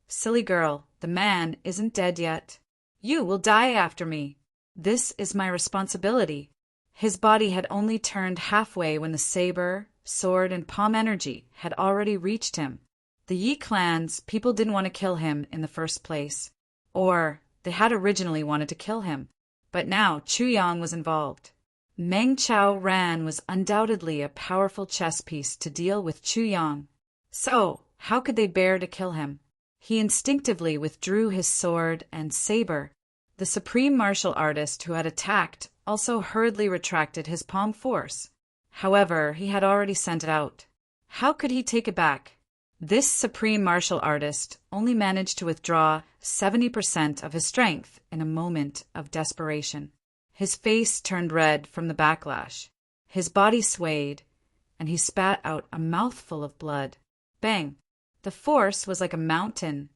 "Silly girl, the man isn't dead yet. You will die after me. This is my responsibility." His body had only turned halfway when the saber, sword, and palm energy had already reached him. The Yi clan's people didn't want to kill him in the first place, or they had originally wanted to kill him, but now Chu Yang was involved. Meng Chaoran was undoubtedly a powerful chess piece to deal with Chu Yang. So, how could they bear to kill him? He instinctively withdrew his sword and saber. The supreme martial artist who had attacked also hurriedly retracted his palm force. However, he had already sent it out. How could he take it back? This supreme martial artist only managed to withdraw 70% of his strength in a moment of desperation. His face turned red from the backlash. His body swayed, and he spat out a mouthful of blood. Bang! The force was like a mountain,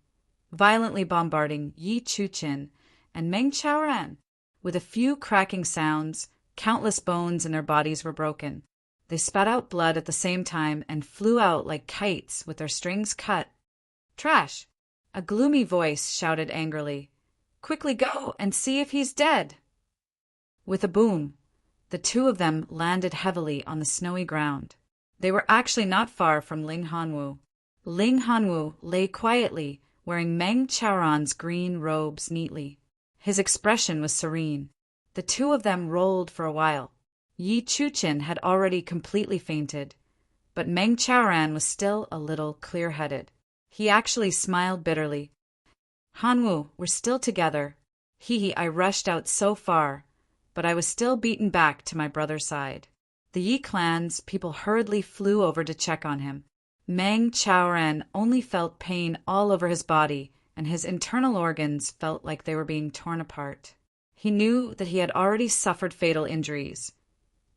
violently bombarding Yi Chuchin and Meng Chaoran. With a few cracking sounds, countless bones in their bodies were broken. They spat out blood at the same time and flew out like kites with their strings cut. "Trash!" A gloomy voice shouted angrily. "Quickly go and see if he's dead!" With a boom, the two of them landed heavily on the snowy ground. They were actually not far from Ling Hanwu. Ling Hanwu lay quietly, wearing Meng Chaoran's green robes neatly. His expression was serene. The two of them rolled for a while. Yi Chuchin had already completely fainted, but Meng Chaoran was still a little clear-headed. He actually smiled bitterly. "Hanwu, we're still together. I rushed out so far, but I was still beaten back to my brother's side." The Yi clan's people hurriedly flew over to check on him. Meng Chaoran only felt pain all over his body, and his internal organs felt like they were being torn apart. He knew that he had already suffered fatal injuries,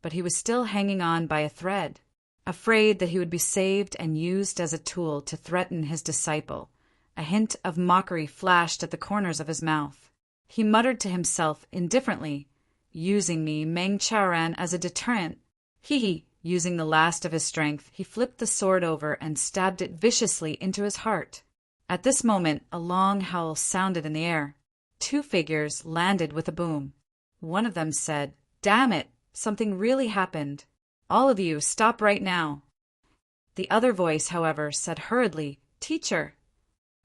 but he was still hanging on by a thread, afraid that he would be saved and used as a tool to threaten his disciple. A hint of mockery flashed at the corners of his mouth. He muttered to himself indifferently, "Using me, Meng Chaoran, as a deterrent." Using the last of his strength, he flipped the sword over and stabbed it viciously into his heart. At this moment, a long howl sounded in the air. Two figures landed with a boom. One of them said, "Damn it! Something really happened. All of you, stop right now." The other voice, however, said hurriedly, "Teacher."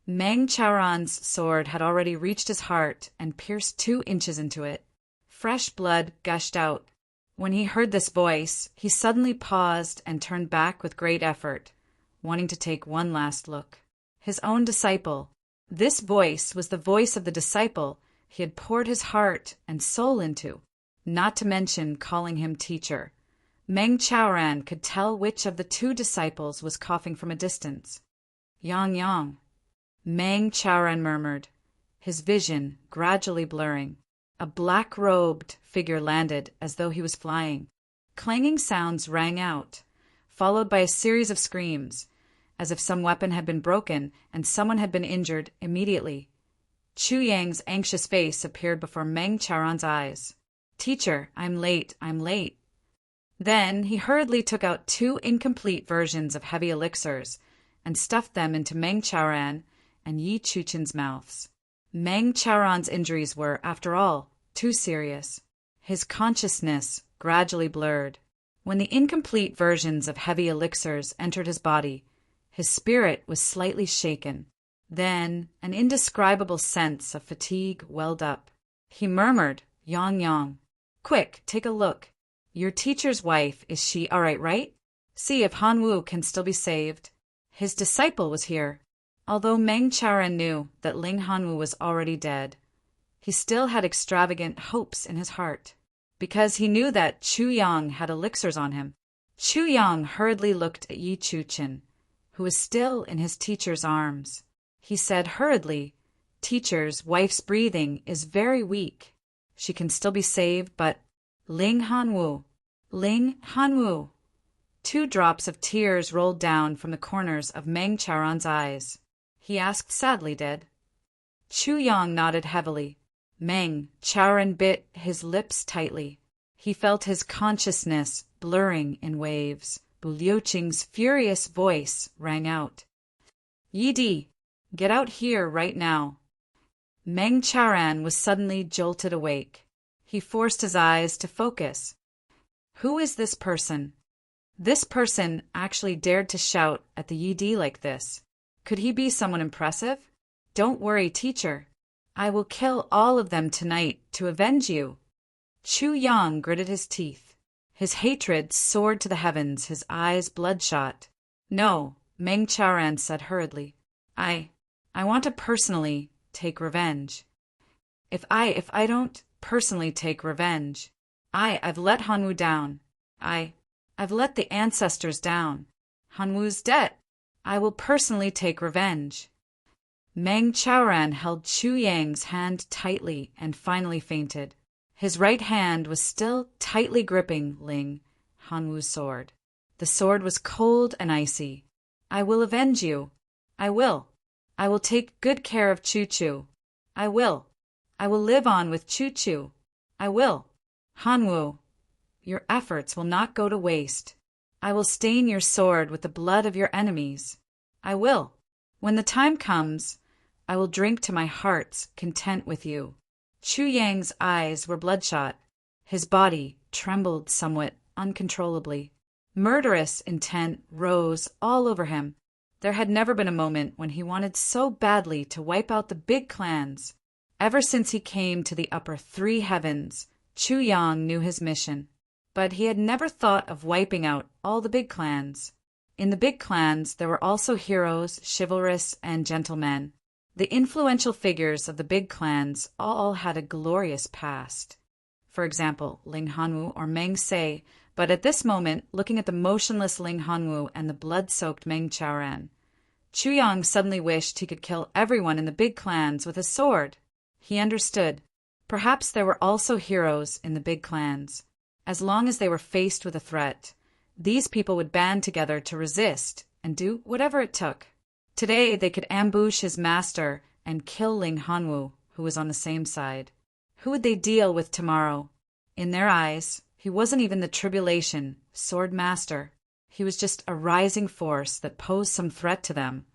Meng Chaoran's sword had already reached his heart and pierced 2 inches into it. Fresh blood gushed out. When he heard this voice, he suddenly paused and turned back with great effort, wanting to take one last look. His own disciple. This voice was the voice of the disciple he had poured his heart and soul into, not to mention calling him teacher. Meng Chaoran could tell which of the two disciples was coughing from a distance. Yang Yang. Meng Chaoran murmured, his vision gradually blurring. A black-robed figure landed as though he was flying. Clanging sounds rang out, followed by a series of screams, as if some weapon had been broken and someone had been injured immediately. Chu Yang's anxious face appeared before Meng Chaoran's eyes. "Teacher, I'm late, I'm late." Then he hurriedly took out 2 incomplete versions of heavy elixirs and stuffed them into Meng Chaoran and Yi Chuchen's mouths. Meng Chaoran's injuries were, after all, too serious. His consciousness gradually blurred. When the incomplete versions of heavy elixirs entered his body, his spirit was slightly shaken. Then an indescribable sense of fatigue welled up. He murmured, "Yang Yang, quick, take a look. Your teacher's wife, is she all right? See if Han Wu can still be saved." His disciple was here. Although Meng Chaoran knew that Ling Hanwu was already dead, he still had extravagant hopes in his heart, because he knew that Chu Yang had elixirs on him. Chu Yang hurriedly looked at Yi Chuchen, who was still in his teacher's arms. He said hurriedly, "Teacher's wife's breathing is very weak. She can still be saved, but Ling Hanwu, Ling Hanwu." 2 drops of tears rolled down from the corners of Meng Chaoran's eyes. He asked sadly, "Dead?" Chu Yang nodded heavily. Meng Chaoran bit his lips tightly. He felt his consciousness blurring in waves. Bu Liuqing's furious voice rang out. "Yi Di, get out here right now." Meng Chaoran was suddenly jolted awake. He forced his eyes to focus. Who is this person? This person actually dared to shout at the Yi Di like this. Could he be someone impressive? "Don't worry, teacher. I will kill all of them tonight to avenge you." Chu Yang gritted his teeth. His hatred soared to the heavens, his eyes bloodshot. "No," Meng Chaoran said hurriedly. I want to personally take revenge. If I don't personally take revenge, I've let Hanwu down. I've let the ancestors down. Hanwu's dead. I will personally take revenge." Meng Chaoran held Chu Yang's hand tightly and finally fainted. His right hand was still tightly gripping Ling Hanwu's sword. The sword was cold and icy. "I will avenge you. I will. I will take good care of Chu Chu. I will. I will live on with Chu Chu. I will. Hanwu, your efforts will not go to waste. I will stain your sword with the blood of your enemies. I will. When the time comes, I will drink to my heart's content with you." Chu Yang's eyes were bloodshot. His body trembled somewhat uncontrollably. Murderous intent rose all over him. There had never been a moment when he wanted so badly to wipe out the big clans. Ever since he came to the upper 3 heavens, Chu Yang knew his mission. But he had never thought of wiping out all the big clans. In the big clans, there were also heroes, chivalrous, and gentlemen. The influential figures of the big clans all had a glorious past. For example, Ling Hanwu or Meng Se, but at this moment, looking at the motionless Ling Hanwu and the blood-soaked Meng Chaoran, Chu Yang suddenly wished he could kill everyone in the big clans with a sword. He understood. Perhaps there were also heroes in the big clans. As long as they were faced with a threat, these people would band together to resist and do whatever it took. Today they could ambush his master and kill Ling Hanwu, who was on the same side. Who would they deal with tomorrow? In their eyes, he wasn't even the tribulation sword master. He was just a rising force that posed some threat to them.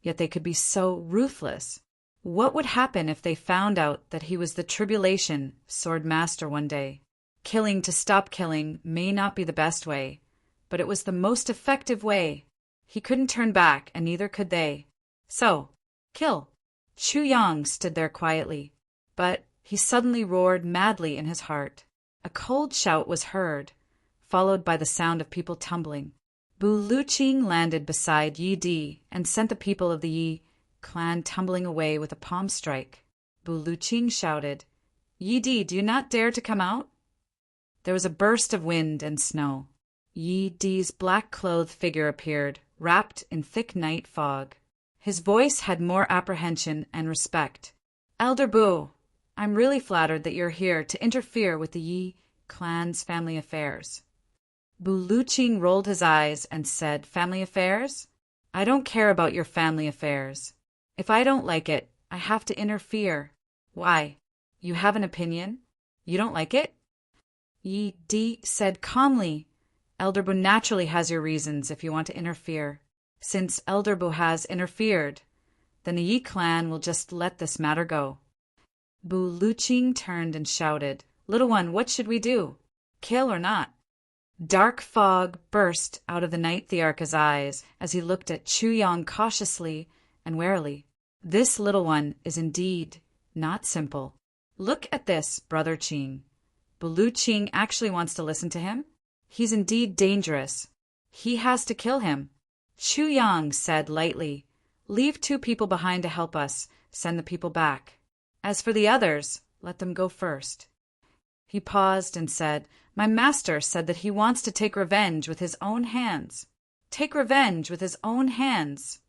Yet they could be so ruthless. What would happen if they found out that he was the tribulation sword master one day? Killing to stop killing may not be the best way, but it was the most effective way. He couldn't turn back, and neither could they. So, kill. Chu Yang stood there quietly, but he suddenly roared madly in his heart. A cold shout was heard, followed by the sound of people tumbling. Bu Luqing landed beside Yi Di and sent the people of the Yi clan tumbling away with a palm strike. Bu Luqing shouted, "Yi Di, do you not dare to come out?" There was a burst of wind and snow. Yi Di's black-clothed figure appeared, wrapped in thick night fog. His voice had more apprehension and respect. "Elder Bu, I'm really flattered that you're here to interfere with the Yi clan's family affairs." Bu Luqing rolled his eyes and said, "Family affairs? I don't care about your family affairs. If I don't like it, I have to interfere. Why? You have an opinion? You don't like it?" Yi Di said calmly, "Elder Bu naturally has your reasons if you want to interfere. Since Elder Bu has interfered, then the Yi clan will just let this matter go." Bu Luqing turned and shouted, "Little one, what should we do? Kill or not?" Dark fog burst out of the night thearch's eyes as he looked at Chu Yang cautiously and warily. "This little one is indeed not simple. Look at this, Brother Qing. Bu Luqing actually wants to listen to him? He's indeed dangerous. He has to kill him." Chu Yang said lightly, "Leave 2 people behind to help us send the people back. As for the others, let them go first." He paused and said, "My master said that he wants to take revenge with his own hands." "Take revenge with his own hands?"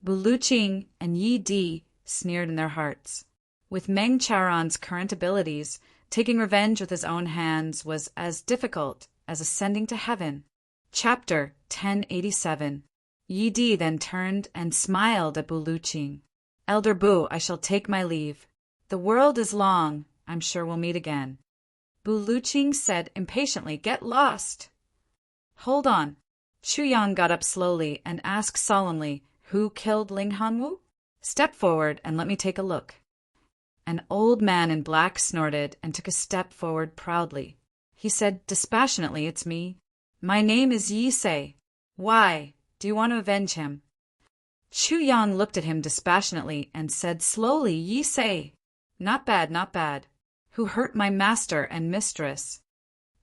Bu Luqing and Yi Di sneered in their hearts. With Meng Charon's current abilities, taking revenge with his own hands was as difficult as ascending to heaven. Chapter 1087. Yi Di then turned and smiled at Bu Luqing. "Elder Bu, I shall take my leave. The world is long. I'm sure we'll meet again." Bu Luqing said impatiently, "Get lost!" "Hold on." Chu Yang got up slowly and asked solemnly, "Who killed Ling Hanwu? Step forward and let me take a look." An old man in black snorted and took a step forward proudly. He said dispassionately, "It's me. My name is Yi Sei. Why? Do you want to avenge him?" Chu Yang looked at him dispassionately and said slowly, "Yi Sei. Not bad, not bad. Who hurt my master and mistress?"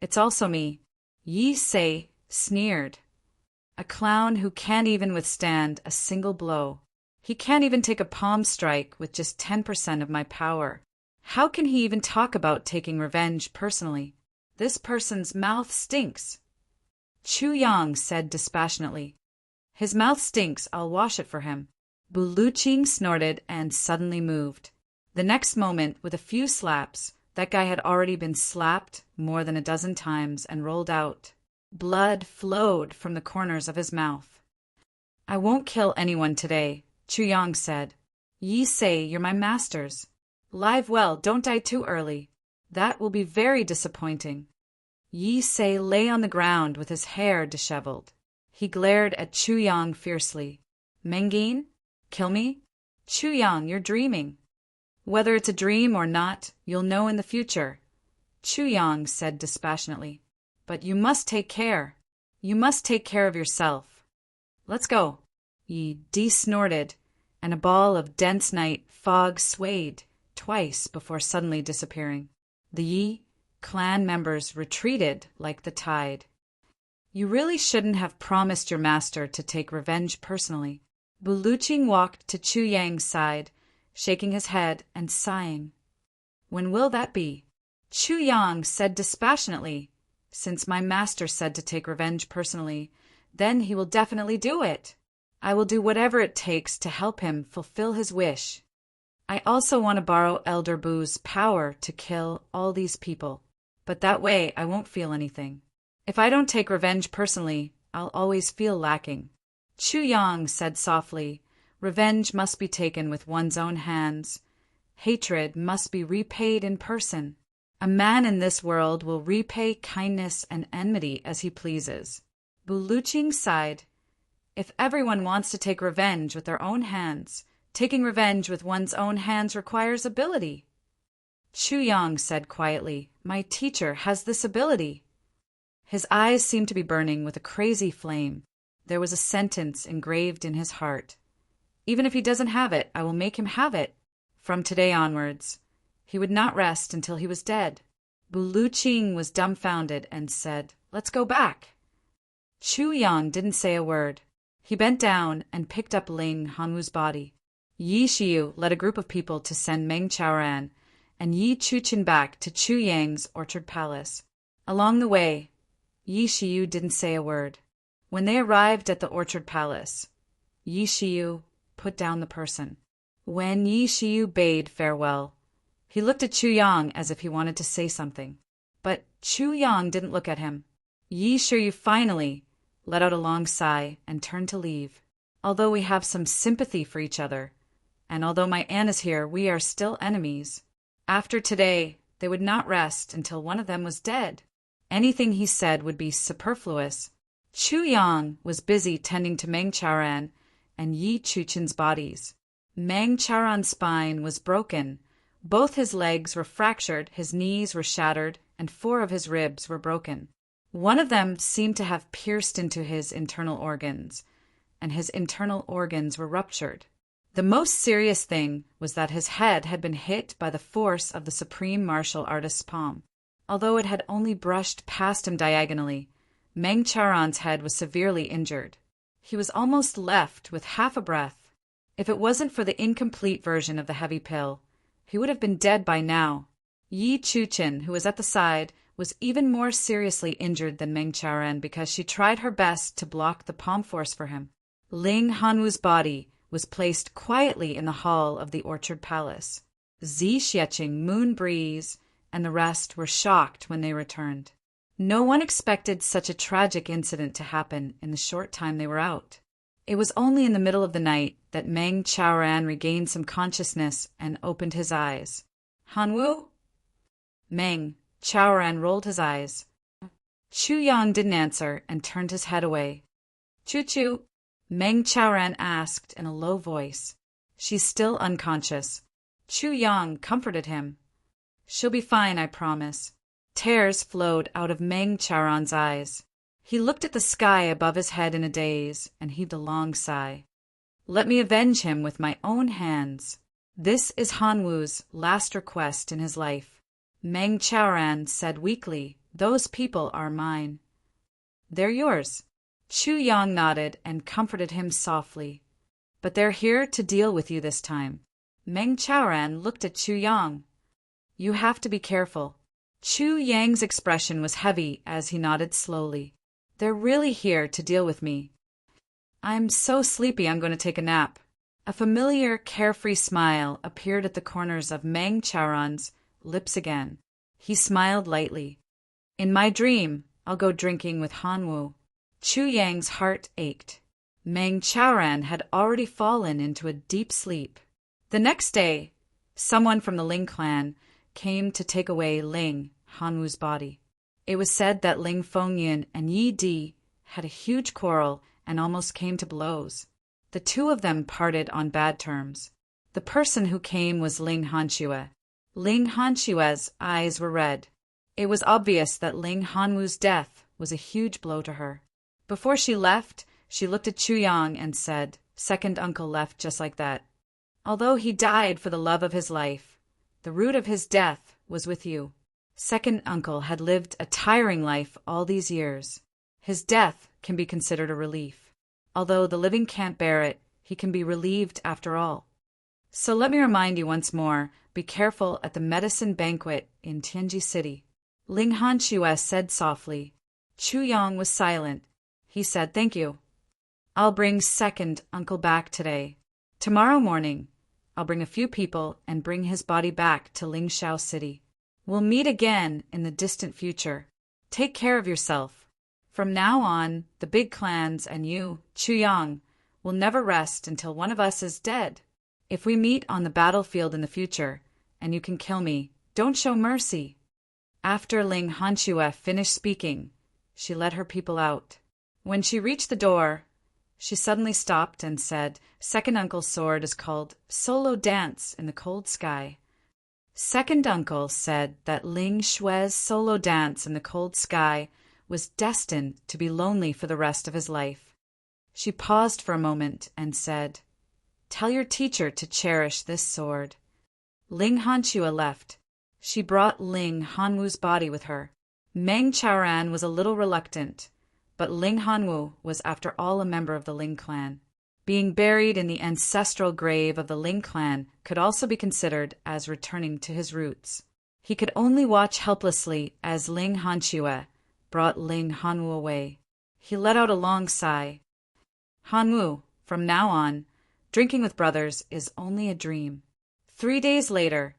"It's also me." Yi Sei sneered. "A clown who can't even withstand a single blow. He can't even take a palm strike with just 10% of my power. How can he even talk about taking revenge personally? This person's mouth stinks." Chu Yang said dispassionately, "His mouth stinks, I'll wash it for him." Bu Luqing snorted and suddenly moved. The next moment, with a few slaps, that guy had already been slapped more than a dozen times and rolled out. Blood flowed from the corners of his mouth. "I won't kill anyone today," Chu Yang said. "Yi Sei, you're my masters. Live well, don't die too early. That will be very disappointing." Yi Sei lay on the ground with his hair disheveled. He glared at Chu Yang fiercely. "Mengin? Kill me? Chu Yang, you're dreaming. Whether it's a dream or not, you'll know in the future," Chu Yang said dispassionately. "But you must take care. You must take care of yourself. Let's go." Yi Di snorted, and a ball of dense night fog swayed twice before suddenly disappearing. The Yi clan members retreated like the tide. "You really shouldn't have promised your master to take revenge personally." Bu Luqing walked to Chu Yang's side, shaking his head and sighing. "When will that be?" Chu Yang said dispassionately, "Since my master said to take revenge personally, then he will definitely do it. I will do whatever it takes to help him fulfill his wish. I also want to borrow Elder Bu's power to kill all these people, but that way I won't feel anything. If I don't take revenge personally, I'll always feel lacking." Chu Yang said softly, "Revenge must be taken with one's own hands. Hatred must be repaid in person. A man in this world will repay kindness and enmity as he pleases." Bu Luqing sighed. "If everyone wants to take revenge with their own hands, taking revenge with one's own hands requires ability." Chu Yang said quietly, "My teacher has this ability." His eyes seemed to be burning with a crazy flame. There was a sentence engraved in his heart. "Even if he doesn't have it, I will make him have it." From today onwards, he would not rest until he was dead. Buluching was dumbfounded and said, "Let's go back." Chu Yang didn't say a word. He bent down and picked up Ling Hanwu's body. Yi Shiyu led a group of people to send Meng Chaoran and Yi Chuchen back to Chu Yang's orchard palace. Along the way, Yi Shiyu didn't say a word. When they arrived at the orchard palace, Yi Shiyu put down the person. When Yi Shiyu bade farewell, he looked at Chu Yang as if he wanted to say something. But Chu Yang didn't look at him. Yi Shiyu finally let out a long sigh and turned to leave. Although we have some sympathy for each other, and although my aunt is here, we are still enemies. After today, they would not rest until one of them was dead. Anything he said would be superfluous. Chu Yang was busy tending to Meng Chaoran and Yi Chuchen's bodies. Meng Chaoran's spine was broken. Both his legs were fractured, his knees were shattered, and 4 of his ribs were broken. One of them seemed to have pierced into his internal organs, and his internal organs were ruptured. The most serious thing was that his head had been hit by the force of the supreme martial artist's palm. Although it had only brushed past him diagonally, Meng Chaoran's head was severely injured. He was almost left with half a breath. If it wasn't for the incomplete version of the heavy pill, he would have been dead by now. Yi Chuchen, who was at the side, was even more seriously injured than Meng Chaoran because she tried her best to block the palm force for him. Ling Hanwu's body was placed quietly in the hall of the orchard palace. Zi Xieching, Moon Breeze, and the rest were shocked when they returned. No one expected such a tragic incident to happen in the short time they were out. It was only in the middle of the night that Meng Chaoran regained some consciousness and opened his eyes. "Hanwu?" Meng Chaoran rolled his eyes. Chu Yang didn't answer and turned his head away. "Chu-chu?" Meng Chaoran asked in a low voice. "She's still unconscious." Chu Yang comforted him. "She'll be fine, I promise." Tears flowed out of Meng Chaoran's eyes. He looked at the sky above his head in a daze and heaved a long sigh. "Let me avenge him with my own hands. This is Hanwu's last request in his life." Meng Chaoran said weakly, "Those people are mine." "They're yours." Chu Yang nodded and comforted him softly. "But they're here to deal with you this time." Meng Chaoran looked at Chu Yang. "You have to be careful." Chu Yang's expression was heavy as he nodded slowly. "They're really here to deal with me. I'm so sleepy I'm going to take a nap." A familiar, carefree smile appeared at the corners of Meng Chaoran's lips again. He smiled lightly. "In my dream, I'll go drinking with Hanwu." Chu Yang's heart ached. Meng Chaoran had already fallen into a deep sleep. The next day, someone from the Ling clan came to take away Ling Hanwu's body. It was said that Ling Fengyin and Yi Di had a huge quarrel and almost came to blows. The 2 of them parted on bad terms. The person who came was Ling Hanxue. Ling Hanxue's eyes were red. It was obvious that Ling Hanwu's death was a huge blow to her. Before she left, she looked at Chu Yang and said, "Second uncle left just like that. Although he died for the love of his life, the root of his death was with you. Second uncle had lived a tiring life all these years. His death can be considered a relief. Although the living can't bear it, he can be relieved after all. So let me remind you once more, be careful at the medicine banquet in Tianji City." Ling Hanxue said softly. Chu Yang was silent. He said, "Thank you. I'll bring second uncle back today. Tomorrow morning, I'll bring a few people and bring his body back to Lingshao City. We'll meet again in the distant future. Take care of yourself. From now on, the big clans and you, Chu Yang, will never rest until one of us is dead. If we meet on the battlefield in the future, and you can kill me, don't show mercy." After Ling Hanxue finished speaking, she led her people out. When she reached the door, she suddenly stopped and said, "Second uncle's sword is called Solo Dance in the Cold Sky." Second uncle said that Ling Shue's solo dance in the cold sky was destined to be lonely for the rest of his life. She paused for a moment and said, "Tell your teacher to cherish this sword." Ling Hanxue left. She brought Ling Hanwu's body with her. Meng Chaoran was a little reluctant, but Ling Hanwu was after all a member of the Ling clan. Being buried in the ancestral grave of the Ling clan could also be considered as returning to his roots. He could only watch helplessly as Ling Hanchue brought Ling Hanwu away. He let out a long sigh. Hanwu, from now on, drinking with brothers is only a dream. 3 days later,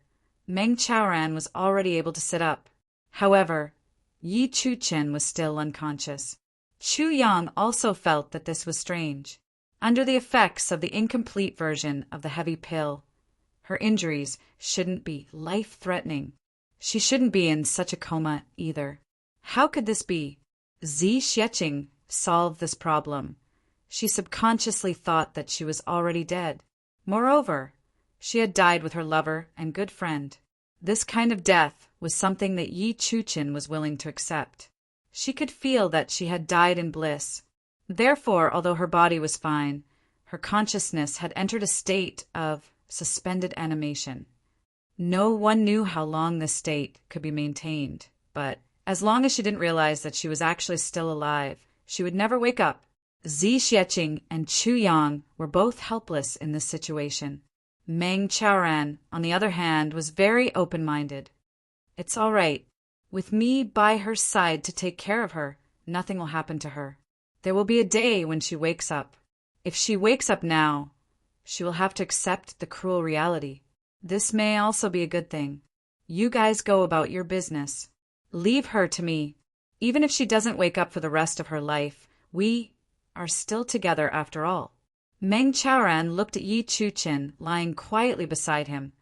Meng Chaoran was already able to sit up. However, Yi Chuchen was still unconscious. Chu Yang also felt that this was strange. Under the effects of the incomplete version of the heavy pill, her injuries shouldn't be life-threatening. She shouldn't be in such a coma either. How could this be? Zi Xieching solved this problem. She subconsciously thought that she was already dead. Moreover, she had died with her lover and good friend. This kind of death was something that Yi Chuchen was willing to accept. She could feel that she had died in bliss. Therefore, although her body was fine, her consciousness had entered a state of suspended animation. No one knew how long this state could be maintained, but as long as she didn't realize that she was actually still alive, she would never wake up. Zi Xieching and Chu Yang were both helpless in this situation. Meng Chaoran, on the other hand, was very open-minded. It's all right. With me by her side to take care of her, nothing will happen to her. There will be a day when she wakes up. If she wakes up now, she will have to accept the cruel reality. This may also be a good thing. You guys go about your business. Leave her to me. Even if she doesn't wake up for the rest of her life, we are still together after all. Meng Chaoran looked at Yi Chuchen lying quietly beside him,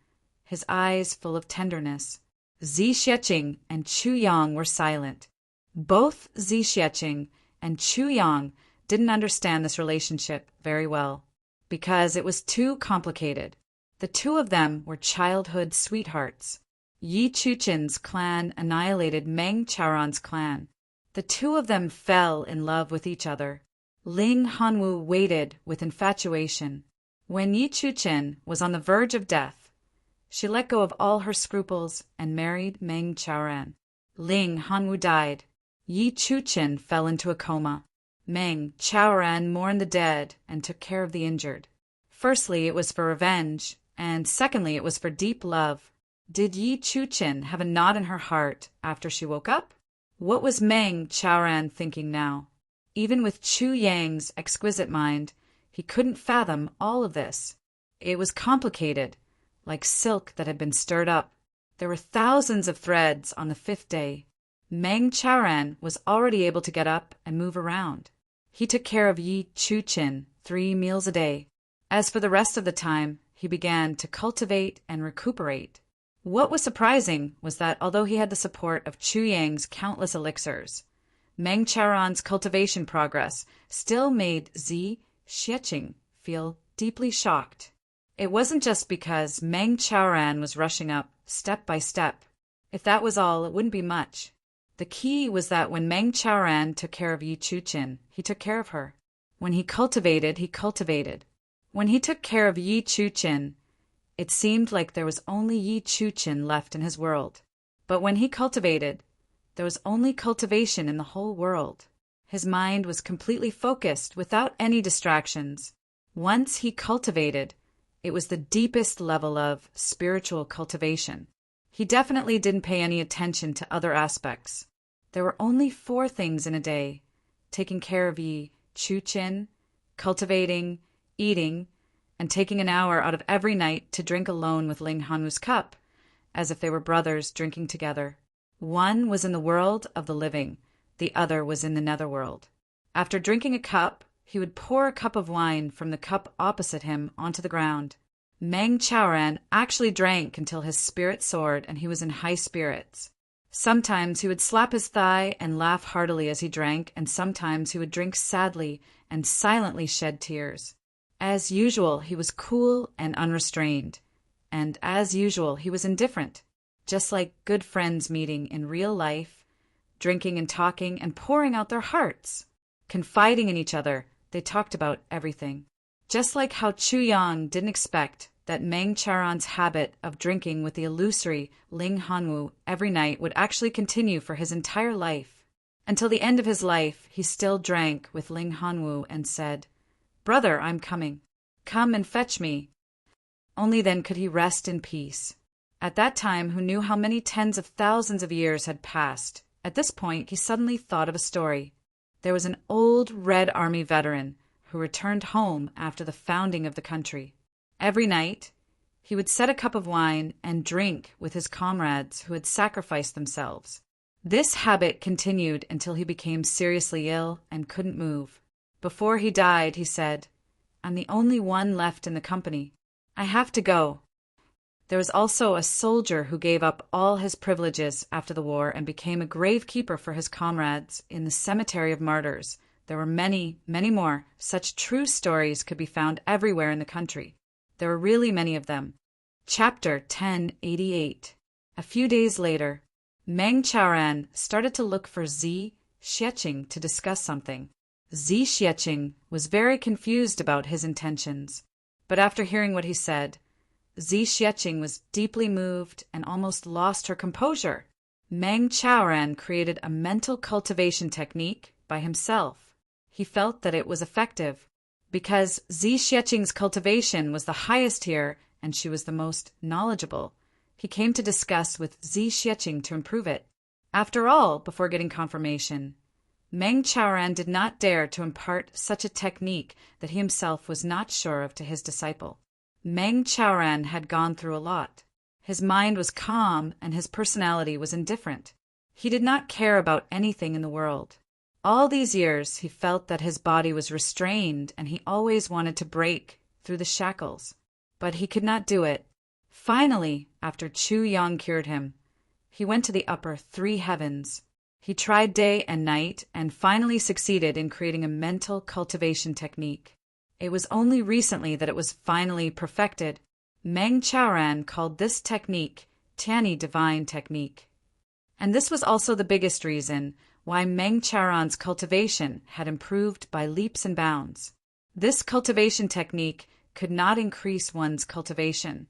his eyes full of tenderness. Zi Xieching and Chu Yang were silent. Both Zi Xieching and Chu Yang didn't understand this relationship very well, because it was too complicated. The two of them were childhood sweethearts. Yi Chuchen's clan annihilated Meng Chaoran's clan. The two of them fell in love with each other. Ling Hanwu waited with infatuation. When Yi Chuchen was on the verge of death, she let go of all her scruples and married Meng Chaoran. Ling Hanwu died. Yi Chuchen fell into a coma. Meng Chaoran mourned the dead and took care of the injured. Firstly, it was for revenge, and secondly, it was for deep love. Did Yi Chuchen have a knot in her heart after she woke up? What was Meng Chaoran thinking now? Even with Chu Yang's exquisite mind, he couldn't fathom all of this. It was complicated, like silk that had been stirred up. There were thousands of threads on the 5th day. Meng Chaoran was already able to get up and move around. He took care of Yi Chuchen 3 meals a day. As for the rest of the time, he began to cultivate and recuperate. What was surprising was that although he had the support of Chu Yang's countless elixirs, Meng Chaoran's cultivation progress still made Zi Xieching feel deeply shocked. It wasn't just because Meng Chaoran was rushing up step by step. If that was all, it wouldn't be much. The key was that when Meng Chaoran took care of Yi Chuchen, he took care of her. When he cultivated, he cultivated. When he took care of Yi Chuchen, it seemed like there was only Yi Chuchen left in his world. But when he cultivated, there was only cultivation in the whole world. His mind was completely focused without any distractions. Once he cultivated, it was the deepest level of spiritual cultivation. He definitely didn't pay any attention to other aspects. There were only 4 things in a day: taking care of Yi Chuchen, cultivating, eating, and taking an hour out of every night to drink alone with Ling Hanwu's cup, as if they were brothers drinking together. One was in the world of the living, the other was in the netherworld. After drinking a cup, he would pour a cup of wine from the cup opposite him onto the ground. Meng Chaoran actually drank until his spirit soared and he was in high spirits. Sometimes he would slap his thigh and laugh heartily as he drank, and sometimes he would drink sadly and silently shed tears. As usual, he was cool and unrestrained, and as usual, he was indifferent, just like good friends meeting in real life, drinking and talking and pouring out their hearts. Confiding in each other, they talked about everything. Just like how Chu Yang didn't expect that Meng Chaoran's habit of drinking with the illusory Ling Hanwu every night would actually continue for his entire life. Until the end of his life, he still drank with Ling Hanwu and said, "Brother, I'm coming. Come and fetch me." Only then could he rest in peace. At that time, who knew how many tens of thousands of years had passed? At this point, he suddenly thought of a story. There was an old Red Army veteran who returned home after the founding of the country. Every night, he would set a cup of wine and drink with his comrades who had sacrificed themselves. This habit continued until he became seriously ill and couldn't move. Before he died, he said, "I'm the only one left in the company. I have to go." There was also a soldier who gave up all his privileges after the war and became a gravekeeper for his comrades in the cemetery of martyrs. There were many, many more. Such true stories could be found everywhere in the country. There were really many of them. Chapter 1088. A few days later, Meng Chaoran started to look for Zi Xieching to discuss something. Zi Xieching was very confused about his intentions, but after hearing what he said, Zi Xieching was deeply moved and almost lost her composure. Meng Chaoran created a mental cultivation technique by himself. He felt that it was effective, because Zi Xieching's cultivation was the highest here and she was the most knowledgeable. He came to discuss with Zi Xieching to improve it. After all, before getting confirmation, Meng Chaoran did not dare to impart such a technique that he himself was not sure of to his disciple. Meng Chaoran had gone through a lot. His mind was calm and his personality was indifferent. He did not care about anything in the world. All these years he felt that his body was restrained and he always wanted to break through the shackles. But he could not do it. Finally, after Chu Yang cured him, he went to the upper 3 heavens. He tried day and night and finally succeeded in creating a mental cultivation technique. It was only recently that it was finally perfected. Meng Chaoran called this technique Tianyi Divine Technique. And this was also the biggest reason why Meng Chaoran's cultivation had improved by leaps and bounds. This cultivation technique could not increase one's cultivation,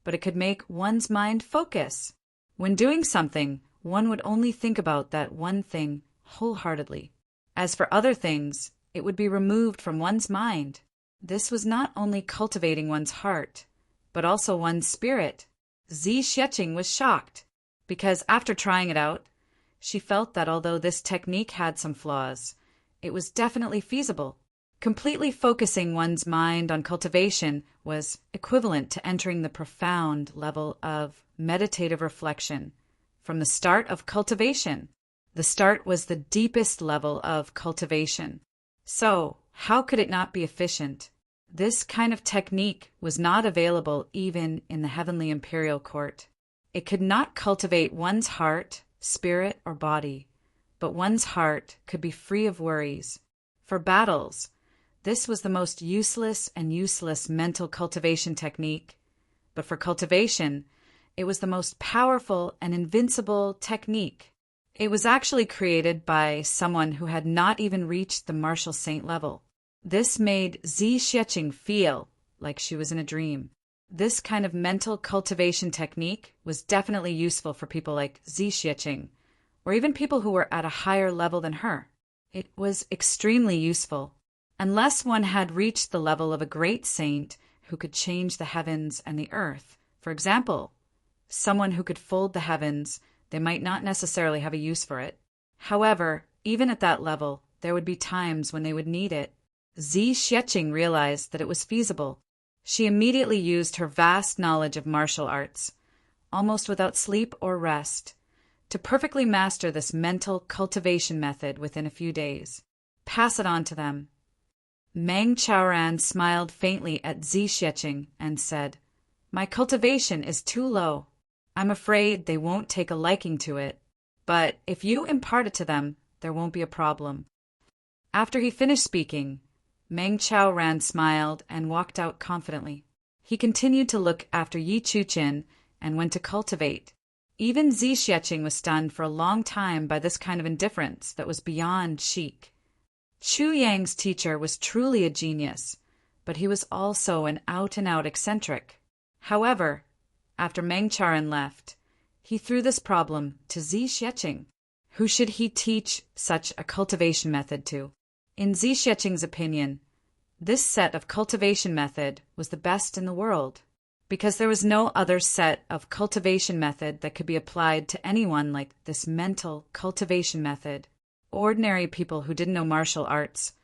but it could make one's mind focus. When doing something, one would only think about that one thing wholeheartedly. As for other things, it would be removed from one's mind. This was not only cultivating one's heart, but also one's spirit. Zi Xieching was shocked, because after trying it out, she felt that although this technique had some flaws, it was definitely feasible. Completely focusing one's mind on cultivation was equivalent to entering the profound level of meditative reflection. From the start of cultivation, the start was the deepest level of cultivation. So, how could it not be efficient? This kind of technique was not available even in the heavenly imperial court. It could not cultivate one's heart, spirit, or body, but one's heart could be free of worries. For battles, this was the most useless mental cultivation technique, but for cultivation, it was the most powerful and invincible technique. It was actually created by someone who had not even reached the martial saint level. This made Zi Xieching feel like she was in a dream. This kind of mental cultivation technique was definitely useful for people like Zi Xieching, or even people who were at a higher level than her. It was extremely useful. Unless one had reached the level of a great saint who could change the heavens and the earth. For example, someone who could fold the heavens, they might not necessarily have a use for it. However, even at that level, there would be times when they would need it. Zi Xieching realized that it was feasible. She immediately used her vast knowledge of martial arts, almost without sleep or rest, to perfectly master this mental cultivation method within a few days. Pass it on to them. Meng Chaoran smiled faintly at Zi Xieching and said, "My cultivation is too low. I'm afraid they won't take a liking to it, but if you impart it to them, there won't be a problem." After he finished speaking, Meng Chaoran smiled and walked out confidently. He continued to look after Yi Chuchin and went to cultivate. Even Zi Xieching was stunned for a long time by this kind of indifference that was beyond chic. Chu Yang's teacher was truly a genius, but he was also an out-and-out eccentric. However, after Meng Charan left, he threw this problem to Zi Xieching. Who should he teach such a cultivation method to? In Zi Xieching's opinion, this set of cultivation method was the best in the world, because there was no other set of cultivation method that could be applied to anyone like this mental cultivation method. Ordinary people who didn't know martial arts,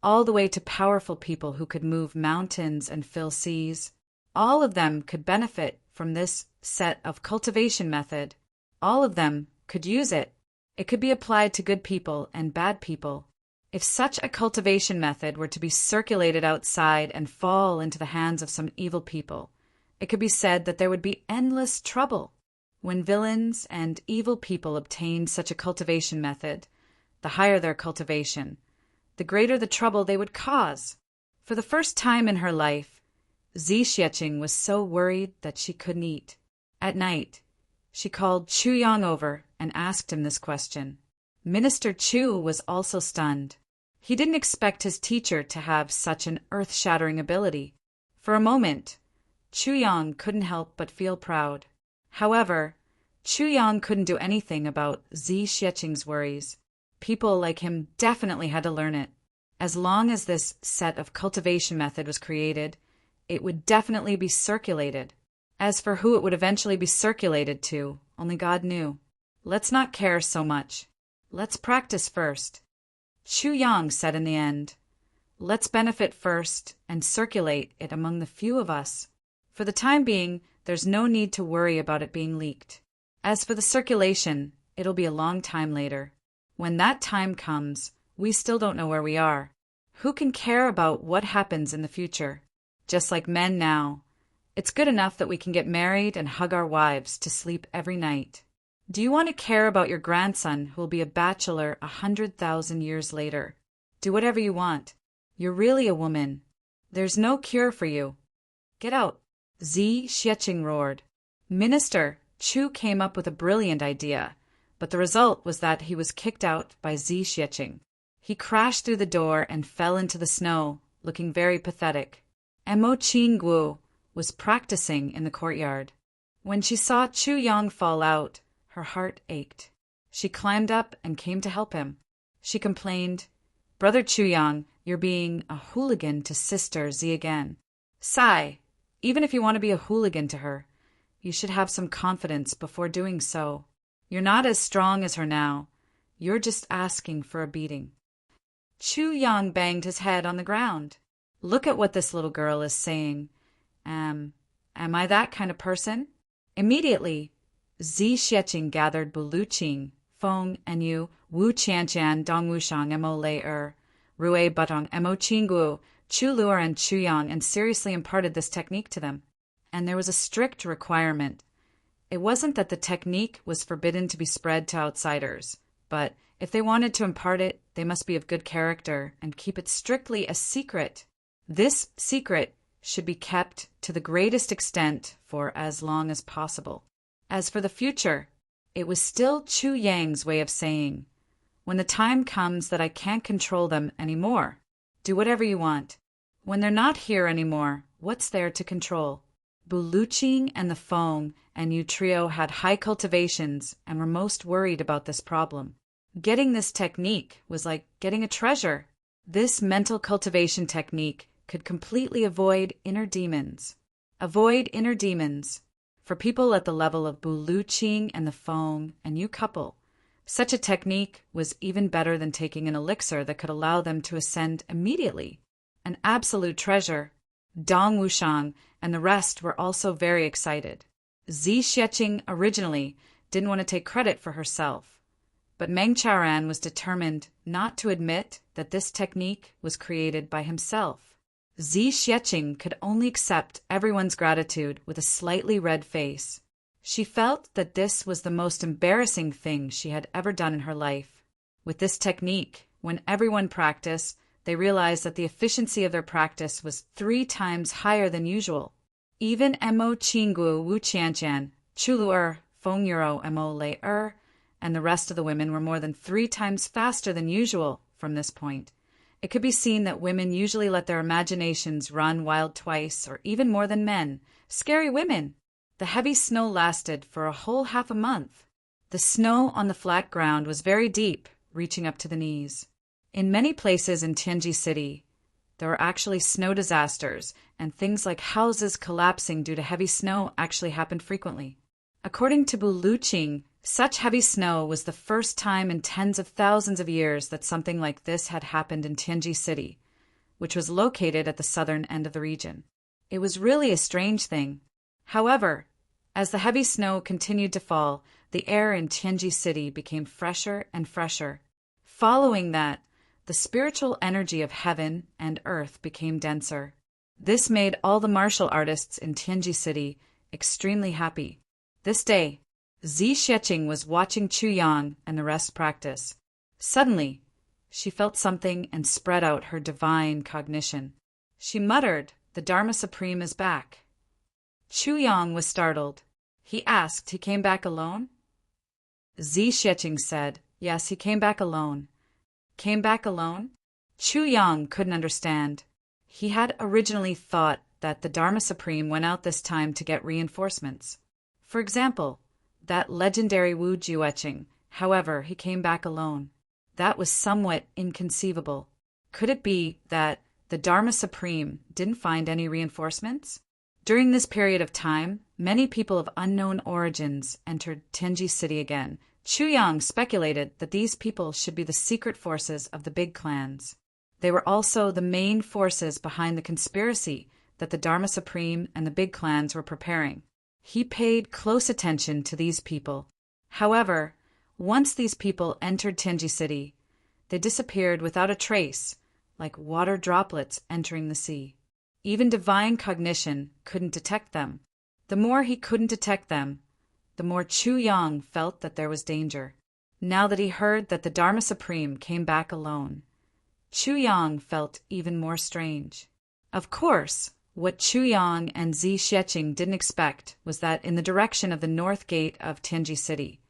all the way to powerful people who could move mountains and fill seas, all of them could benefit from this set of cultivation method. All of them could use it. It could be applied to good people and bad people. If such a cultivation method were to be circulated outside and fall into the hands of some evil people, it could be said that there would be endless trouble. When villains and evil people obtained such a cultivation method, the higher their cultivation, the greater the trouble they would cause. For the first time in her life, Zi Xieching was so worried that she couldn't eat. At night, she called Chu Yang over and asked him this question. Minister Chu was also stunned. He didn't expect his teacher to have such an earth-shattering ability. For a moment, Chu Yang couldn't help but feel proud. However, Chu Yang couldn't do anything about Zi Xieching's worries. People like him definitely had to learn it. As long as this set of cultivation method was created, it would definitely be circulated. As for who it would eventually be circulated to, only God knew. Let's not care so much. Let's practice first. Chu Yang said in the end, let's benefit first and circulate it among the few of us. For the time being, there's no need to worry about it being leaked. As for the circulation, it'll be a long time later. When that time comes, we still don't know where we are. Who can care about what happens in the future? Just like men now, it's good enough that we can get married and hug our wives to sleep every night. Do you want to care about your grandson who will be a bachelor 100,000 years later? Do whatever you want. You're really a woman. There's no cure for you. Get out. Zi Xieching roared. Minister Chu came up with a brilliant idea, but the result was that he was kicked out by Zi Xieching. He crashed through the door and fell into the snow, looking very pathetic. Mo Qingguo was practicing in the courtyard. When she saw Chu Yang fall out, her heart ached. She climbed up and came to help him. She complained, Brother Chu Yang, you're being a hooligan to Sister Zi again. Sigh, even if you want to be a hooligan to her, you should have some confidence before doing so. You're not as strong as her now. You're just asking for a beating. Chu Yang banged his head on the ground. Look at what this little girl is saying. Am I that kind of person? Immediately, Zi Xieching gathered Buluqing, Feng, and Yu, Wu Qianchan, Dong Wushang, Mo Lei Rui Batong, Mo Qingguo, Chu Luer, and Chu Yang, and seriously imparted this technique to them. And there was a strict requirement. It wasn't that the technique was forbidden to be spread to outsiders, but if they wanted to impart it, they must be of good character and keep it strictly a secret. This secret should be kept to the greatest extent for as long as possible. As for the future, it was still Chu Yang's way of saying, when the time comes that I can't control them anymore, do whatever you want. When they're not here anymore, what's there to control? Buluqing and the Feng and Yu trio had high cultivations and were most worried about this problem. Getting this technique was like getting a treasure. This mental cultivation technique could completely avoid inner demons. Avoid inner demons. For people at the level of Buluqing and the Feng and Yu couple, such a technique was even better than taking an elixir that could allow them to ascend immediately. An absolute treasure. Dong Wushang and the rest were also very excited. Zi Xieching originally didn't want to take credit for herself, but Meng Charan was determined not to admit that this technique was created by himself. Zi Xieching could only accept everyone's gratitude with a slightly red face. She felt that this was the most embarrassing thing she had ever done in her life. With this technique, when everyone practiced, they realized that the efficiency of their practice was 3 times higher than usual. Even Mo Qingguo, Wu Qianchan, Chu Luer, Feng Euro, Mo Lei and the rest of the women were more than 3 times faster than usual from this point. It could be seen that women usually let their imaginations run wild twice or even more than men. Scary women! The heavy snow lasted for a whole half a month. The snow on the flat ground was very deep, reaching up to the knees. In many places in Tianji City, there were actually snow disasters, and things like houses collapsing due to heavy snow actually happened frequently. According to Buluqing, such heavy snow was the first time in tens of thousands of years that something like this had happened in Tianji City, which was located at the southern end of the region. It was really a strange thing. However, as the heavy snow continued to fall, the air in Tianji City became fresher and fresher. Following that, the spiritual energy of heaven and earth became denser. This made all the martial artists in Tianji City extremely happy. This day, Zi Xueqing was watching Chu Yang and the rest practice. Suddenly, she felt something and spread out her divine cognition. She muttered, "The Dharma Supreme is back." Chu Yang was startled. He asked, "He came back alone?" Zi Xueqing said, "Yes, he came back alone." Came back alone? Chu Yang couldn't understand. He had originally thought that the Dharma Supreme went out this time to get reinforcements. For example, that legendary Wu Jueqing. However, he came back alone. That was somewhat inconceivable. Could it be that the Dharma Supreme didn't find any reinforcements? During this period of time, many people of unknown origins entered Tianji City again. Chu Yang speculated that these people should be the secret forces of the big clans. They were also the main forces behind the conspiracy that the Dharma Supreme and the big clans were preparing. He paid close attention to these people. However, once these people entered Tianji City, they disappeared without a trace, like water droplets entering the sea. Even divine cognition couldn't detect them. The more he couldn't detect them, the more Chu Yang felt that there was danger. Now that he heard that the Dharma Supreme came back alone, Chu Yang felt even more strange. Of course, what Chu Yang and Zi Xueqing didn't expect was that in the direction of the north gate of Tianji City,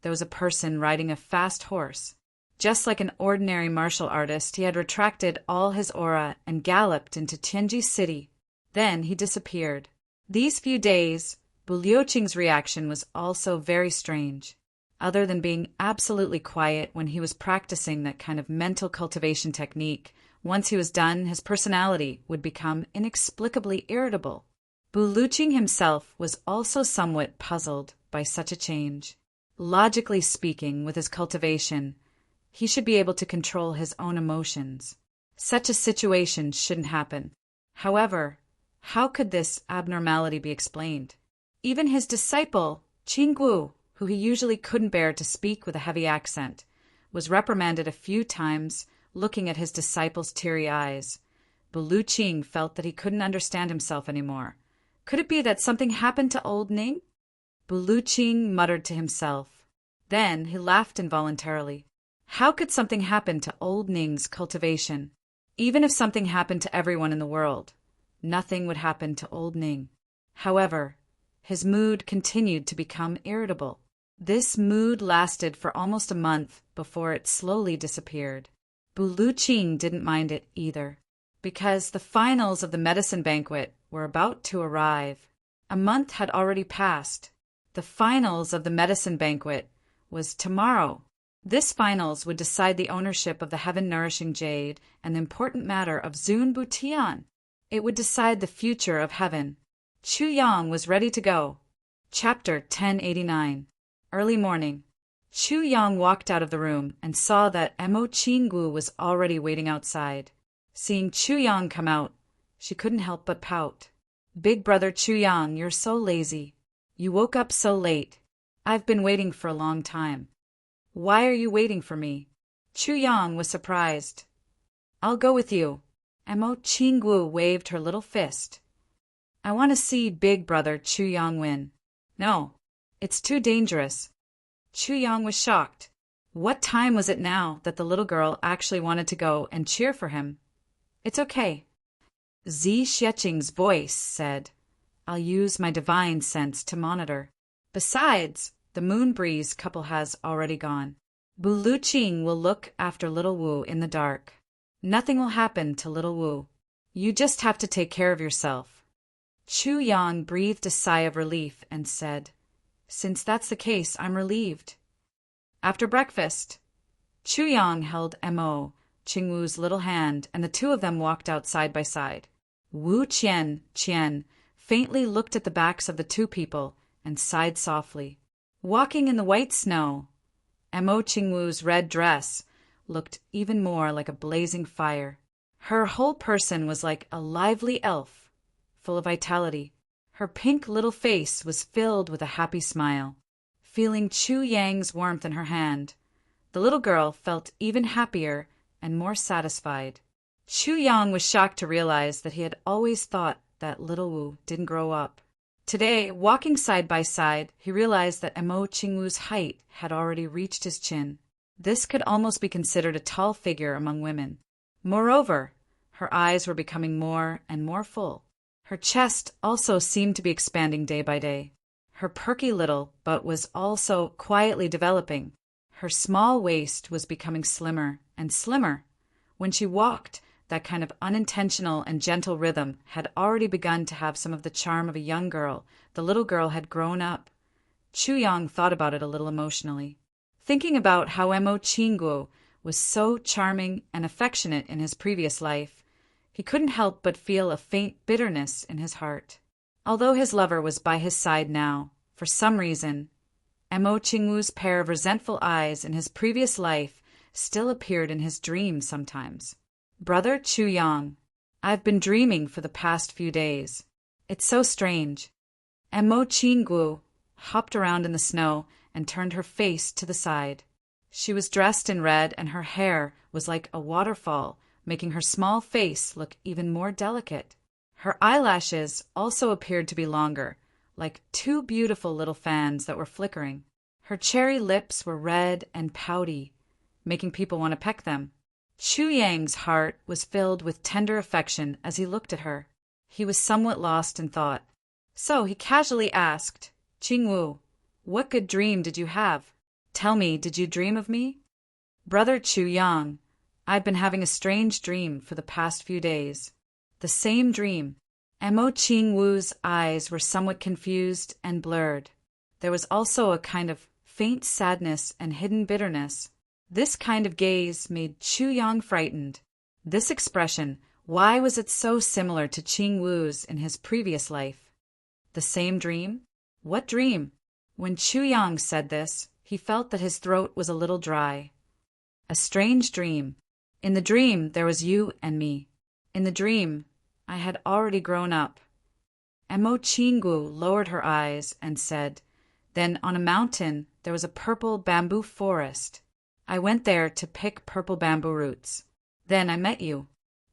there was a person riding a fast horse. Just like an ordinary martial artist, he had retracted all his aura and galloped into Tianji City. Then he disappeared. These few days, Buluqing's reaction was also very strange. Other than being absolutely quiet when he was practicing that kind of mental cultivation technique, once he was done, his personality would become inexplicably irritable. Buluqing himself was also somewhat puzzled by such a change. Logically speaking, with his cultivation, he should be able to control his own emotions. Such a situation shouldn't happen. However, how could this abnormality be explained? Even his disciple, Qinggu, who he usually couldn't bear to speak with a heavy accent, was reprimanded a few times, looking at his disciple's teary eyes. Buluqing felt that he couldn't understand himself anymore. Could it be that something happened to old Ning? Buluqing muttered to himself. Then he laughed involuntarily. How could something happen to old Ning's cultivation? Even if something happened to everyone in the world, nothing would happen to old Ning. However, his mood continued to become irritable. This mood lasted for almost a month before it slowly disappeared. Buluqing didn't mind it either, because the finals of the medicine banquet were about to arrive. A month had already passed. The finals of the medicine banquet was tomorrow. This finals would decide the ownership of the heaven-nourishing jade and the important matter of Zun Butian. It would decide the future of heaven. Chu Yang was ready to go. Chapter 1089. Early morning. Chu Yang walked out of the room and saw that Emo Qinggu was already waiting outside. Seeing Chu Yang come out, she couldn't help but pout. "Big brother Chu Yang, you're so lazy. You woke up so late. I've been waiting for a long time. Why are you waiting for me?" Chu Yang was surprised. "I'll go with you." Emo Qinggu waved her little fist. "I want to see big brother Chu Yang win." "No, it's too dangerous." Chu Yang was shocked. What time was it now that the little girl actually wanted to go and cheer for him? "It's okay." Zi Xueqing's voice said, "I'll use my divine sense to monitor. Besides, the moon breeze couple has already gone. Buluqing will look after little Wu in the dark." Nothing will happen to little Wu. You just have to take care of yourself. Chu Yang breathed a sigh of relief and said, Since that's the case, I'm relieved. After breakfast, Chu Yang held Mo, Qingwu's little hand, and the two of them walked out side by side. Wu Qian faintly looked at the backs of the two people and sighed softly. Walking in the white snow, Mo Qingwu's red dress looked even more like a blazing fire. Her whole person was like a lively elf, full of vitality. Her pink little face was filled with a happy smile. Feeling Chu Yang's warmth in her hand, the little girl felt even happier and more satisfied. Chu Yang was shocked to realize that he had always thought that little Wu didn't grow up. Today, walking side by side, he realized that Mo Qingwu's height had already reached his chin. This could almost be considered a tall figure among women. Moreover, her eyes were becoming more and more full. Her chest also seemed to be expanding day by day. Her perky little butt was also quietly developing. Her small waist was becoming slimmer and slimmer. When she walked, that kind of unintentional and gentle rhythm had already begun to have some of the charm of a young girl. The little girl had grown up. Chu Yang thought about it a little emotionally. Thinking about how Mo Qingwu was so charming and affectionate in his previous life, he couldn't help but feel a faint bitterness in his heart. Although his lover was by his side now, for some reason, Mo Qingwu's pair of resentful eyes in his previous life still appeared in his dreams sometimes. Brother Chu Yang, I've been dreaming for the past few days. It's so strange. Mo Qingwu hopped around in the snow and turned her face to the side. She was dressed in red and her hair was like a waterfall, making her small face look even more delicate. Her eyelashes also appeared to be longer, like two beautiful little fans that were flickering. Her cherry lips were red and pouty, making people want to peck them. Chu Yang's heart was filled with tender affection as he looked at her. He was somewhat lost in thought. So he casually asked, Qingwu, what good dream did you have? Tell me, did you dream of me? Brother Chu Yang, I've been having a strange dream for the past few days. The same dream. Mo Qingwu's eyes were somewhat confused and blurred. There was also a kind of faint sadness and hidden bitterness. This kind of gaze made Chu Yang frightened. This expression, why was it so similar to Qingwu's in his previous life? The same dream? What dream? When Chu Yang said this, he felt that his throat was a little dry. A strange dream. In the dream, there was you and me. In the dream, I had already grown up. Mo Qingwu lowered her eyes and said, Then on a mountain, there was a purple bamboo forest. I went there to pick purple bamboo roots. Then I met you.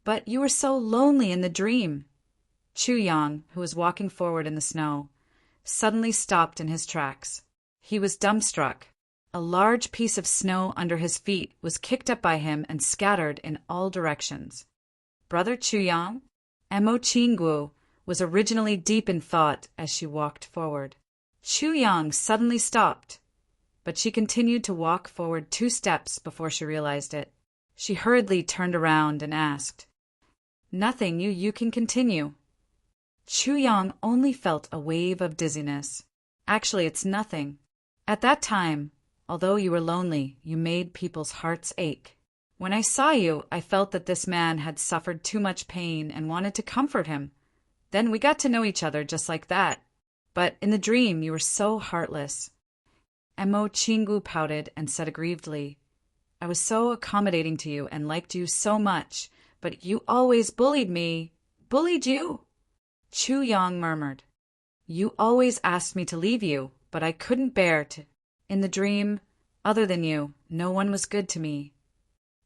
But you were so lonely in the dream. Chu Yang, who was walking forward in the snow, suddenly stopped in his tracks. He was dumbstruck. A large piece of snow under his feet was kicked up by him and scattered in all directions. Brother Chu Yang? Mo Qingwu was originally deep in thought as she walked forward. Chu Yang suddenly stopped, but she continued to walk forward 2 steps before she realized it. She hurriedly turned around and asked, Nothing, you can continue. Chu Yang only felt a wave of dizziness. Actually, it's nothing. At that time, although you were lonely, you made people's hearts ache. When I saw you, I felt that this man had suffered too much pain and wanted to comfort him. Then we got to know each other just like that. But in the dream, you were so heartless. Mo Qingwu pouted and said aggrievedly, I was so accommodating to you and liked you so much, but you always bullied me. Bullied you? Chu Yang murmured, You always asked me to leave you, but I couldn't bear to. In the dream, other than you, no one was good to me.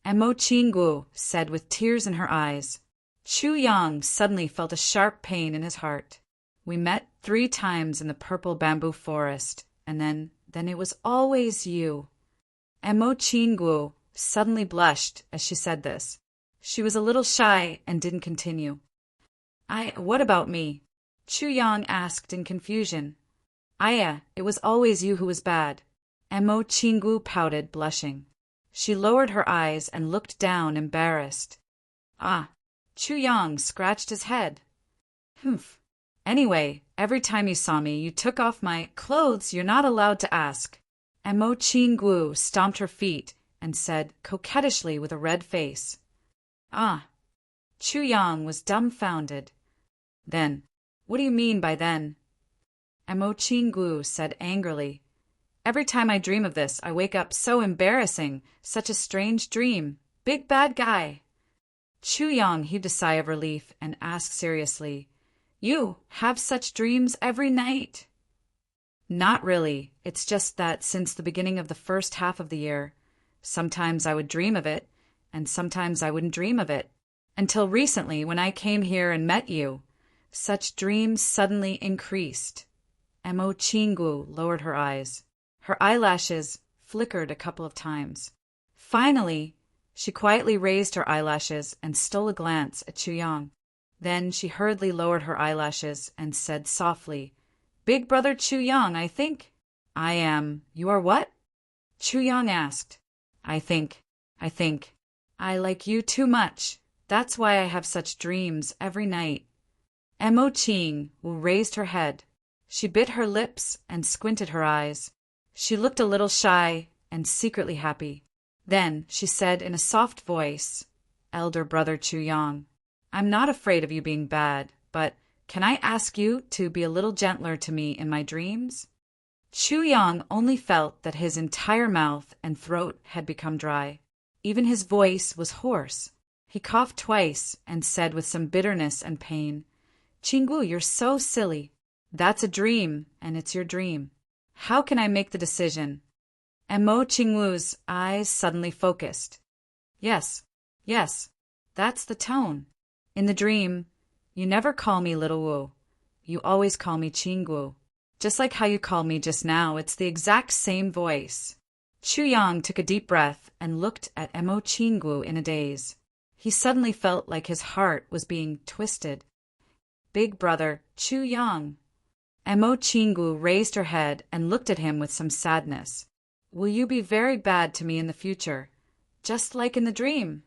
Mo Qingwu said with tears in her eyes. Chu Yang suddenly felt a sharp pain in his heart. We met 3 times in the purple bamboo forest, and then it was always you. Mo Qingwu suddenly blushed as she said this. She was a little shy and didn't continue. What about me? Chu Yang asked in confusion. It was always you who was bad. Mo Qingwu pouted, blushing. She lowered her eyes and looked down, embarrassed. Ah, Chu Yang scratched his head. Humph. Anyway, every time you saw me, you took off my clothes. You're not allowed to ask. And Mo Qinggu stomped her feet and said coquettishly with a red face. Ah. Chu Yang was dumbfounded. Then, what do you mean by then? And Mo Qinggu said angrily, Every time I dream of this, I wake up so embarrassing, such a strange dream. Big bad guy. Chu Yang heaved a sigh of relief and asked seriously, You have such dreams every night? Not really. It's just that since the beginning of the first half of the year, sometimes I would dream of it, and sometimes I wouldn't dream of it. Until recently, when I came here and met you, such dreams suddenly increased. Mo Qinggu lowered her eyes. Her eyelashes flickered a couple of times. Finally, she quietly raised her eyelashes and stole a glance at Chu Yang. Then she hurriedly lowered her eyelashes and said softly, Big brother Chu Yang, I think. I am. You are what? Chu Yang asked. I think. I like you too much. That's why I have such dreams every night. Mo Qinggu raised her head. She bit her lips and squinted her eyes. She looked a little shy and secretly happy. Then she said in a soft voice, Elder brother Chu Yang, I'm not afraid of you being bad, but can I ask you to be a little gentler to me in my dreams? Chu Yang only felt that his entire mouth and throat had become dry. Even his voice was hoarse. He coughed twice and said with some bitterness and pain, Qinggu, you're so silly. That's a dream, and it's your dream. How can I make the decision? And Mo Qinggu's eyes suddenly focused. Yes, that's the tone. In the dream, you never call me Little Wu. You always call me Qinggu. Just like how you called me just now, it's the exact same voice. Chu Yang took a deep breath and looked at Mo Qinggu in a daze. He suddenly felt like his heart was being twisted. Big brother Chu Yang. Mo Qinggu raised her head and looked at him with some sadness. Will you be very bad to me in the future, just like in the dream?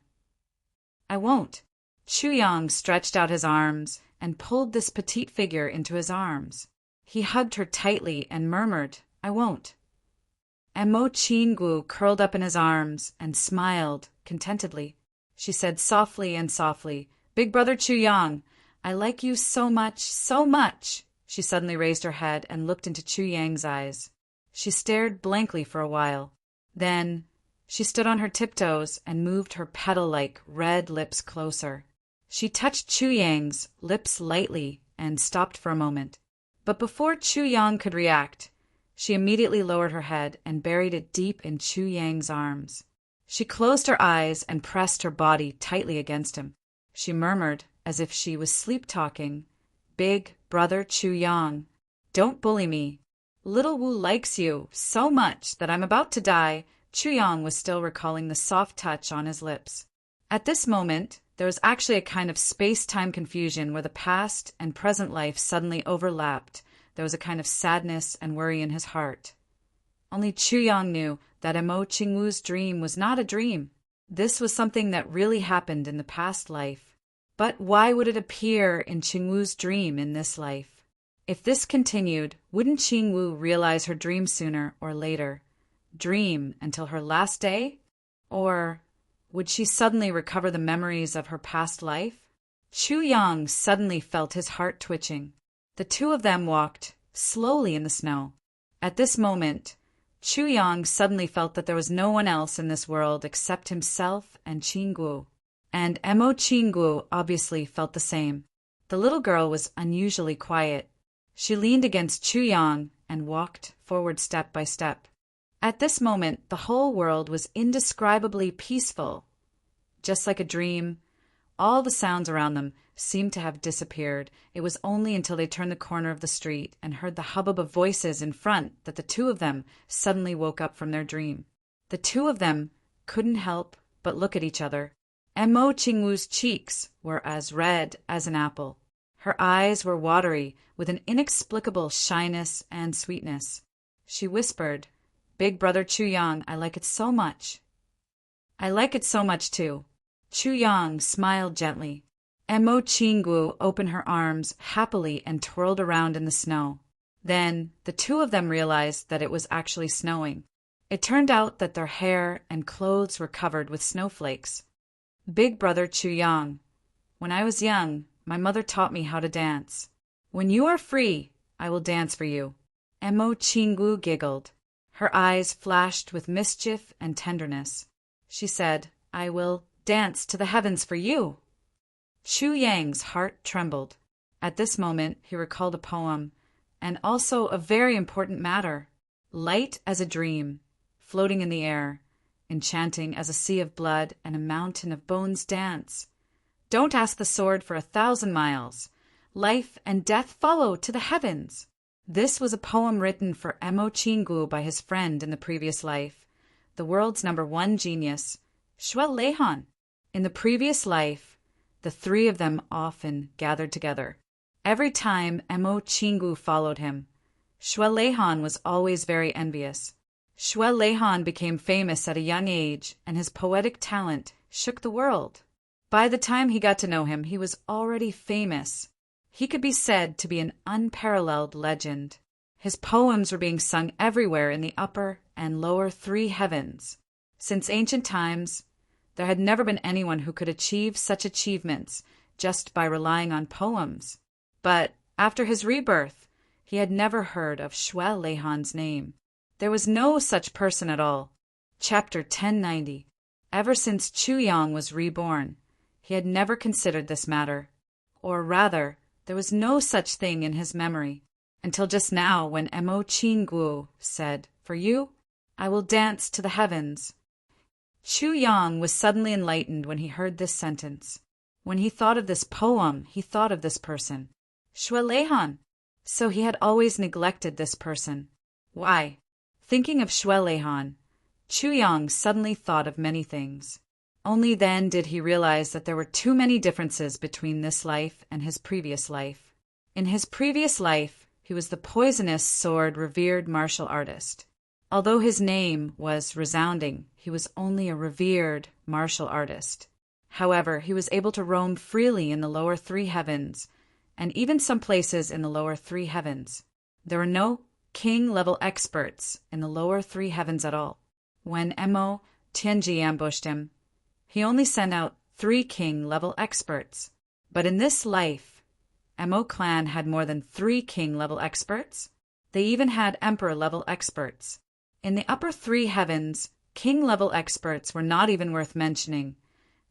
I won't. Chu Yang stretched out his arms and pulled this petite figure into his arms. He hugged her tightly and murmured, I won't. Mo Qinggu curled up in his arms and smiled contentedly. She said softly, Big brother Chu Yang, I like you so much, so much. She suddenly raised her head and looked into Chu Yang's eyes. She stared blankly for a while. Then she stood on her tiptoes and moved her petal-like red lips closer. She touched Chu Yang's lips lightly and stopped for a moment. But before Chu Yang could react, she immediately lowered her head and buried it deep in Chu Yang's arms. She closed her eyes and pressed her body tightly against him. She murmured, as if she was sleep-talking, Big brother Chu Yang, don't bully me. Little Wu likes you so much that I'm about to die. Chu Yang was still recalling the soft touch on his lips. At this moment, there was actually a kind of space-time confusion where the past and present life suddenly overlapped. There was a kind of sadness and worry in his heart. Only Chu Yang knew that Mo Qinggu's dream was not a dream. This was something that really happened in the past life. But why would it appear in Qinggu's dream in this life? If this continued, wouldn't Qinggu realize her dream sooner or later? Dream until her last day? Or would she suddenly recover the memories of her past life? Chu Yang suddenly felt his heart twitching. The two of them walked slowly in the snow. At this moment, Chu Yang suddenly felt that there was no one else in this world except himself and Qinggu. And Mo Qinggu obviously felt the same. The little girl was unusually quiet. She leaned against Chu Yang and walked forward step by step. At this moment, the whole world was indescribably peaceful. Just like a dream, all the sounds around them seemed to have disappeared. It was only until they turned the corner of the street and heard the hubbub of voices in front that the two of them suddenly woke up from their dream. The two of them couldn't help but look at each other. Mo Qinggu's cheeks were as red as an apple. Her eyes were watery with an inexplicable shyness and sweetness. She whispered, Big brother Chu Yang, I like it so much. I like it so much too. Chu Yang smiled gently. Mo Qinggu opened her arms happily and twirled around in the snow. Then the two of them realized that it was actually snowing. It turned out that their hair and clothes were covered with snowflakes. Big brother Chu Yang, when I was young, my mother taught me how to dance. When you are free, I will dance for you. Mo Qinggu giggled. Her eyes flashed with mischief and tenderness. She said, I will dance to the heavens for you. Chu Yang's heart trembled. At this moment, he recalled a poem, and also a very important matter. Light as a dream, floating in the air, enchanting as a sea of blood and a mountain of bones dance. Don't ask the sword for 1,000 miles. Life and death follow to the heavens. This was a poem written for Mo Qinggu by his friend in the previous life, the world's #1 genius, Xue Leihan. In the previous life, the three of them often gathered together. Every time Mo Qinggu followed him, Xue Leihan was always very envious. Xue Leihan became famous at a young age, and his poetic talent shook the world. By the time he got to know him, he was already famous. He could be said to be an unparalleled legend. His poems were being sung everywhere in the upper and lower 3 heavens. Since ancient times, there had never been anyone who could achieve such achievements just by relying on poems. But after his rebirth, he had never heard of Xue Leihan's name. There was no such person at all. Chapter 1090. Ever since Chu Yang was reborn, he had never considered this matter. Or rather, there was no such thing in his memory, until just now when Mo Qinggu said, For you, I will dance to the heavens. Chu Yang was suddenly enlightened when he heard this sentence. When he thought of this poem, he thought of this person, Xue Leihan. So he had always neglected this person. Why? Thinking of Xue Leihan, Chu Yang suddenly thought of many things. Only then did he realize that there were too many differences between this life and his previous life. In his previous life, he was the poisonous sword revered martial artist. Although his name was resounding, he was only a revered martial artist. However, he was able to roam freely in the lower 3 heavens, and even some places in the lower 3 heavens. There were no king-level experts in the lower 3 heavens at all. When Mo Tianji ambushed him, he only sent out 3 king-level experts. But in this life, Mo clan had more than 3 king-level experts. They even had emperor-level experts. In the upper 3 heavens, king-level experts were not even worth mentioning.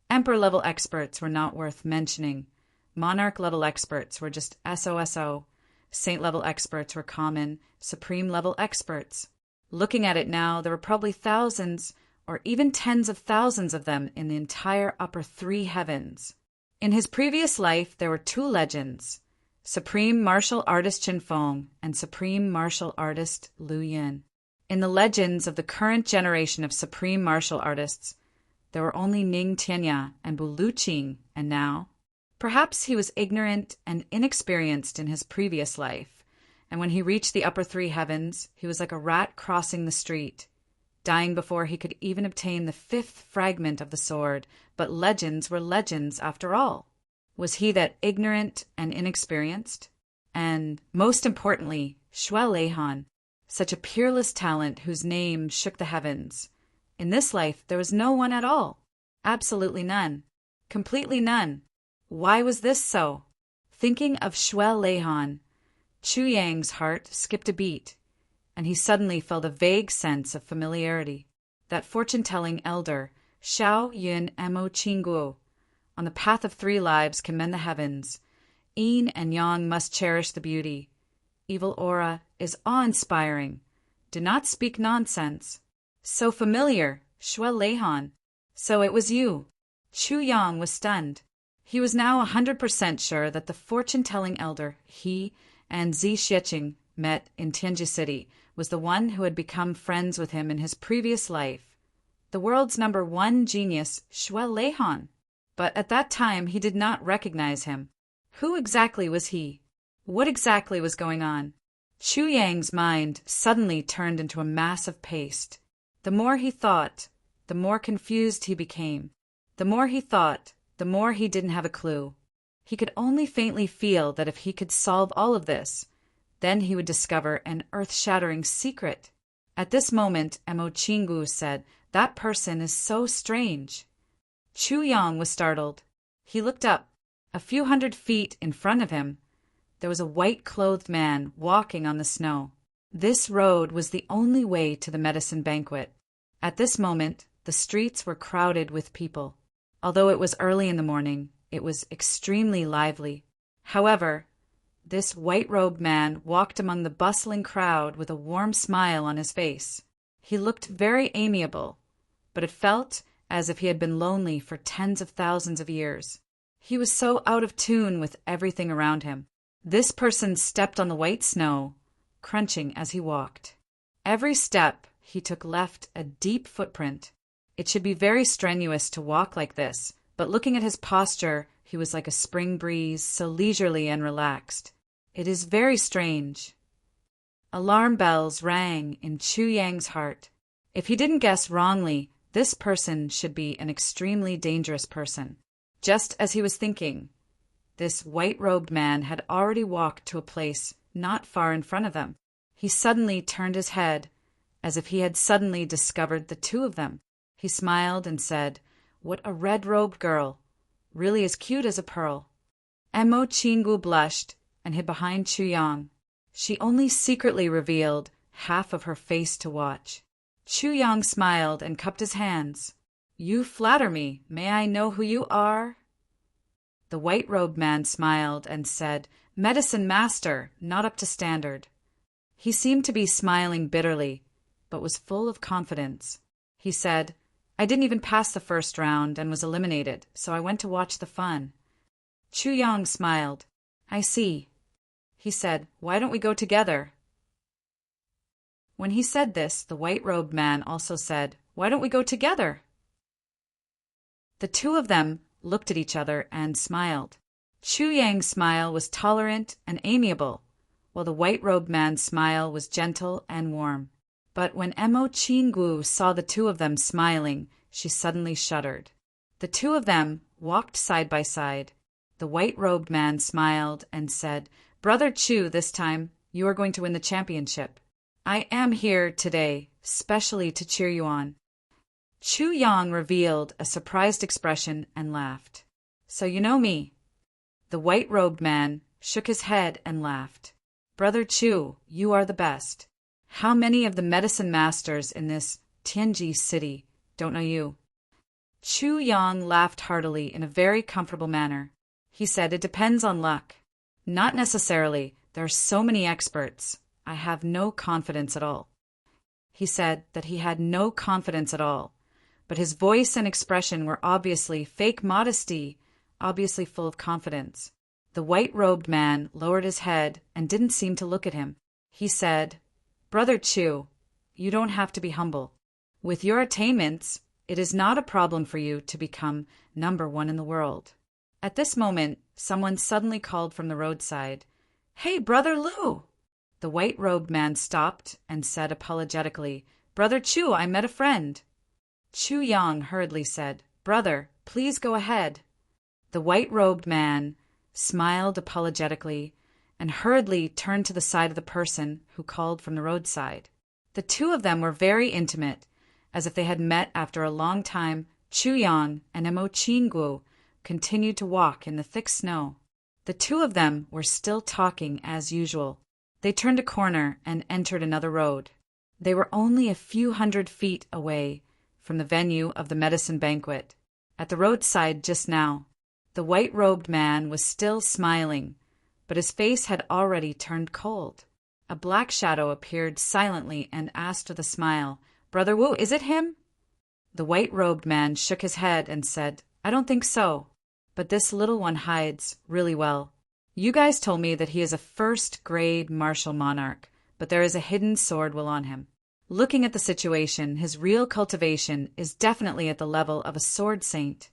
Emperor-level experts were not worth mentioning. Monarch-level experts were just SOSO. Saint-level experts were common. Supreme-level experts. Looking at it now, there were probably thousands or even tens of thousands of them in the entire upper 3 heavens. In his previous life, there were 2 legends, Supreme Martial Artist Chen Feng and Supreme Martial Artist Liu Yin. In the legends of the current generation of Supreme Martial Artists, there were only Ning Tianya and Bu Luqing, and now, perhaps he was ignorant and inexperienced in his previous life, and when he reached the upper 3 heavens, he was like a rat crossing the street, dying before he could even obtain the 5th fragment of the sword, but legends were legends after all. Was he that ignorant and inexperienced? And, most importantly, Xue Leihan, such a peerless talent whose name shook the heavens. In this life, there was no one at all. Absolutely none. Completely none. Why was this so? Thinking of Xue Leihan, Chu Yang's heart skipped a beat, and he suddenly felt a vague sense of familiarity. That fortune-telling elder, Xiao Yun Mo Qinggu, on the path of 3 lives can mend the heavens. Yin and yang must cherish the beauty. Evil aura is awe-inspiring. Do not speak nonsense. So familiar, Xue Leihan. So it was you. Chu Yang was stunned. He was now 100% sure that the fortune-telling elder he and Zi Xiqing met in Tianji City was the one who had become friends with him in his previous life. The world's #1 genius, Xue Leihan. But at that time he did not recognize him. Who exactly was he? What exactly was going on? Chu Yang's mind suddenly turned into a mass of paste. The more he thought, the more confused he became. The more he thought, the more he didn't have a clue. He could only faintly feel that if he could solve all of this, then he would discover an earth-shattering secret. At this moment, Emo Chingu said, "That person is so strange." Chu Yang was startled. He looked up. A few hundred feet in front of him, there was a white-clothed man walking on the snow. This road was the only way to the medicine banquet. At this moment, the streets were crowded with people. Although it was early in the morning, it was extremely lively. However, this white-robed man walked among the bustling crowd with a warm smile on his face. He looked very amiable, but it felt as if he had been lonely for tens of thousands of years. He was so out of tune with everything around him. This person stepped on the white snow, crunching as he walked. Every step he took left a deep footprint. It should be very strenuous to walk like this, but looking at his posture, he was like a spring breeze, so leisurely and relaxed. It is very strange. Alarm bells rang in Chu Yang's heart. If he didn't guess wrongly, this person should be an extremely dangerous person. Just as he was thinking, this white-robed man had already walked to a place not far in front of them. He suddenly turned his head, as if he had suddenly discovered the two of them. He smiled and said, "What a red-robed girl, really as cute as a pearl." Emo Chingu blushed and hid behind Chu Yang. She only secretly revealed half of her face to watch. Chu Yang smiled and cupped his hands. "You flatter me. May I know who you are?" The white-robed man smiled and said, "Medicine master, not up to standard." He seemed to be smiling bitterly, but was full of confidence. He said, "I didn't even pass the first round and was eliminated, so I went to watch the fun." Chu Yang smiled. "I see." He said, "Why don't we go together?" When he said this, the white-robed man also said, "Why don't we go together?" The two of them looked at each other and smiled. Chu Yang's smile was tolerant and amiable, while the white-robed man's smile was gentle and warm. But when Emo Chingu saw the two of them smiling, she suddenly shuddered. The two of them walked side by side. The white-robed man smiled and said, "Brother Chu, this time you are going to win the championship. I am here today, specially to cheer you on." Chu Yang revealed a surprised expression and laughed. "So you know me?" The white-robed man shook his head and laughed. "Brother Chu, you are the best. How many of the medicine masters in this Tianji city don't know you?" Chu Yang laughed heartily in a very comfortable manner. He said, "It depends on luck." "Not necessarily. There are so many experts. I have no confidence at all." He said that he had no confidence at all, but his voice and expression were obviously fake modesty, obviously full of confidence. The white-robed man lowered his head and didn't seem to look at him. He said, "Brother Chu, you don't have to be humble. With your attainments, it is not a problem for you to become #1 in the world." At this moment, someone suddenly called from the roadside, "Hey, Brother Lu!" The white-robed man stopped and said apologetically, "Brother Chu, I met a friend." Chu Yang hurriedly said, "Brother, please go ahead." The white-robed man smiled apologetically and hurriedly turned to the side of the person who called from the roadside. The two of them were very intimate, as if they had met after a long time. Chu Yang and Emo Chingu continued to walk in the thick snow. The two of them were still talking as usual. They turned a corner and entered another road. They were only a few hundred feet away from the venue of the medicine banquet. At the roadside just now, the white-robed man was still smiling, but his face had already turned cold. A black shadow appeared silently and asked with a smile, "Brother Wu, is it him?" The white-robed man shook his head and said, "I don't think so, but this little one hides really well. You guys told me that he is a first-grade martial monarch, but there is a hidden sword will on him. Looking at the situation, his real cultivation is definitely at the level of a sword saint,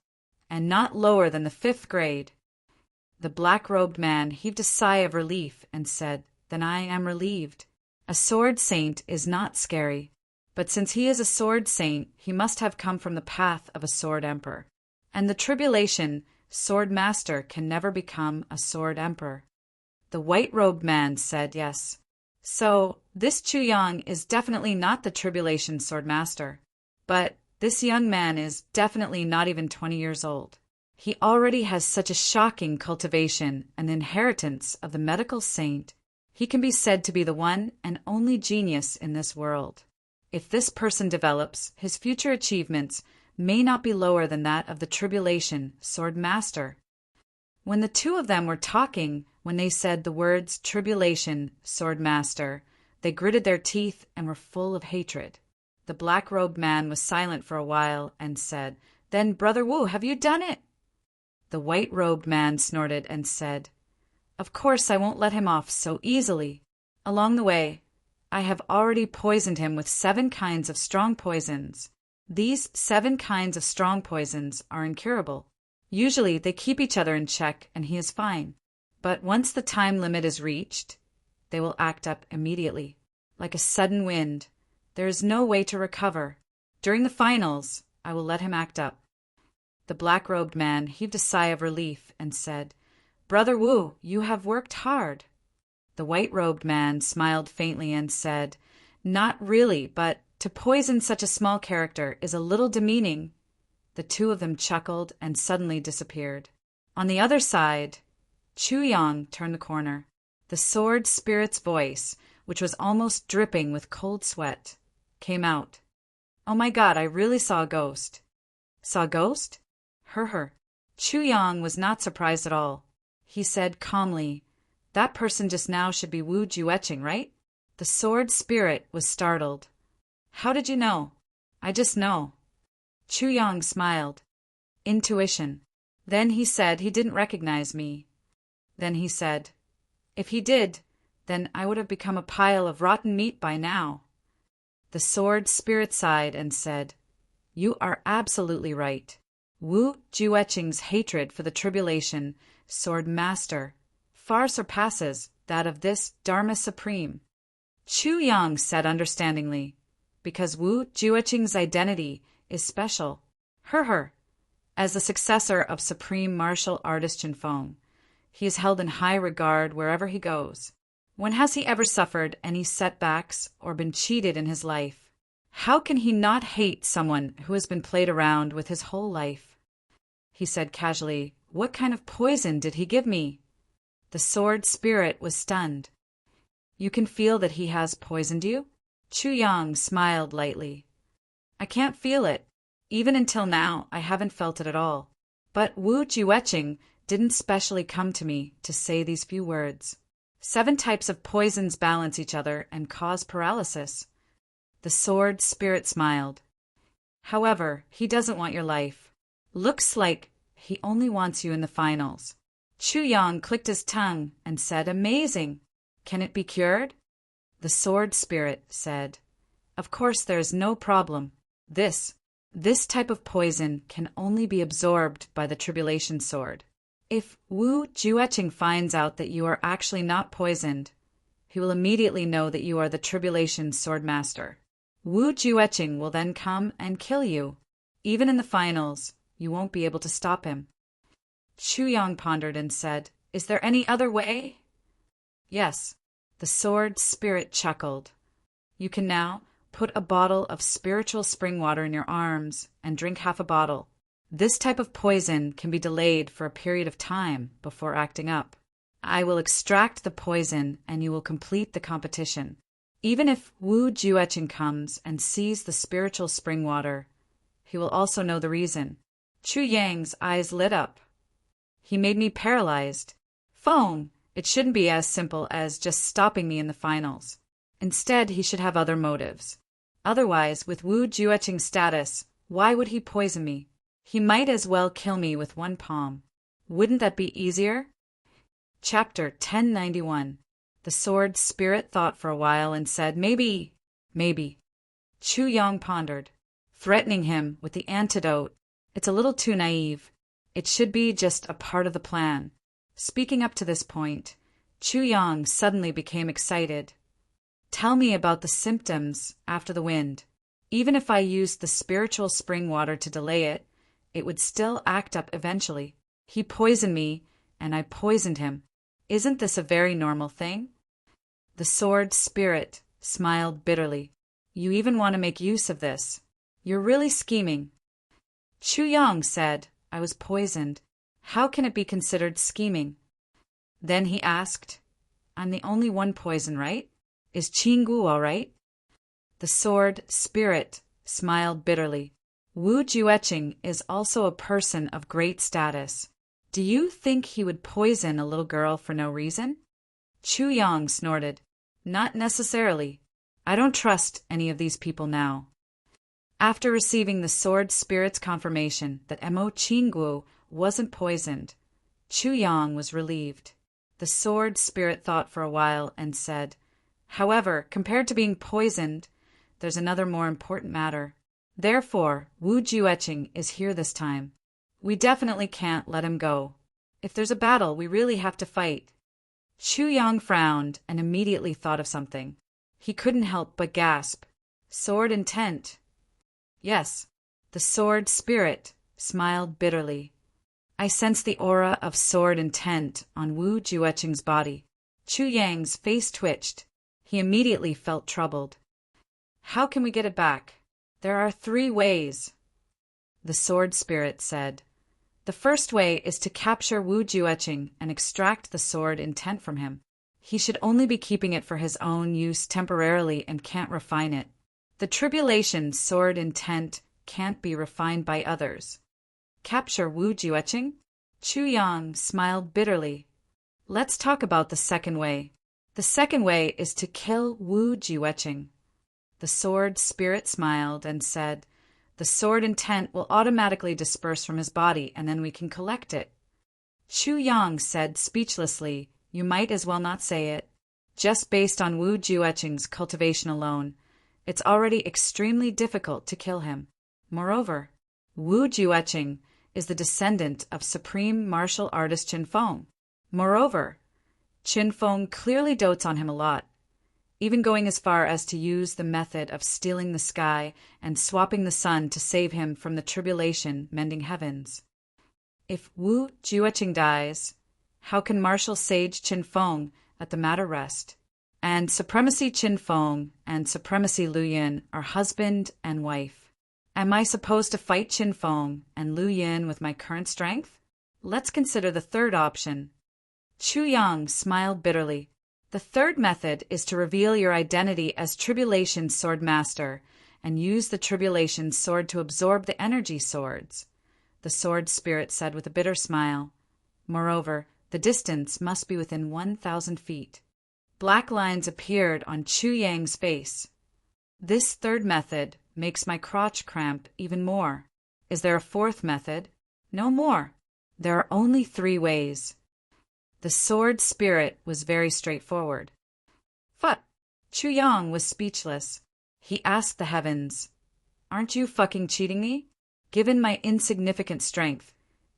and not lower than the 5th grade. The black-robed man heaved a sigh of relief and said, "Then I am relieved. A sword saint is not scary, but since he is a sword saint, he must have come from the path of a sword emperor. and the tribulation sword master can never become a sword emperor. The white-robed man said yes. So, this Chu Yang is definitely not the tribulation sword master. But this young man is definitely not even 20 years old. He already has such a shocking cultivation and inheritance of the medical saint. He can be said to be the one and only genius in this world. If this person develops, his future achievements may not be lower than that of the tribulation sword master. When the two of them were talking, when they said the words tribulation sword master, they gritted their teeth and were full of hatred. The black-robed man was silent for a while and said, "Then, Brother Wu, have you done it?" The white-robed man snorted and said, "Of course I won't let him off so easily. Along the way, I have already poisoned him with 7 kinds of strong poisons. These 7 kinds of strong poisons are incurable. Usually they keep each other in check and he is fine. But once the time limit is reached, they will act up immediately. Like a sudden wind, there is no way to recover. During the finals, I will let him act up." The black-robed man heaved a sigh of relief and said, "Brother Wu, you have worked hard." The white-robed man smiled faintly and said, "Not really, but to poison such a small character is a little demeaning." The two of them chuckled and suddenly disappeared. On the other side, Chu Yang turned the corner. The sword spirit's voice, which was almost dripping with cold sweat, came out. "Oh my God, I really saw a ghost." "Saw a ghost?" Her. Chu Yang was not surprised at all. He said calmly, "That person just now should be Wu Jueching, right?" The sword spirit was startled. "How did you know?" "I just know." Chu Yang smiled. "Intuition." Then he said he didn't recognize me. Then he said, "If he did, then I would have become a pile of rotten meat by now." The sword spirit sighed and said, "You are absolutely right. Wu Jueching's hatred for the tribulation sword master far surpasses that of this Dharma Supreme." Chu Yang said understandingly, "Because Wu Jueching's identity is special. Her. As the successor of Supreme Martial Artist Chen Feng, he is held in high regard wherever he goes. When has he ever suffered any setbacks or been cheated in his life? How can he not hate someone who has been played around with his whole life?" He said casually, "What kind of poison did he give me?" The sword spirit was stunned. "You can feel that he has poisoned you?" Chu Yang smiled lightly. "I can't feel it. Even until now, I haven't felt it at all. But Wu Jueching didn't specially come to me to say these few words. 7 types of poisons balance each other and cause paralysis." The sword spirit smiled. "However, he doesn't want your life. Looks like he only wants you in the finals." Chu Yang clicked his tongue and said, "Amazing. Can it be cured?" The sword spirit said, "Of course there is no problem. This type of poison can only be absorbed by the tribulation sword. If Wu Jueching finds out that you are actually not poisoned, he will immediately know that you are the tribulation sword master. Wu Jueching will then come and kill you. Even in the finals, you won't be able to stop him." Chu Yang pondered and said, "Is there any other way?" "Yes." The sword spirit chuckled. "You can now put a bottle of spiritual spring water in your arms and drink half a bottle. This type of poison can be delayed for a period of time before acting up. I will extract the poison and you will complete the competition. Even if Wu Jueching comes and sees the spiritual spring water, he will also know the reason." Chu Yang's eyes lit up. "He made me paralyzed. Phone, it shouldn't be as simple as just stopping me in the finals. Instead, he should have other motives. Otherwise, with Wu Jueching's status, why would he poison me? He might as well kill me with one palm. Wouldn't that be easier?" Chapter 1091. The sword spirit thought for a while and said, Maybe. Chu Yang pondered, threatening him with the antidote. It's a little too naive. It should be just a part of the plan. Speaking up to this point, Chu Yang suddenly became excited. "Tell me about the symptoms after the wind. Even if I used the spiritual spring water to delay it, it would still act up eventually. He poisoned me, and I poisoned him. Isn't this a very normal thing? The sword spirit smiled bitterly. You even want to make use of this. You're really scheming. Chu Yang said, I was poisoned. How can it be considered scheming? Then he asked, I'm the only one poisoned, right? Is Qinggu all right? The sword spirit smiled bitterly. Wu Jueqing is also a person of great status. Do you think he would poison a little girl for no reason? Chu Yang snorted. Not necessarily. I don't trust any of these people now. After receiving the sword spirit's confirmation that Mo Qinggu wasn't poisoned, Chu Yang was relieved. The sword spirit thought for a while and said, However, compared to being poisoned, there's another more important matter. Therefore, Wu Jueqing is here this time. We definitely can't let him go. If there's a battle, we really have to fight. Chu Yang frowned and immediately thought of something. He couldn't help but gasp. Sword intent. Yes, the sword spirit smiled bitterly. I sense the aura of sword intent on Wu Jueqing's body. Chu Yang's face twitched. He immediately felt troubled. How can we get it back? There are 3 ways, the sword spirit said. The first way is to capture Wu Jueqing and extract the sword intent from him. He should only be keeping it for his own use temporarily and can't refine it. The tribulation sword intent can't be refined by others. Capture Wu Jueqing? Chu Yang smiled bitterly. Let's talk about the second way. The second way is to kill Wu Jueqing. The sword spirit smiled and said, The sword intent will automatically disperse from his body and then we can collect it. Chu Yang said speechlessly, You might as well not say it. Just based on Wu Jueqing's cultivation alone, it's already extremely difficult to kill him. Moreover, Wu Jueqing is the descendant of supreme martial artist Qin Feng. Moreover, Qin Feng clearly dotes on him a lot, even going as far as to use the method of stealing the sky and swapping the sun to save him from the tribulation mending heavens. If Wu Jueqing dies, how can martial sage Qin Feng let the matter rest? And supremacy Qin Feng and supremacy Lu Yin are husband and wife. Am I supposed to fight Qin Feng and Lu Yin with my current strength? Let's consider the third option. Chu Yang smiled bitterly. The third method is to reveal your identity as Tribulation Sword Master and use the Tribulation Sword to absorb the energy swords, the sword spirit said with a bitter smile. Moreover, the distance must be within 1,000 feet. Black lines appeared on Chu Yang's face. This third method makes my crotch cramp even more. Is there a fourth method? No more. There are only 3 ways. The sword spirit was very straightforward. But Chu Yang was speechless. He asked the heavens, Aren't you fucking cheating me? Given my insignificant strength,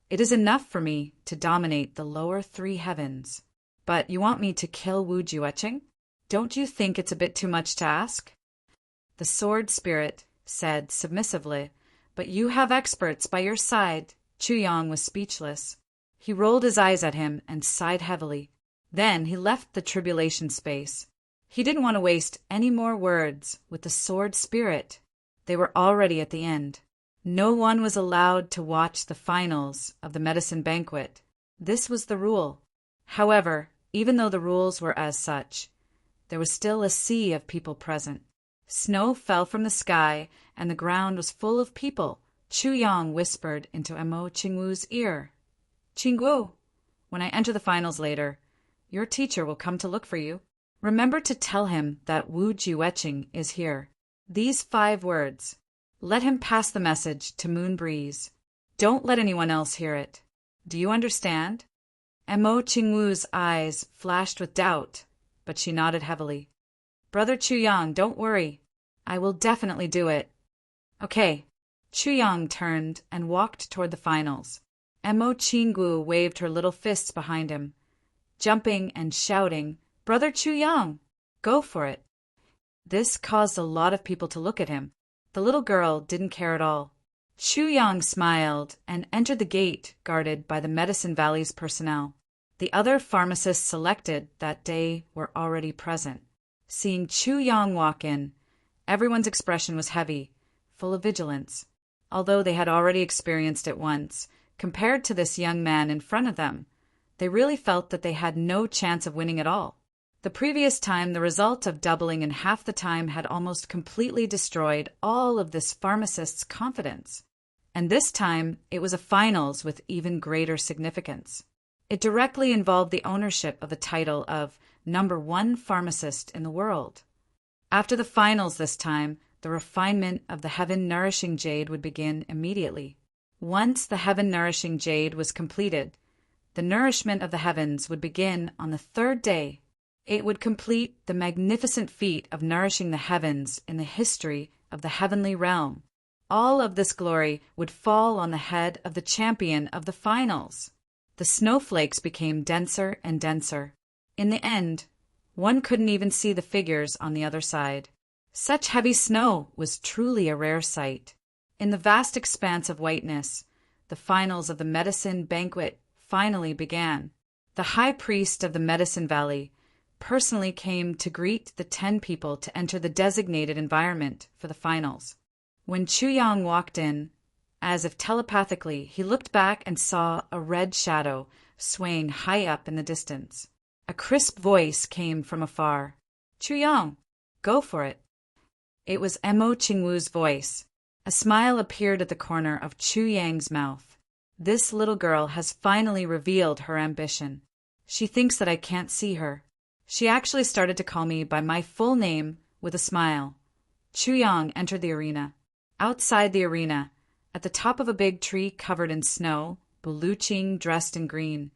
it is enough for me to dominate the lower 3 heavens. But you want me to kill Wu Jueqing? Don't you think it's a bit too much to ask? The sword spirit said submissively, But you have experts by your side. Chu Yang was speechless. He rolled his eyes at him and sighed heavily. Then he left the tribulation space. He didn't want to waste any more words with the sword spirit. They were already at the end. No one was allowed to watch the finals of the medicine banquet. This was the rule. However, even though the rules were as such, there was still a sea of people present. Snow fell from the sky, and the ground was full of people. Chu Yang whispered into Mo Qingwu's ear. Qingwu, when I enter the finals later, your teacher will come to look for you. Remember to tell him that Wu Jueqing is here. These 5 words. Let him pass the message to Moon Breeze. Don't let anyone else hear it. Do you understand? Mo Qingwu's eyes flashed with doubt, but she nodded heavily. Brother Chu Yang, don't worry. I will definitely do it. Okay. Chu Yang turned and walked toward the finals. Mo Qingwu waved her little fists behind him, jumping and shouting, Brother Chu Yang, go for it. This caused a lot of people to look at him. The little girl didn't care at all. Chu Yang smiled and entered the gate guarded by the Medicine Valley's personnel. The other pharmacists selected that day were already present. Seeing Chu Yang walk in, everyone's expression was heavy, full of vigilance. Although they had already experienced it once, compared to this young man in front of them, they really felt that they had no chance of winning at all. The previous time, the result of doubling in half the time had almost completely destroyed all of this pharmacist's confidence. And this time, it was a finals with even greater significance. It directly involved the ownership of the title of #1 pharmacist in the world. After the finals this time, the refinement of the heaven-nourishing jade would begin immediately. Once the heaven-nourishing jade was completed, the nourishment of the heavens would begin on the third day. It would complete the magnificent feat of nourishing the heavens in the history of the heavenly realm. All of this glory would fall on the head of the champion of the finals. The snowflakes became denser and denser. In the end, one couldn't even see the figures on the other side. Such heavy snow was truly a rare sight. In the vast expanse of whiteness, the finals of the medicine banquet finally began. The high priest of the Medicine Valley personally came to greet the 10 people to enter the designated environment for the finals. When Chu Yang walked in, as if telepathically, he looked back and saw a red shadow swaying high up in the distance. A crisp voice came from afar. "Chu Yang, go for it." It was Emo Qingwu's voice. A smile appeared at the corner of Chu Yang's mouth. This little girl has finally revealed her ambition. She thinks that I can't see her. She actually started to call me by my full name with a smile. Chu Yang entered the arena. Outside the arena, at the top of a big tree covered in snow, Buluqing, dressed in green,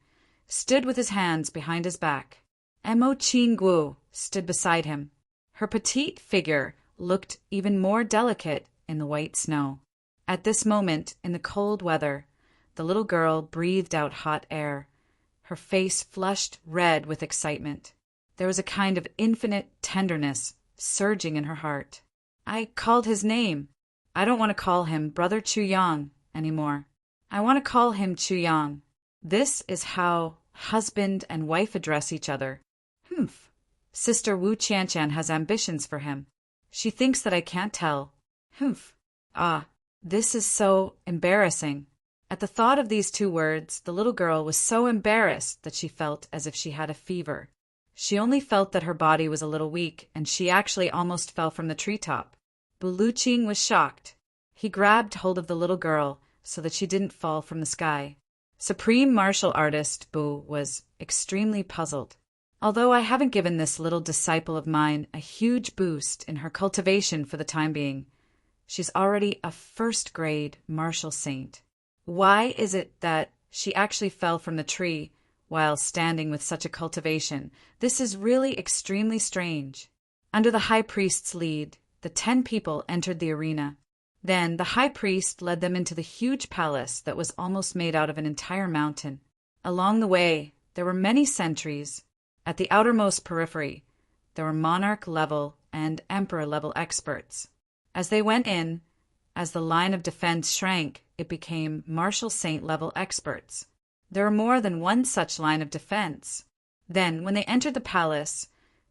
stood with his hands behind his back. Emo Qingwu stood beside him. Her petite figure looked even more delicate in the white snow. At this moment, in the cold weather, the little girl breathed out hot air. Her face flushed red with excitement. There was a kind of infinite tenderness surging in her heart. I called his name. I don't want to call him Brother Chu Yang anymore. I want to call him Chu Yang. This is how husband and wife address each other. Humph. Sister Wu Qianshan has ambitions for him. She thinks that I can't tell. Humph. Ah, this is so embarrassing. At the thought of these 2 words, the little girl was so embarrassed that she felt as if she had a fever. She only felt that her body was a little weak, and she actually almost fell from the treetop. Buluqing was shocked. He grabbed hold of the little girl so that she didn't fall from the sky. Supreme martial artist Bu was extremely puzzled. Although I haven't given this little disciple of mine a huge boost in her cultivation for the time being, she's already a first-grade martial saint. Why is it that she actually fell from the tree while standing with such a cultivation? This is really extremely strange. Under the high priest's lead, the 10 people entered the arena. Then the high priest led them into the huge palace that was almost made out of an entire mountain. Along the way, there were many sentries. At the outermost periphery, there were monarch-level and emperor-level experts. As they went in, as the line of defense shrank, it became martial saint-level experts. There were more than one such line of defense. Then, when they entered the palace,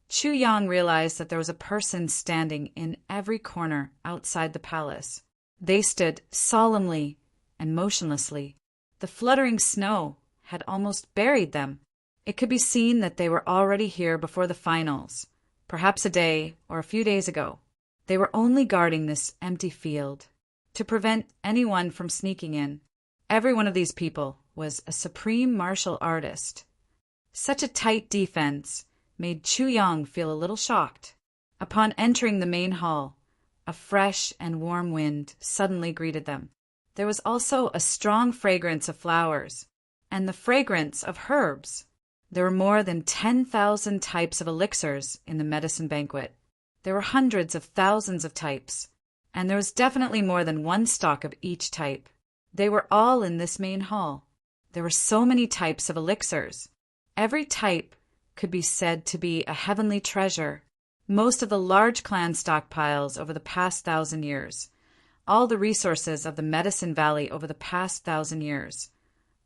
Chu Yang realized that there was a person standing in every corner outside the palace. They stood solemnly and motionlessly. The fluttering snow had almost buried them. It could be seen that they were already here before the finals, perhaps a day or a few days ago. They were only guarding this empty field to prevent anyone from sneaking in. Every one of these people was a supreme martial artist. Such a tight defense made Chu Yang feel a little shocked. Upon entering the main hall, a fresh and warm wind suddenly greeted them. There was also a strong fragrance of flowers, and the fragrance of herbs. There were more than 10,000 types of elixirs in the medicine banquet. There were hundreds of thousands of types, and there was definitely more than one stock of each type. They were all in this main hall. There were so many types of elixirs. Every type could be said to be a heavenly treasure. Most of the large clan stockpiles over the past 1,000 years, all the resources of the Medicine Valley over the past 1,000 years,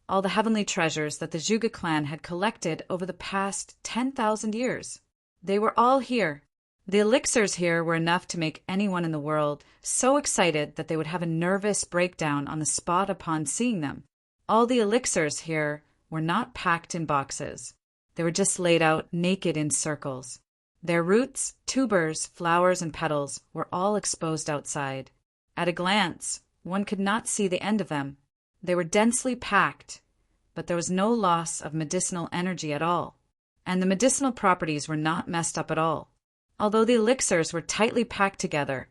all the heavenly treasures that the Zhuge clan had collected over the past 10,000 years. They were all here. The elixirs here were enough to make anyone in the world so excited that they would have a nervous breakdown on the spot upon seeing them. All the elixirs here were not packed in boxes. They were just laid out naked in circles. Their roots, tubers, flowers, and petals were all exposed outside. At a glance, one could not see the end of them. They were densely packed, but there was no loss of medicinal energy at all, and the medicinal properties were not messed up at all. Although the elixirs were tightly packed together,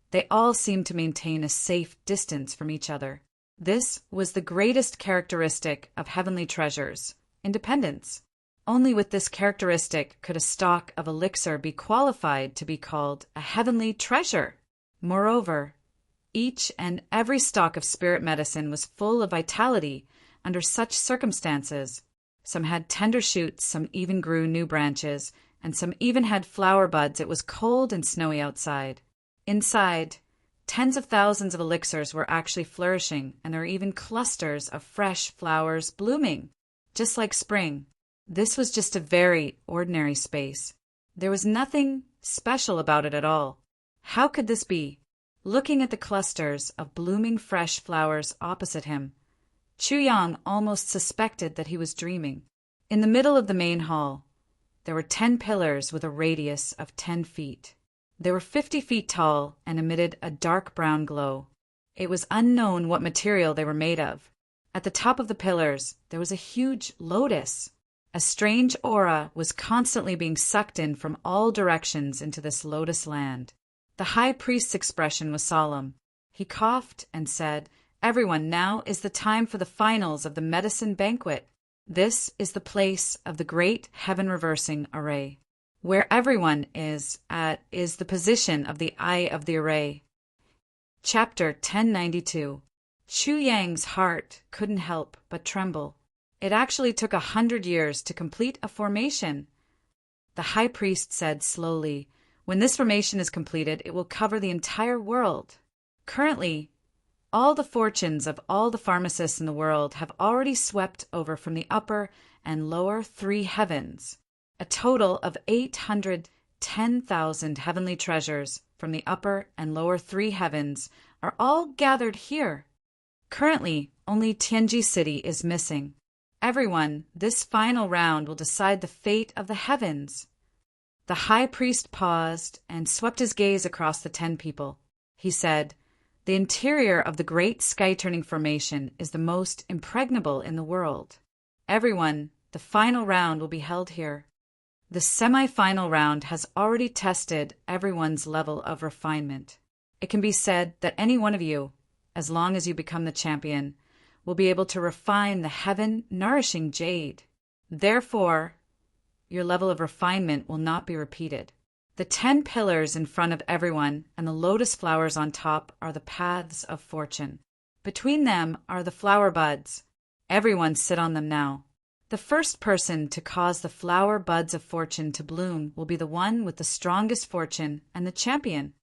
they all seemed to maintain a safe distance from each other. This was the greatest characteristic of heavenly treasures, independence. Only with this characteristic could a stock of elixir be qualified to be called a heavenly treasure. Moreover, each and every stalk of spirit medicine was full of vitality under such circumstances. Some had tender shoots, some even grew new branches, and some even had flower buds. It was cold and snowy outside. Inside, tens of thousands of elixirs were actually flourishing, and there were even clusters of fresh flowers blooming, just like spring. This was just a very ordinary space. There was nothing special about it at all. How could this be? Looking at the clusters of blooming fresh flowers opposite him, Chu Yang almost suspected that he was dreaming. In the middle of the main hall, there were 10 pillars with a radius of 10 feet. They were 50 feet tall and emitted a dark brown glow. It was unknown what material they were made of. At the top of the pillars, there was a huge lotus. A strange aura was constantly being sucked in from all directions into this lotus land. The high priest's expression was solemn. He coughed and said, "Everyone, now is the time for the finals of the medicine banquet. This is the place of the great heaven-reversing array. Where everyone is at is the position of the eye of the array." Chapter 1092. Chu Yang's heart couldn't help but tremble. It actually took 100 years to complete a formation. The high priest said slowly, "When this formation is completed, it will cover the entire world. Currently, all the fortunes of all the pharmacists in the world have already swept over from the upper and lower 3 heavens. A total of 810,000 heavenly treasures from the upper and lower 3 heavens are all gathered here. Currently, only Tianji City is missing. Everyone, this final round will decide the fate of the heavens." The high priest paused and swept his gaze across the 10 people. He said, "The interior of the great sky-turning formation is the most impregnable in the world. Everyone, the final round will be held here. The semi-final round has already tested everyone's level of refinement. It can be said that any one of you, as long as you become the champion, will be able to refine the heaven-nourishing jade. Therefore, your level of refinement will not be repeated. The 10 pillars in front of everyone and the lotus flowers on top are the paths of fortune. Between them are the flower buds. Everyone sit on them now. The first person to cause the flower buds of fortune to bloom will be the one with the strongest fortune and the champion."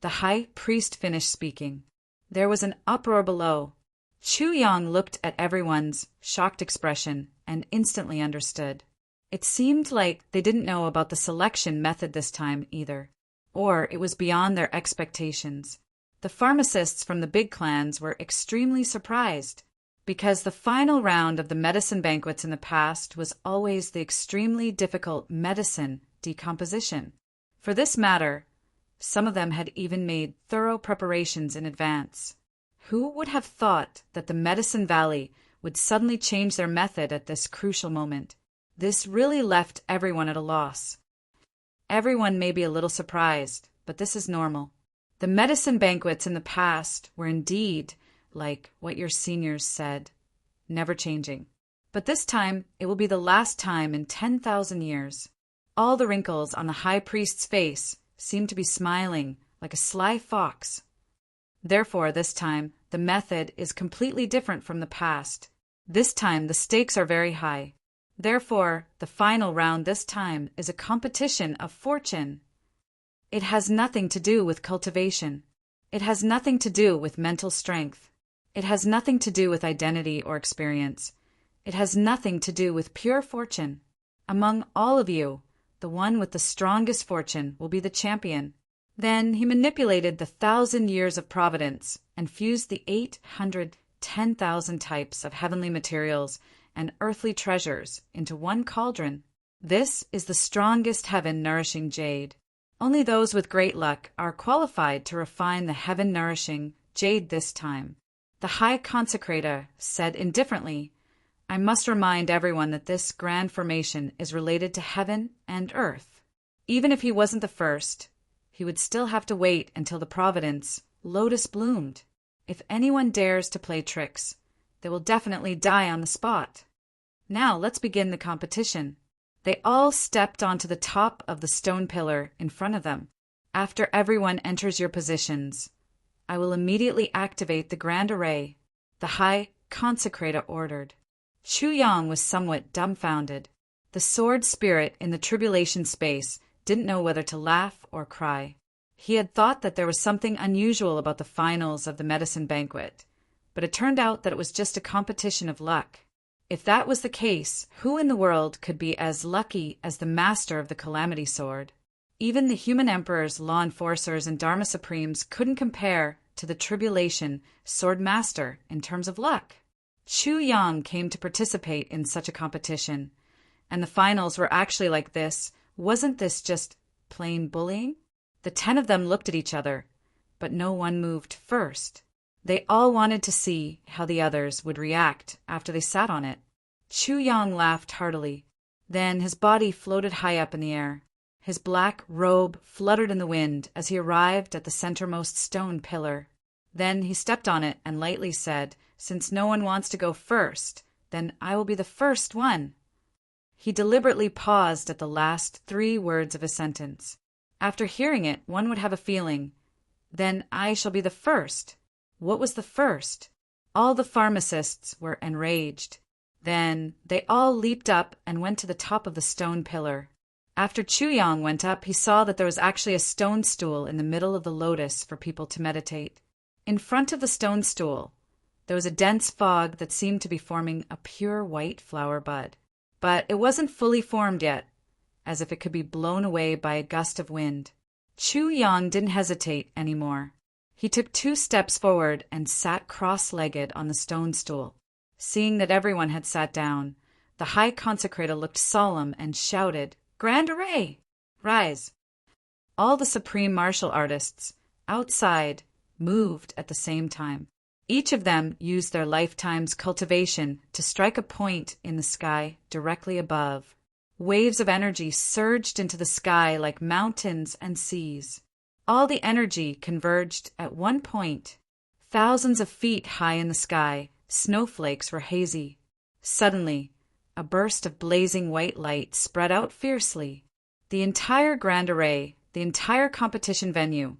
The high priest finished speaking. There was an uproar below. Chu Yang looked at everyone's shocked expression and instantly understood. It seemed like they didn't know about the selection method this time either, or it was beyond their expectations. The pharmacists from the big clans were extremely surprised, because the final round of the medicine banquets in the past was always the extremely difficult medicine decomposition. For this matter, some of them had even made thorough preparations in advance. Who would have thought that the Medicine Valley would suddenly change their method at this crucial moment? This really left everyone at a loss. Everyone may be a little surprised, but this is normal. The medicine banquets in the past were indeed, like what your seniors said, never changing. But this time, it will be the last time in 10,000 years. All the wrinkles on the high priest's face seemed to be smiling like a sly fox. Therefore, this time, the method is completely different from the past. This time, the stakes are very high. Therefore, the final round this time is a competition of fortune. It has nothing to do with cultivation. It has nothing to do with mental strength. It has nothing to do with identity or experience. It has nothing to do with pure fortune. Among all of you, the one with the strongest fortune will be the champion. Then he manipulated the 1,000 years of providence and fused the 810,000 types of heavenly materials and earthly treasures into one cauldron. This is the strongest heaven-nourishing jade. Only those with great luck are qualified to refine the heaven-nourishing jade this time. The High Consecrator said indifferently, I must remind everyone that this grand formation is related to heaven and earth. Even if he wasn't the first, he would still have to wait until the Providence lotus bloomed. If anyone dares to play tricks, they will definitely die on the spot. Now let's begin the competition. They all stepped onto the top of the stone pillar in front of them. After everyone enters your positions, I will immediately activate the grand array, the High Consecrator ordered. Chu Yang was somewhat dumbfounded. The sword spirit in the tribulation space didn't know whether to laugh or cry. He had thought that there was something unusual about the finals of the medicine banquet, but it turned out that it was just a competition of luck. If that was the case, who in the world could be as lucky as the master of the Calamity Sword? Even the human emperors, law enforcers, and Dharma Supremes couldn't compare to the Tribulation Sword Master in terms of luck. Chu Yang came to participate in such a competition, and the finals were actually like this. Wasn't this just plain bullying? The 10 of them looked at each other, but no one moved first. They all wanted to see how the others would react after they sat on it. Chu Yang laughed heartily. Then his body floated high up in the air. His black robe fluttered in the wind as he arrived at the centermost stone pillar. Then he stepped on it and lightly said, Since no one wants to go first, then I will be the first one. He deliberately paused at the last 3 words of his sentence. After hearing it, one would have a feeling, then I shall be the first. What was the first? All the pharmacists were enraged. Then they all leaped up and went to the top of the stone pillar. After Chu Yang went up, he saw that there was actually a stone stool in the middle of the lotus for people to meditate. In front of the stone stool, there was a dense fog that seemed to be forming a pure white flower bud. But it wasn't fully formed yet, as if it could be blown away by a gust of wind. Chu Yang didn't hesitate anymore. He took 2 steps forward and sat cross-legged on the stone stool. Seeing that everyone had sat down, the High Consecrator looked solemn and shouted, Grand Array! Rise! All the supreme martial artists, outside, moved at the same time. Each of them used their lifetime's cultivation to strike a point in the sky directly above. Waves of energy surged into the sky like mountains and seas. All the energy converged at one point. Thousands of feet high in the sky, snowflakes were hazy. Suddenly, a burst of blazing white light spread out fiercely. The entire grand array, the entire competition venue,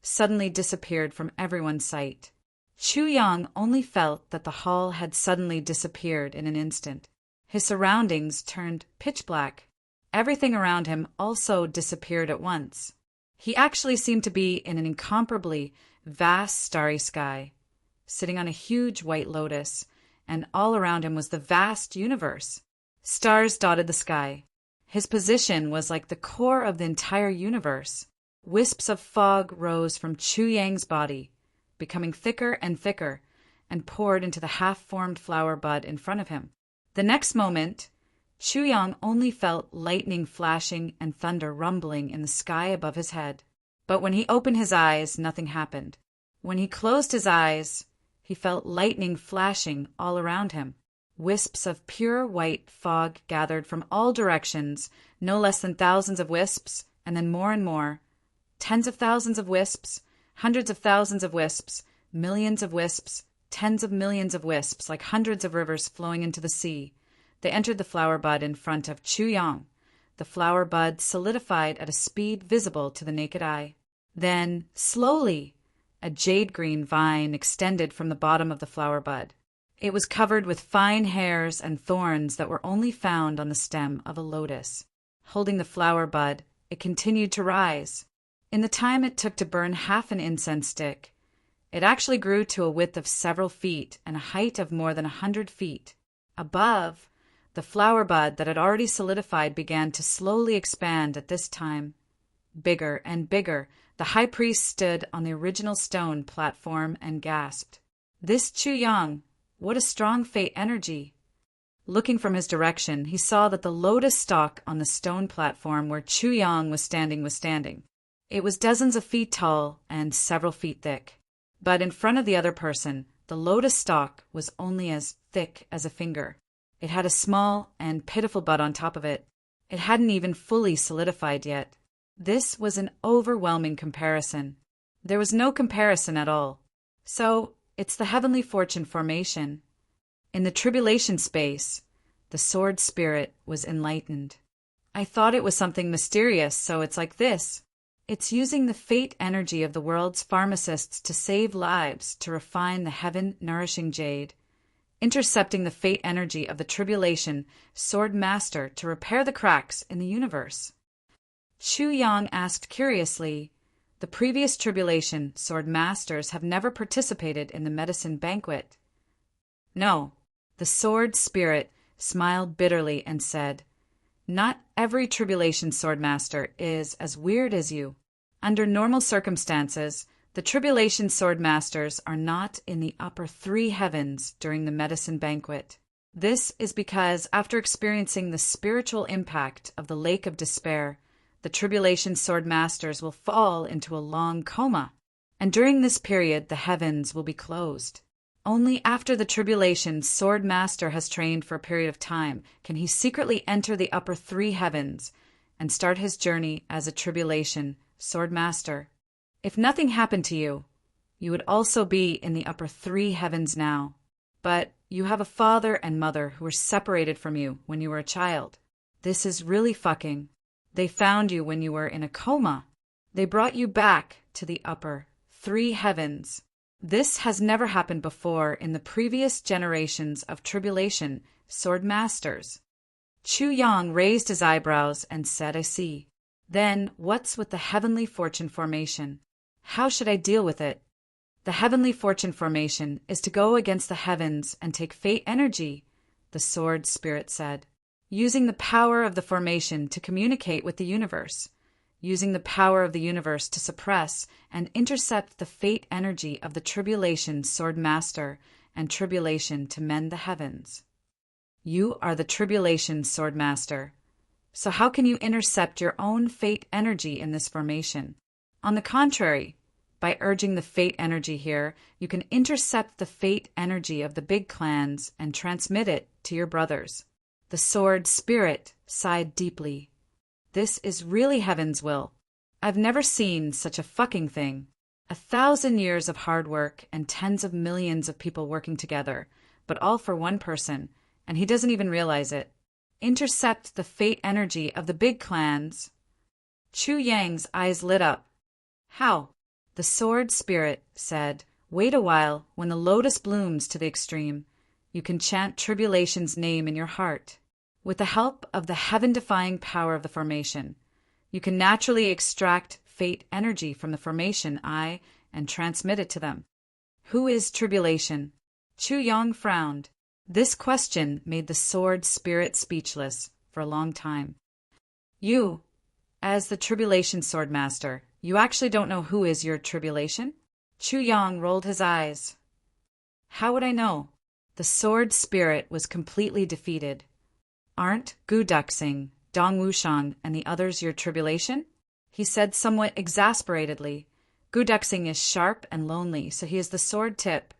suddenly disappeared from everyone's sight. Chu Yang only felt that the hall had suddenly disappeared in an instant. His surroundings turned pitch black. Everything around him also disappeared at once. He actually seemed to be in an incomparably vast starry sky, sitting on a huge white lotus, and all around him was the vast universe. Stars dotted the sky. His position was like the core of the entire universe. Wisps of fog rose from Chu Yang's body, becoming thicker and thicker, and poured into the half-formed flower bud in front of him. The next moment, Chu Yang only felt lightning flashing and thunder rumbling in the sky above his head. But when he opened his eyes, nothing happened. When he closed his eyes, he felt lightning flashing all around him. Wisps of pure white fog gathered from all directions, no less than thousands of wisps, and then more and more. Tens of thousands of wisps, hundreds of thousands of wisps, millions of wisps, tens of millions of wisps, like hundreds of rivers flowing into the sea. They entered the flower bud in front of Chu Yang. The flower bud solidified at a speed visible to the naked eye. Then, slowly, a jade-green vine extended from the bottom of the flower bud. It was covered with fine hairs and thorns that were only found on the stem of a lotus. Holding the flower bud, it continued to rise. In the time it took to burn half an incense stick, It actually grew to a width of several feet and a height of more than 100 feet. Above, the flower bud that had already solidified began to slowly expand at this time. Bigger and bigger, the high priest stood on the original stone platform and gasped. This Chu Yang, what a strong fate energy! Looking from his direction, he saw that the lotus stalk on the stone platform where Chu Yang was standing. It was dozens of feet tall and several feet thick. But in front of the other person, the lotus stalk was only as thick as a finger. It had a small and pitiful bud on top of it. It hadn't even fully solidified yet. This was an overwhelming comparison. There was no comparison at all. So, it's the heavenly fortune formation. In the tribulation space, the sword spirit was enlightened. I thought it was something mysterious, so it's like this. It's using the fate energy of the world's pharmacists to save lives, to refine the heaven-nourishing jade, intercepting the fate energy of the tribulation sword master to repair the cracks in the universe. Chu Yang asked curiously, the previous tribulation sword masters have never participated in the medicine banquet. No, the sword spirit smiled bitterly and said, not every tribulation sword master is as weird as you. Under normal circumstances, the tribulation sword masters are not in the upper 3 heavens during the medicine banquet. This is because after experiencing the spiritual impact of the lake of despair, the tribulation sword masters will fall into a long coma, and during this period the heavens will be closed. Only after the tribulation sword master has trained for a period of time can he secretly enter the upper 3 heavens and start his journey as a tribulation sword master. If nothing happened to you, you would also be in the upper 3 heavens now. But you have a father and mother who were separated from you when you were a child. This is really fucking. They found you when you were in a coma. They brought you back to the upper 3 heavens. This has never happened before in the previous generations of tribulation sword masters. Chu Yang raised his eyebrows and said, I see. Then what's with the heavenly fortune formation? How should I deal with it? The heavenly fortune formation is to go against the heavens and take fate energy, the sword spirit said, using the power of the formation to communicate with the universe, using the power of the universe to suppress and intercept the fate energy of the tribulation sword master and tribulation to mend the heavens. You are the tribulation sword master. So how can you intercept your own fate energy in this formation? On the contrary, by urging the fate energy here, you can intercept the fate energy of the big clans and transmit it to your brothers. The sword spirit sighed deeply. This is really heaven's will. I've never seen such a fucking thing. 1,000 years of hard work and tens of millions of people working together, but all for one person, and he doesn't even realize it. Intercept the fate energy of the big clans. Chu Yang's eyes lit up. How? The sword spirit said, wait a while. When the lotus blooms to the extreme, you can chant tribulation's name in your heart. With the help of the heaven-defying power of the formation, you can naturally extract fate energy from the formation eye and transmit it to them. Who is tribulation? Chu Yang frowned. This question made the sword spirit speechless for a long time. You, as the tribulation sword master, you actually don't know who is your tribulation? Chu Yang rolled his eyes. How would I know? The sword spirit was completely defeated. Aren't Gu Duxing, Dong Wushang, and the others your tribulation? He said somewhat exasperatedly. Gu Duxing is sharp and lonely, so he is the sword tip.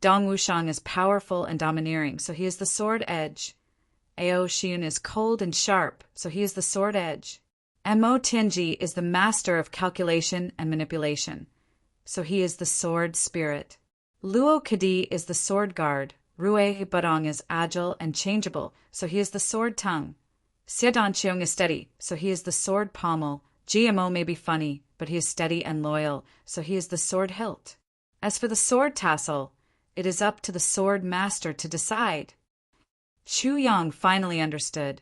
Dong Wushang is powerful and domineering, so he is the sword edge. Ao Xiun is cold and sharp, so he is the sword edge. Mo Tianji is the master of calculation and manipulation, so he is the sword spirit. Luo Kadi is the sword guard. Rue Badong is agile and changeable, so he is the sword tongue. Xiadan Qiong is steady, so he is the sword pommel. GMO may be funny, but he is steady and loyal, so he is the sword hilt. As for the sword tassel, it is up to the sword master to decide. Chu Yang finally understood.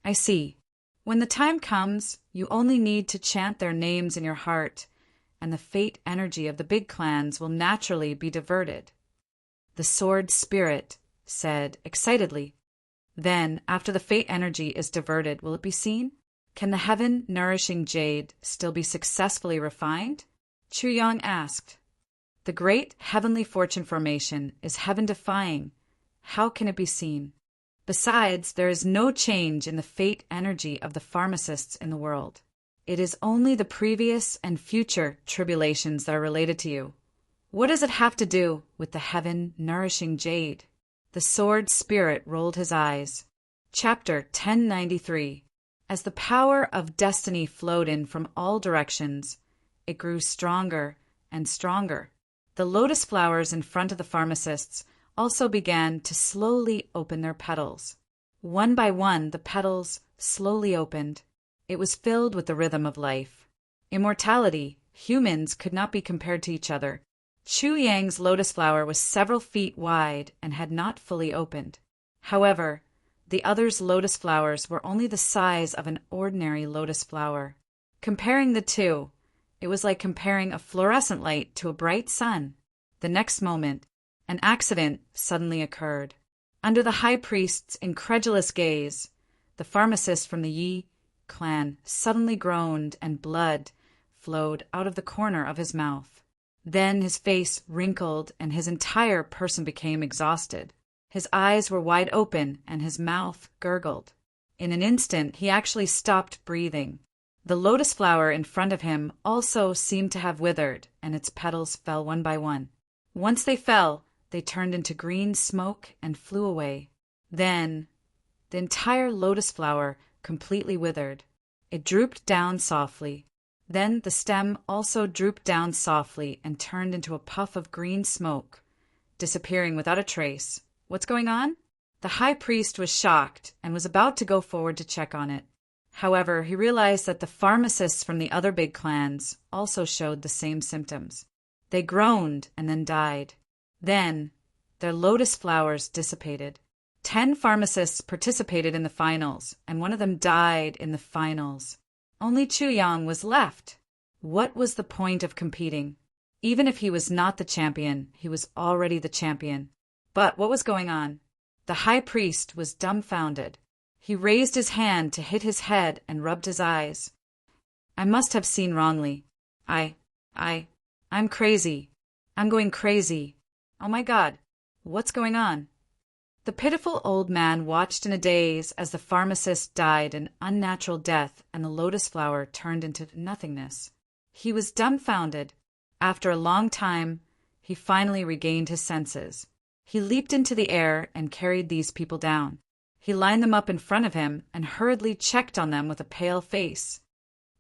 I see. When the time comes, you only need to chant their names in your heart, and the fate energy of the big clans will naturally be diverted. The sword spirit said excitedly. Then, after the fate energy is diverted, will it be seen? Can the heaven-nourishing jade still be successfully refined? Chu Yang asked. The great heavenly fortune formation is heaven-defying. How can it be seen? Besides, there is no change in the fate energy of the pharmacists in the world. It is only the previous and future tribulations that are related to you. What does it have to do with the heaven-nourishing jade? The sword spirit rolled his eyes. Chapter 1093. As the power of destiny flowed in from all directions, it grew stronger and stronger. The lotus flowers in front of the pharmacists also began to slowly open their petals. One by one, the petals slowly opened. It was filled with the rhythm of life. Immortality, humans could not be compared to each other. Chu Yang's lotus flower was several feet wide and had not fully opened. However, the other's lotus flowers were only the size of an ordinary lotus flower. Comparing the two, it was like comparing a fluorescent light to a bright sun. The next moment, an accident suddenly occurred. Under the high priest's incredulous gaze, the pharmacist from the Yi clan suddenly groaned and blood flowed out of the corner of his mouth. Then his face wrinkled and his entire person became exhausted. His eyes were wide open and his mouth gurgled. In an instant, he actually stopped breathing. The lotus flower in front of him also seemed to have withered, and its petals fell one by one. Once they fell, they turned into green smoke and flew away. Then, the entire lotus flower completely withered. It drooped down softly. Then the stem also drooped down softly and turned into a puff of green smoke, disappearing without a trace. What's going on? The high priest was shocked and was about to go forward to check on it. However, he realized that the pharmacists from the other big clans also showed the same symptoms. They groaned and then died. Then, their lotus flowers dissipated. 10 pharmacists participated in the finals, and one of them died in the finals. Only Chu Yang was left. What was the point of competing? Even if he was not the champion, he was already the champion. But what was going on? The high priest was dumbfounded. He raised his hand to hit his head and rubbed his eyes. I must have seen wrongly. I'm crazy. I'm going crazy. Oh my God, what's going on? The pitiful old man watched in a daze as the pharmacist died an unnatural death and the lotus flower turned into nothingness. He was dumbfounded. After a long time, he finally regained his senses. He leaped into the air and carried these people down. He lined them up in front of him and hurriedly checked on them with a pale face.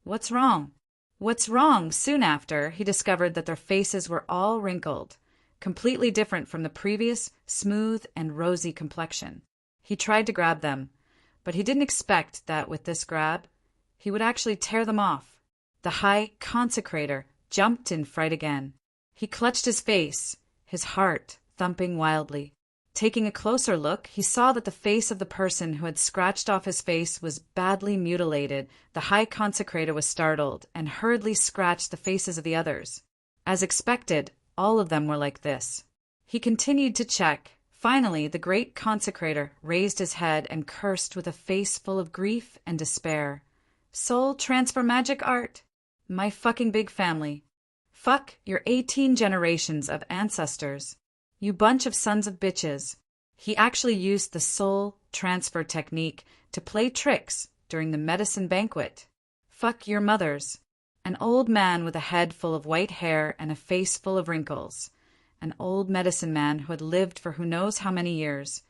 What's wrong? What's wrong? Soon after, he discovered that their faces were all wrinkled, completely different from the previous smooth and rosy complexion. He tried to grab them, but he didn't expect that with this grab, he would actually tear them off. The high consecrator jumped in fright again. He clutched his face, his heart thumping wildly. Taking a closer look, he saw that the face of the person who had scratched off his face was badly mutilated. The high consecrator was startled and hurriedly scratched the faces of the others. As expected, all of them were like this. He continued to check. Finally, the great consecrator raised his head and cursed with a face full of grief and despair. Soul transfer magic art? My fucking big family. Fuck your 18 generations of ancestors. You bunch of sons of bitches. He actually used the soul transfer technique to play tricks during the medicine banquet. Fuck your mothers. An old man with a head full of white hair and a face full of wrinkles. An old medicine man who had lived for who knows how many years.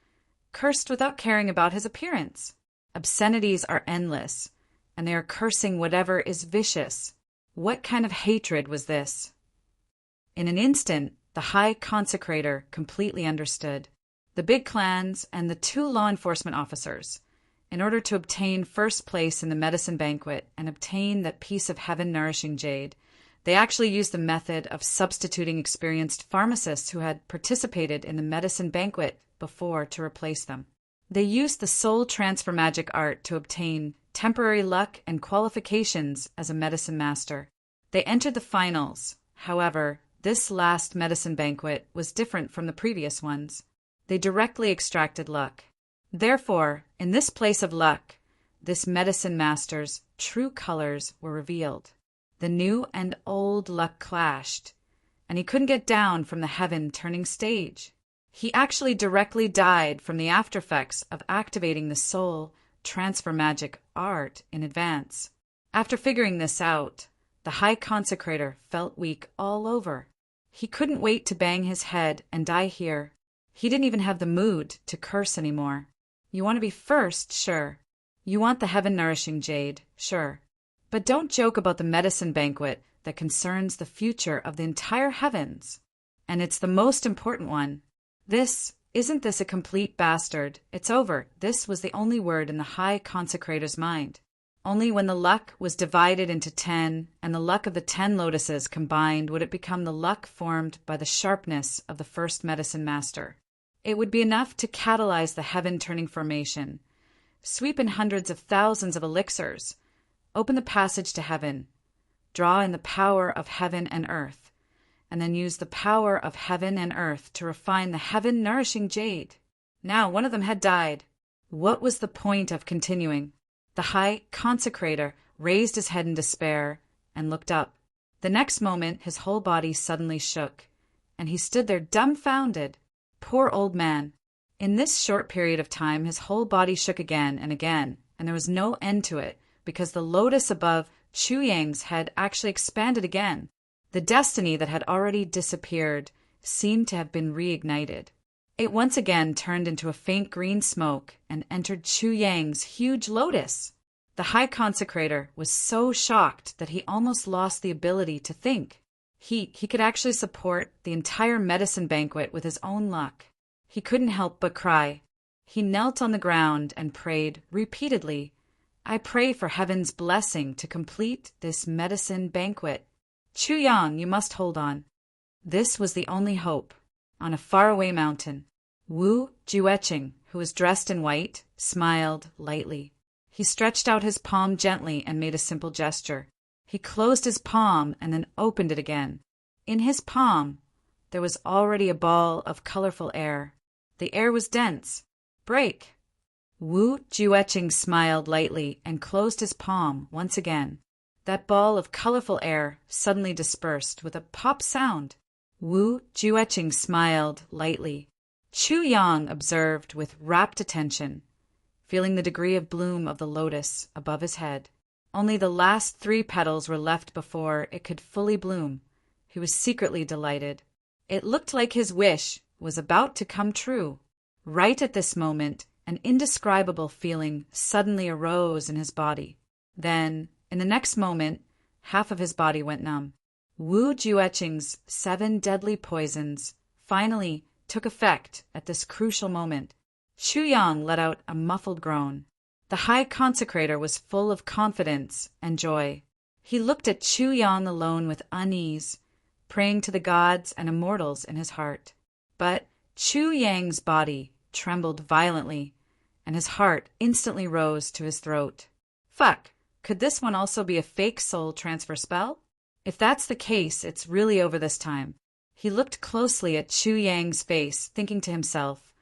Cursed without caring about his appearance. Obscenities are endless, and they are cursing whatever is vicious. What kind of hatred was this? In an instant, the high consecrator completely understood. The big clans and the 2 law enforcement officers, in order to obtain first place in the medicine banquet and obtain that piece of heaven-nourishing jade, they actually used the method of substituting experienced pharmacists who had participated in the medicine banquet before to replace them. They used the soul transfer magic art to obtain temporary luck and qualifications as a medicine master. They entered the finals. However, this last medicine banquet was different from the previous ones. They directly extracted luck. Therefore, in this place of luck, this medicine master's true colors were revealed. The new and old luck clashed, and he couldn't get down from the heaven-turning stage. He actually directly died from the aftereffects of activating the soul transfer magic art in advance. After figuring this out, the High Consecrator felt weak all over. He couldn't wait to bang his head and die here. He didn't even have the mood to curse anymore. You want to be first, sure. You want the heaven-nourishing jade, sure. But don't joke about the medicine banquet that concerns the future of the entire heavens. And it's the most important one. Isn't this a complete bastard? It's over. This was the only word in the High Consecrator's mind. Only when the luck was divided into 10 and the luck of the 10 lotuses combined would it become the luck formed by the sharpness of the first medicine master. It would be enough to catalyze the heaven-turning formation, sweep in hundreds of thousands of elixirs, open the passage to heaven, draw in the power of heaven and earth, and then use the power of heaven and earth to refine the heaven-nourishing jade. Now one of them had died. What was the point of continuing? The High Consecrator raised his head in despair and looked up. The next moment his whole body suddenly shook, and he stood there dumbfounded. Poor old man. In this short period of time his whole body shook again, and there was no end to it, because the lotus above Chu Yang's head actually expanded again. The destiny that had already disappeared seemed to have been reignited. It once again turned into a faint green smoke and entered Chu Yang's huge lotus. The High Consecrator was so shocked that he almost lost the ability to think. He could actually support the entire medicine banquet with his own luck. He couldn't help but cry. He knelt on the ground and prayed repeatedly, "I pray for heaven's blessing to complete this medicine banquet. Chu Yang, you must hold on." This was the only hope. On a faraway mountain, Wu Jueqing, who was dressed in white, smiled lightly. He stretched out his palm gently and made a simple gesture. He closed his palm and then opened it again. In his palm, there was already a ball of colorful air. The air was dense. "Break." Wu Jueqing smiled lightly and closed his palm once again. That ball of colorful air suddenly dispersed with a pop sound. Wu Jueqing smiled lightly. Chu Yang observed with rapt attention, feeling the degree of bloom of the lotus above his head. Only the last 3 petals were left before it could fully bloom. He was secretly delighted. It looked like his wish was about to come true. Right at this moment, an indescribable feeling suddenly arose in his body. Then, in the next moment, half of his body went numb. Wu Jueqing's 7 deadly poisons finally took effect at this crucial moment. Chu Yang let out a muffled groan. The High Consecrator was full of confidence and joy. He looked at Chu Yang alone with unease, praying to the gods and immortals in his heart. But Chu Yang's body trembled violently, and his heart instantly rose to his throat. Fuck, could this one also be a fake soul transfer spell? If that's the case, it's really over this time. He looked closely at Chu Yang's face, thinking to himself,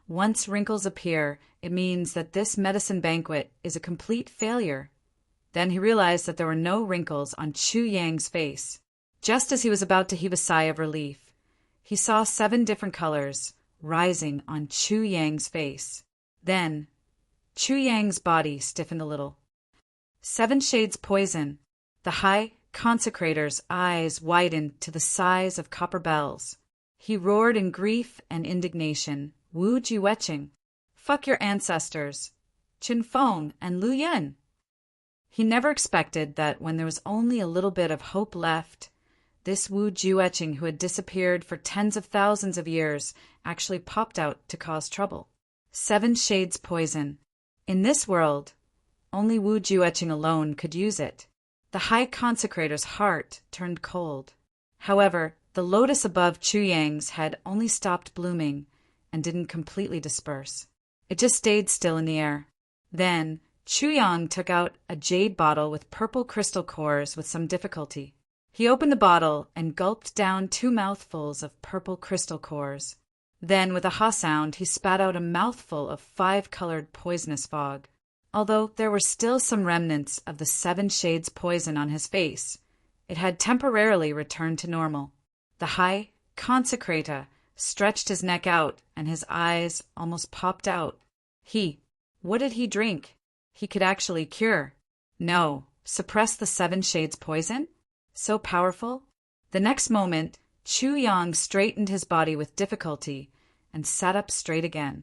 once wrinkles appear, it means that this medicine banquet is a complete failure. Then he realized that there were no wrinkles on Chu Yang's face. Just as he was about to heave a sigh of relief, he saw 7 different colors rising on Chu Yang's face. Then, Chu Yang's body stiffened a little. 7 shades poison. The High Consecrator's eyes widened to the size of copper bells. He roared in grief and indignation. Wu Jueqing, fuck your ancestors, Qin Feng and Lu Yen. He never expected that when there was only a little bit of hope left, this Wu Jueqing, who had disappeared for tens of thousands of years, actually popped out to cause trouble. 7 shades poison. In this world, only Wu Jueqing alone could use it. The High Consecrator's heart turned cold. However, the lotus above Chu Yang's had only stopped blooming and didn't completely disperse. It just stayed still in the air. Then, Chu Yang took out a jade bottle with purple crystal cores with some difficulty. He opened the bottle and gulped down 2 mouthfuls of purple crystal cores. Then, with a ha sound, he spat out a mouthful of 5-colored poisonous fog. Although there were still some remnants of the 7 shades poison on his face, it had temporarily returned to normal. The High Consecrator stretched his neck out, and his eyes almost popped out. What did he drink? He could actually cure. No, suppress the 7 shades poison? So powerful? The next moment, Chu Yang straightened his body with difficulty and sat up straight again.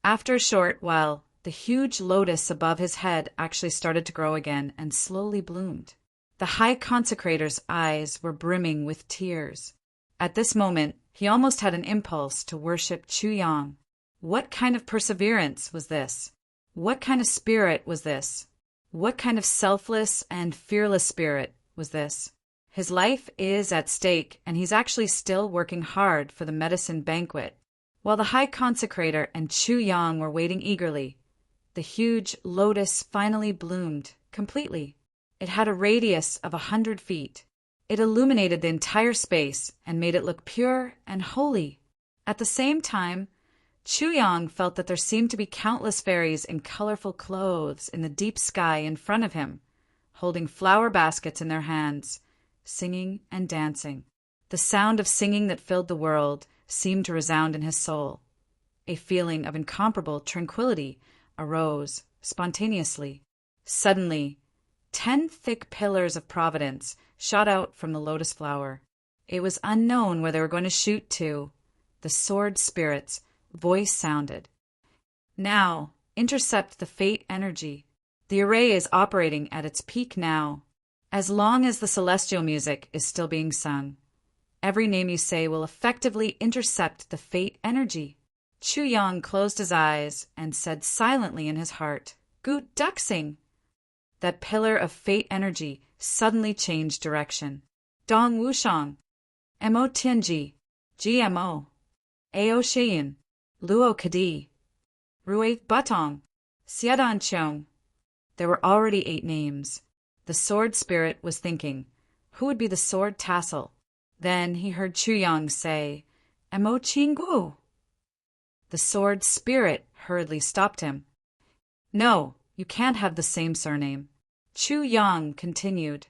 After a short while, the huge lotus above his head actually started to grow again and slowly bloomed. The High Consecrator's eyes were brimming with tears. At this moment, he almost had an impulse to worship Chu Yang. What kind of perseverance was this? What kind of spirit was this? What kind of selfless and fearless spirit was this? His life is at stake, and he's actually still working hard for the medicine banquet. While the High Consecrator and Chu Yang were waiting eagerly, the huge lotus finally bloomed completely. It had a radius of 100 feet. It illuminated the entire space and made it look pure and holy. At the same time, Chu Yang felt that there seemed to be countless fairies in colorful clothes in the deep sky in front of him, holding flower baskets in their hands, singing and dancing. The sound of singing that filled the world seemed to resound in his soul. A feeling of incomparable tranquility arose spontaneously. Suddenly, 10 thick pillars of providence shot out from the lotus flower. It was unknown where they were going to shoot to. The sword spirit's voice sounded. Now, intercept the fate energy. The array is operating at its peak now. As long as the celestial music is still being sung, every name you say will effectively intercept the fate energy. Chu Yang closed his eyes and said silently in his heart, Gut Duxing. That pillar of fate energy suddenly changed direction. Dong Wushang, Mo Tianji, GMO, Ao Shiyin, Luo Kadi, Rui Batong, Xiadan Chong. There were already 8 names. The sword spirit was thinking, who would be the sword tassel? Then he heard Chu Yang say, Mo Qinggu. The sword spirit hurriedly stopped him. No, you can't have the same surname. Chu Yang continued.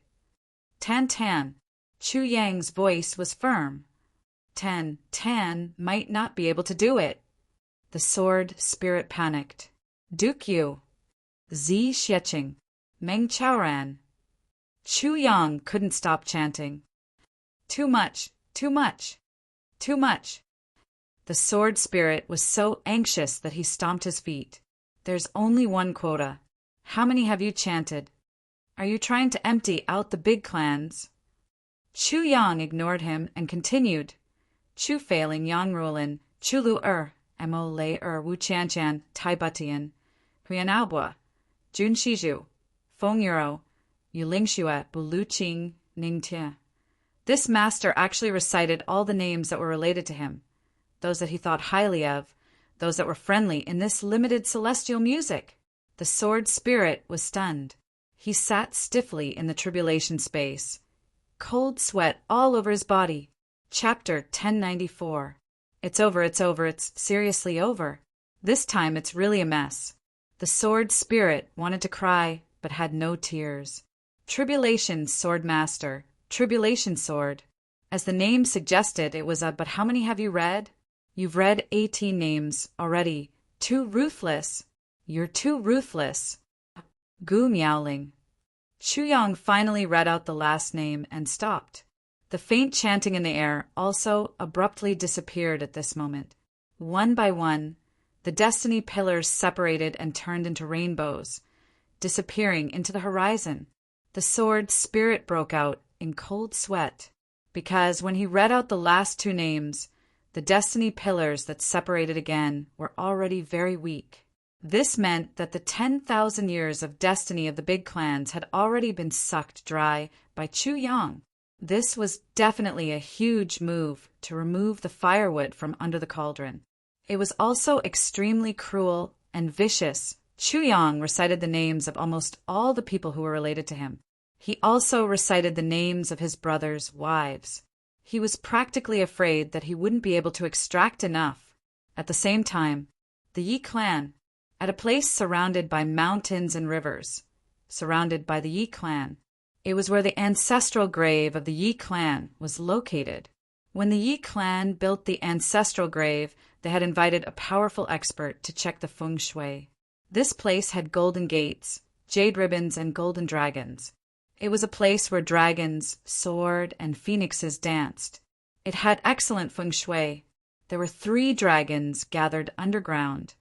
Tan Tan. Chu Yang's voice was firm. Tan might not be able to do it. The sword spirit panicked. Duke Yu. Zi Xieching. Meng Chaoran. Chu Yang couldn't stop chanting. Too much, too much, too much. The sword spirit was so anxious that he stomped his feet. There's only one quota. How many have you chanted? Are you trying to empty out the big clans? Chu Yang ignored him and continued. Chu Failing Yang Rulin, Chu Lu Mo Lei Wu Chan Chan, Tai Butian, Huyan Albua, Jun Shiju, Feng Euro, Yuling Xue, Bulu Qing, Ning Tia. This master actually recited all the names that were related to him, those that he thought highly of, those that were friendly in this limited celestial music. The sword spirit was stunned. He sat stiffly in the tribulation space, cold sweat all over his body. Chapter 1094. It's over, it's seriously over. This time it's really a mess. The sword spirit wanted to cry, but had no tears. Tribulation sword master, tribulation sword. As the name suggested, it was a, but how many have you read? You've read 18 names already. Too ruthless. You're too ruthless. Gu Miaoling. Chu Yang finally read out the last name and stopped. The faint chanting in the air also abruptly disappeared at this moment. One by one, the destiny pillars separated and turned into rainbows, disappearing into the horizon. The sword spirit broke out in cold sweat, because when he read out the last 2 names, the destiny pillars that separated again were already very weak. This meant that the 10,000 years of destiny of the big clans had already been sucked dry by Chu Yang. This was definitely a huge move to remove the firewood from under the cauldron. It was also extremely cruel and vicious. Chu Yang recited the names of almost all the people who were related to him. He also recited the names of his brothers' wives. He was practically afraid that he wouldn't be able to extract enough. At the same time, the Yi clan, at a place surrounded by mountains and rivers, surrounded by the Yi clan, it was where the ancestral grave of the Yi clan was located. When the Yi clan built the ancestral grave, they had invited a powerful expert to check the feng shui. This place had golden gates, jade ribbons, and golden dragons. It was a place where dragons, sword, and phoenixes danced. It had excellent feng shui. There were 3 dragons gathered underground,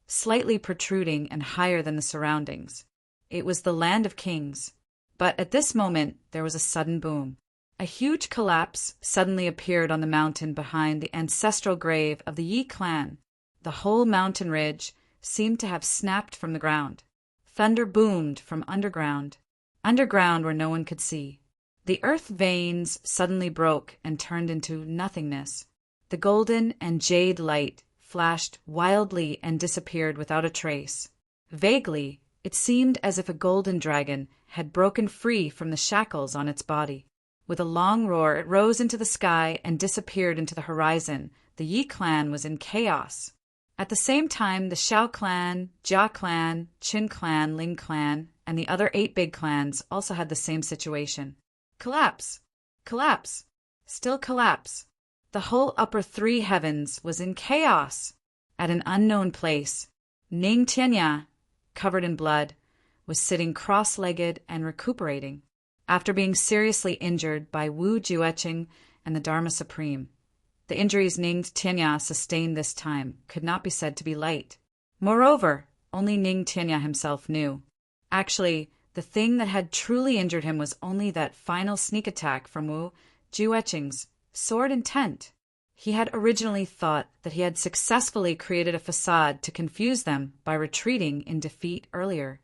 slightly protruding and higher than the surroundings. It was the land of kings. But at this moment, there was a sudden boom. A huge collapse suddenly appeared on the mountain behind the ancestral grave of the Yi clan. The whole mountain ridge seemed to have snapped from the ground. Thunder boomed from underground where no one could see. The earth veins suddenly broke and turned into nothingness. The golden and jade light flashed wildly and disappeared without a trace. Vaguely, it seemed as if a golden dragon had broken free from the shackles on its body. With a long roar, it rose into the sky and disappeared into the horizon. The Yi clan was in chaos. At the same time, the Xiao clan, Jia clan, Qin clan, Ling clan, and the other 8 big clans also had the same situation. Collapse! Collapse! Still collapse! The whole upper 3 heavens was in chaos. At an unknown place, Ning Tianya, covered in blood, was sitting cross-legged and recuperating, after being seriously injured by Wu Jueqing and the Dharma Supreme. The injuries Ning Tianya sustained this time could not be said to be light. Moreover, only Ning Tianya himself knew. Actually, the thing that had truly injured him was only that final sneak attack from Wu Jueqing's sword intent. He had originally thought that he had successfully created a facade to confuse them by retreating in defeat earlier.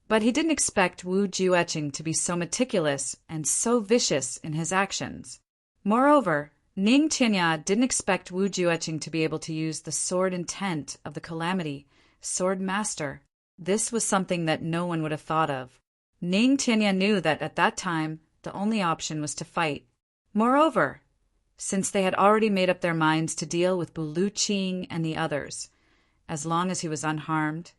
But he didn't expect Wu Jueqing to be so meticulous and so vicious in his actions. Moreover, Ning Tianya didn't expect Wu Jueqing to be able to use the sword intent of the Calamity Sword Master. This was something that no one would have thought of. Ning Tianya knew that at that time, the only option was to fight. Moreover, since they had already made up their minds to deal with Bulu Qing and the others, as long as he was unharmed,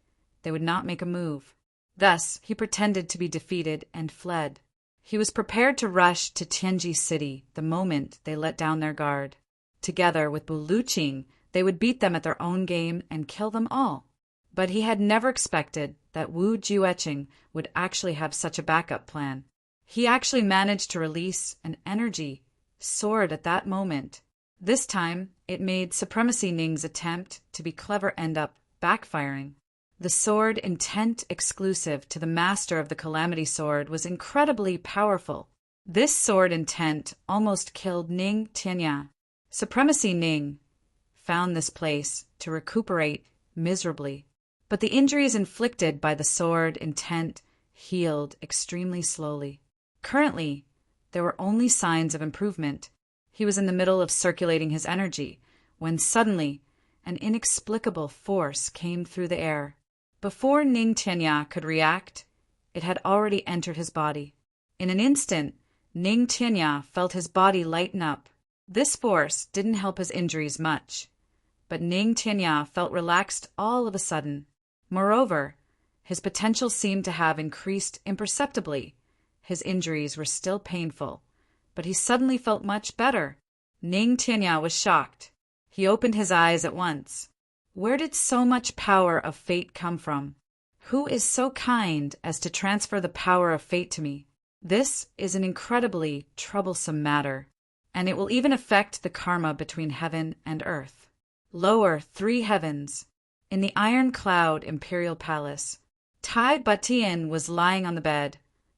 they would not make a move. Thus, he pretended to be defeated and fled. He was prepared to rush to Tianji City the moment they let down their guard. Together with Bulu Qing, they would beat them at their own game and kill them all. But he had never expected that Wu Jueqing would actually have such a backup plan. He actually managed to release an energy sword at that moment. This time, it made Supremacy Ning's attempt to be clever end up backfiring. The sword intent exclusive to the master of the Calamity Sword was incredibly powerful. This sword intent almost killed Ning Tianya. Supremacy Ning found this place to recuperate miserably. But the injuries inflicted by the sword intent healed extremely slowly. Currently, there were only signs of improvement. He was in the middle of circulating his energy when suddenly an inexplicable force came through the air. Before Ning Tianya could react, it had already entered his body. In an instant, Ning Tianya felt his body lighten up. This force didn't help his injuries much, but Ning Tianya felt relaxed all of a sudden. Moreover, his potential seemed to have increased imperceptibly. His injuries were still painful, but he suddenly felt much better. Ning Tianya was shocked. He opened his eyes at once. Where did so much power of fate come from? Who is so kind as to transfer the power of fate to me? This is an incredibly troublesome matter, and it will even affect the karma between heaven and earth. Lower 3 heavens. In the Iron Cloud Imperial Palace, Tai Batian was lying on the bed,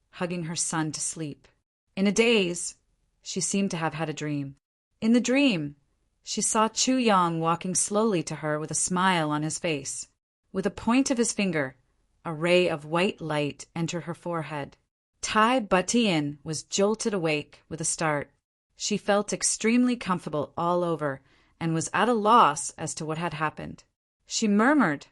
hugging her son to sleep. In a daze, she seemed to have had a dream. In the dream, she saw Chu Yang walking slowly to her with a smile on his face. With a point of his finger, a ray of white light entered her forehead. Tai Batian was jolted awake with a start. She felt extremely comfortable all over and was at a loss as to what had happened. She murmured,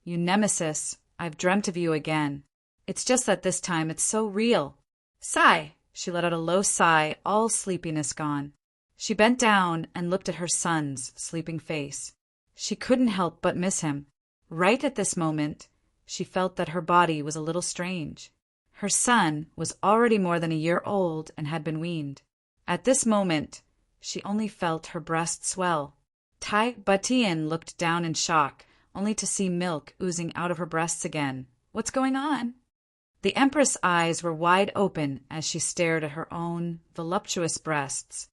"You nemesis, I've dreamt of you again. It's just that this time it's so real." Sigh! She let out a low sigh, all sleepiness gone. She bent down and looked at her son's sleeping face. She couldn't help but miss him. Right at this moment, she felt that her body was a little strange. Her son was already more than a year old and had been weaned. At this moment, she only felt her breast swell. Tai Batian looked down in shock, only to see milk oozing out of her breasts again. What's going on? The Empress' eyes were wide open as she stared at her own voluptuous breasts.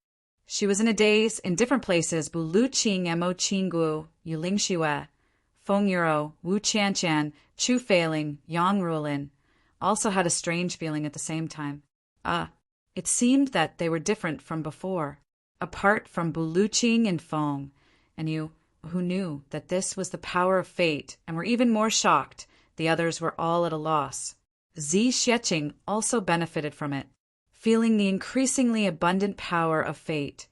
She was in a daze in different places. Bu Lu Qing Mo Qinggu, Yu Ling Shue, Feng Yuro, Wu Qianchan, Chu Feiling, Yang Rulin also had a strange feeling at the same time. It seemed that they were different from before, apart from Bu Lu Qing and Feng, and you, who knew that this was the power of fate and were even more shocked. The others were all at a loss. Zi Xieching also benefited from it. Feeling the increasingly abundant power of fate,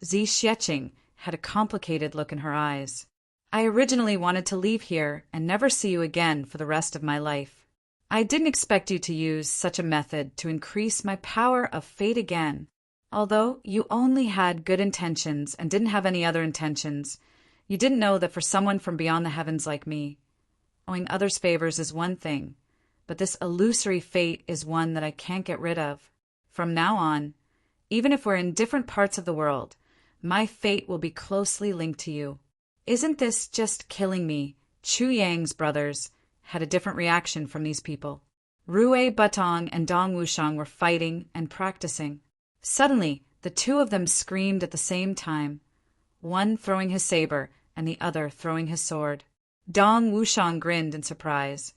Zi Xieching had a complicated look in her eyes. I originally wanted to leave here and never see you again for the rest of my life. I didn't expect you to use such a method to increase my power of fate again. Although you only had good intentions and didn't have any other intentions, you didn't know that for someone from beyond the heavens like me, owing others favors is one thing, but this illusory fate is one that I can't get rid of. From now on, even if we're in different parts of the world, my fate will be closely linked to you. Isn't this just killing me? Chu Yang's brothers had a different reaction from these people. Rue Batong and Dong Wushang were fighting and practicing. Suddenly, the two of them screamed at the same time, one throwing his saber and the other throwing his sword. Dong Wushang grinned in surprise.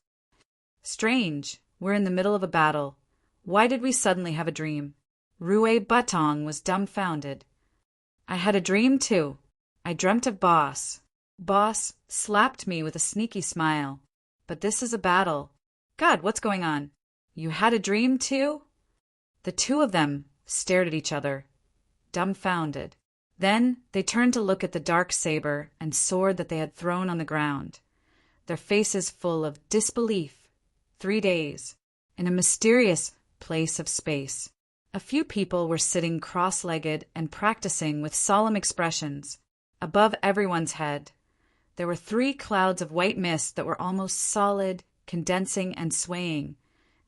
Strange, we're in the middle of a battle. Why did we suddenly have a dream? Rue Batong was dumbfounded. I had a dream too. I dreamt of Boss. Boss slapped me with a sneaky smile. But this is a battle. God, what's going on? You had a dream too? The two of them stared at each other, dumbfounded. Then they turned to look at the dark saber and sword that they had thrown on the ground, their faces full of disbelief. 3 days, in a mysterious place of space. A few people were sitting cross-legged and practicing with solemn expressions. Above everyone's head, there were 3 clouds of white mist that were almost solid, condensing and swaying,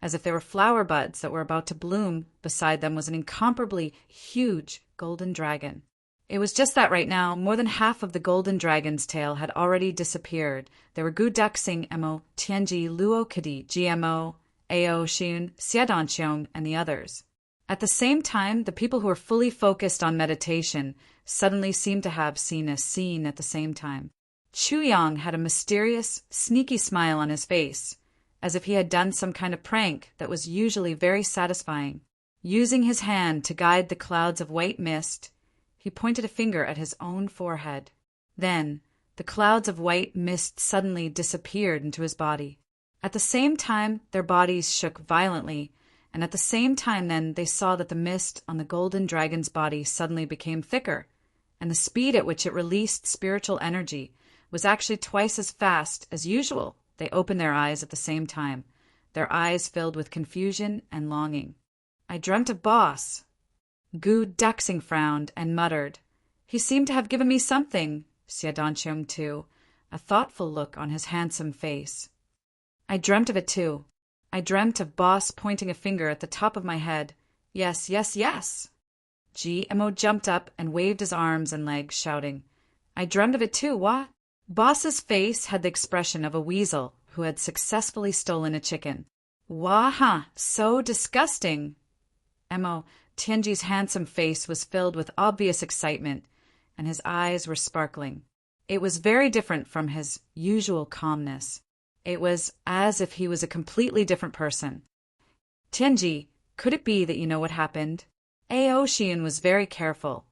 as if they were flower buds that were about to bloom. Beside them was an incomparably huge golden dragon. It was just that right now, more than half of the golden dragon's tail had already disappeared. There were Gu Duxing, Mo, Tianji, Luo Kadi, GMO, Ao Xun, Xiedanqiong, and the others. At the same time, the people who were fully focused on meditation suddenly seemed to have seen a scene at the same time. Chu Yang had a mysterious, sneaky smile on his face, as if he had done some kind of prank that was usually very satisfying. Using his hand to guide the clouds of white mist, he pointed a finger at his own forehead. Then, the clouds of white mist suddenly disappeared into his body. At the same time, their bodies shook violently, and at the same time then they saw that the mist on the golden dragon's body suddenly became thicker, and the speed at which it released spiritual energy was actually twice as fast as usual. They opened their eyes at the same time, their eyes filled with confusion and longing. I dreamt of Boss. Gu Duxing frowned and muttered. He seemed to have given me something. Xiedanqiong too, a thoughtful look on his handsome face. I dreamt of it too. I dreamt of Boss pointing a finger at the top of my head. Yes, yes, yes. GMO jumped up and waved his arms and legs, shouting, I dreamt of it too, what? Boss's face had the expression of a weasel who had successfully stolen a chicken. Waha, so disgusting. Mo, Tianji's handsome face was filled with obvious excitement, and his eyes were sparkling. It was very different from his usual calmness. It was as if he was a completely different person. Tianji, could it be that you know what happened? Ao Xian was very careful,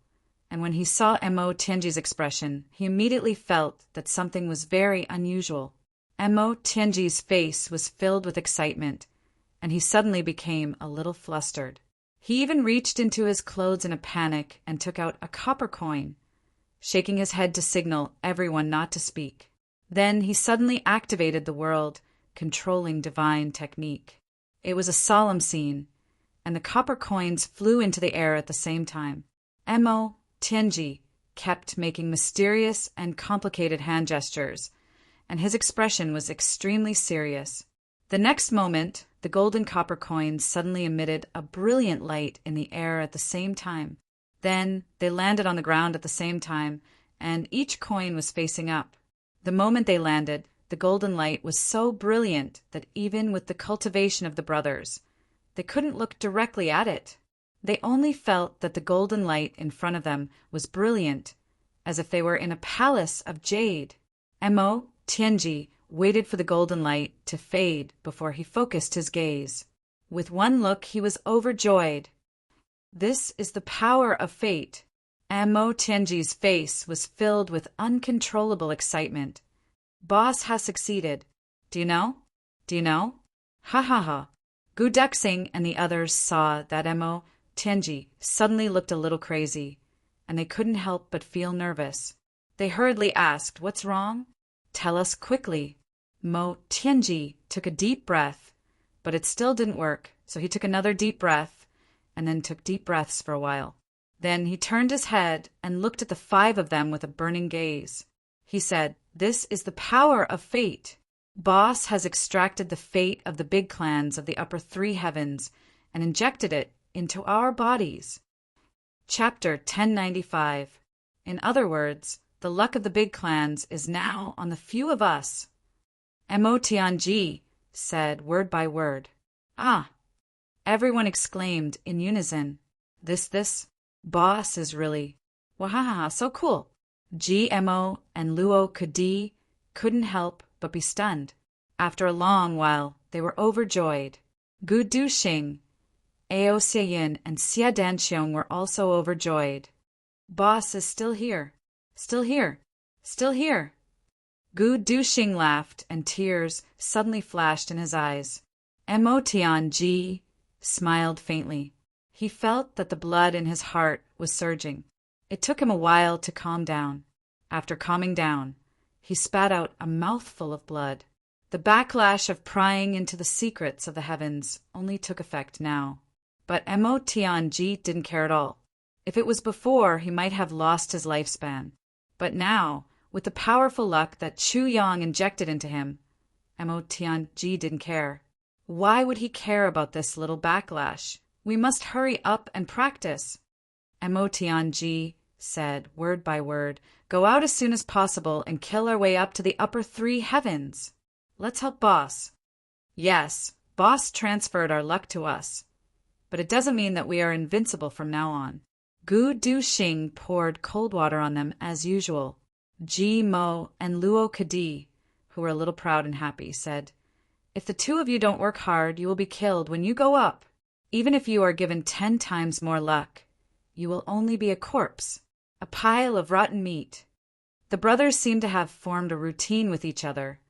and when he saw Mo Tianji's expression, he immediately felt that something was very unusual. Mo Tianji's face was filled with excitement, and he suddenly became a little flustered. He even reached into his clothes in a panic and took out a copper coin, shaking his head to signal everyone not to speak. Then he suddenly activated the world controlling divine technique. It was a solemn scene, and the copper coins flew into the air at the same time. Mo Tianji kept making mysterious and complicated hand gestures, and his expression was extremely serious. The next moment, the golden copper coins suddenly emitted a brilliant light in the air at the same time. Then they landed on the ground at the same time, and each coin was facing up. The moment they landed, the golden light was so brilliant that even with the cultivation of the brothers, they couldn't look directly at it. They only felt that the golden light in front of them was brilliant, as if they were in a palace of jade. Mo Tianji waited for the golden light to fade before he focused his gaze. With one look, he was overjoyed. This is the power of fate. Mo Tianji's face was filled with uncontrollable excitement. Boss has succeeded. Do you know? Do you know? Ha ha ha. Gu Duxing and the others saw that Mo Tianji suddenly looked a little crazy, and they couldn't help but feel nervous. They hurriedly asked, "What's wrong? Tell us quickly." Mo Tianji took a deep breath, but it still didn't work, so he took another deep breath, and then took deep breaths for a while. Then he turned his head and looked at the 5 of them with a burning gaze. He said, "This is the power of fate. Boss has extracted the fate of the big clans of the upper 3 heavens and injected it into our bodies." Chapter 1095. In other words, the luck of the big clans is now on the few of us. Mo Tianji said word by word. "Ah!" Everyone exclaimed in unison. This boss is really, wahaha, so cool. GMO and Luo Kadi couldn't help but be stunned. After a long while, they were overjoyed. Gu Duxing, Ao Seyin, and Xia Danqiong were also overjoyed. Boss is still here. Still here. Still here. Gu Duxing laughed, and tears suddenly flashed in his eyes. Mo Tianji smiled faintly. He felt that the blood in his heart was surging. It took him a while to calm down. After calming down, he spat out a mouthful of blood. The backlash of prying into the secrets of the heavens only took effect now. But Mo Tianji didn't care at all. If it was before, he might have lost his lifespan. But now, with the powerful luck that Chu Yang injected into him, Mo Tianji didn't care. Why would he care about this little backlash? We must hurry up and practice. Mo Tianji said, word by word, "Go out as soon as possible and kill our way up to the upper 3 heavens. Let's help Boss." Yes, Boss transferred our luck to us. But it doesn't mean that we are invincible from now on. Gu Duxing poured cold water on them as usual. Ji Mo and Luo Kadi, who were a little proud and happy, said, "If the 2 of you don't work hard, you will be killed when you go up. Even if you are given 10 times more luck, you will only be a corpse, a pile of rotten meat." The brothers seemed to have formed a routine with each other.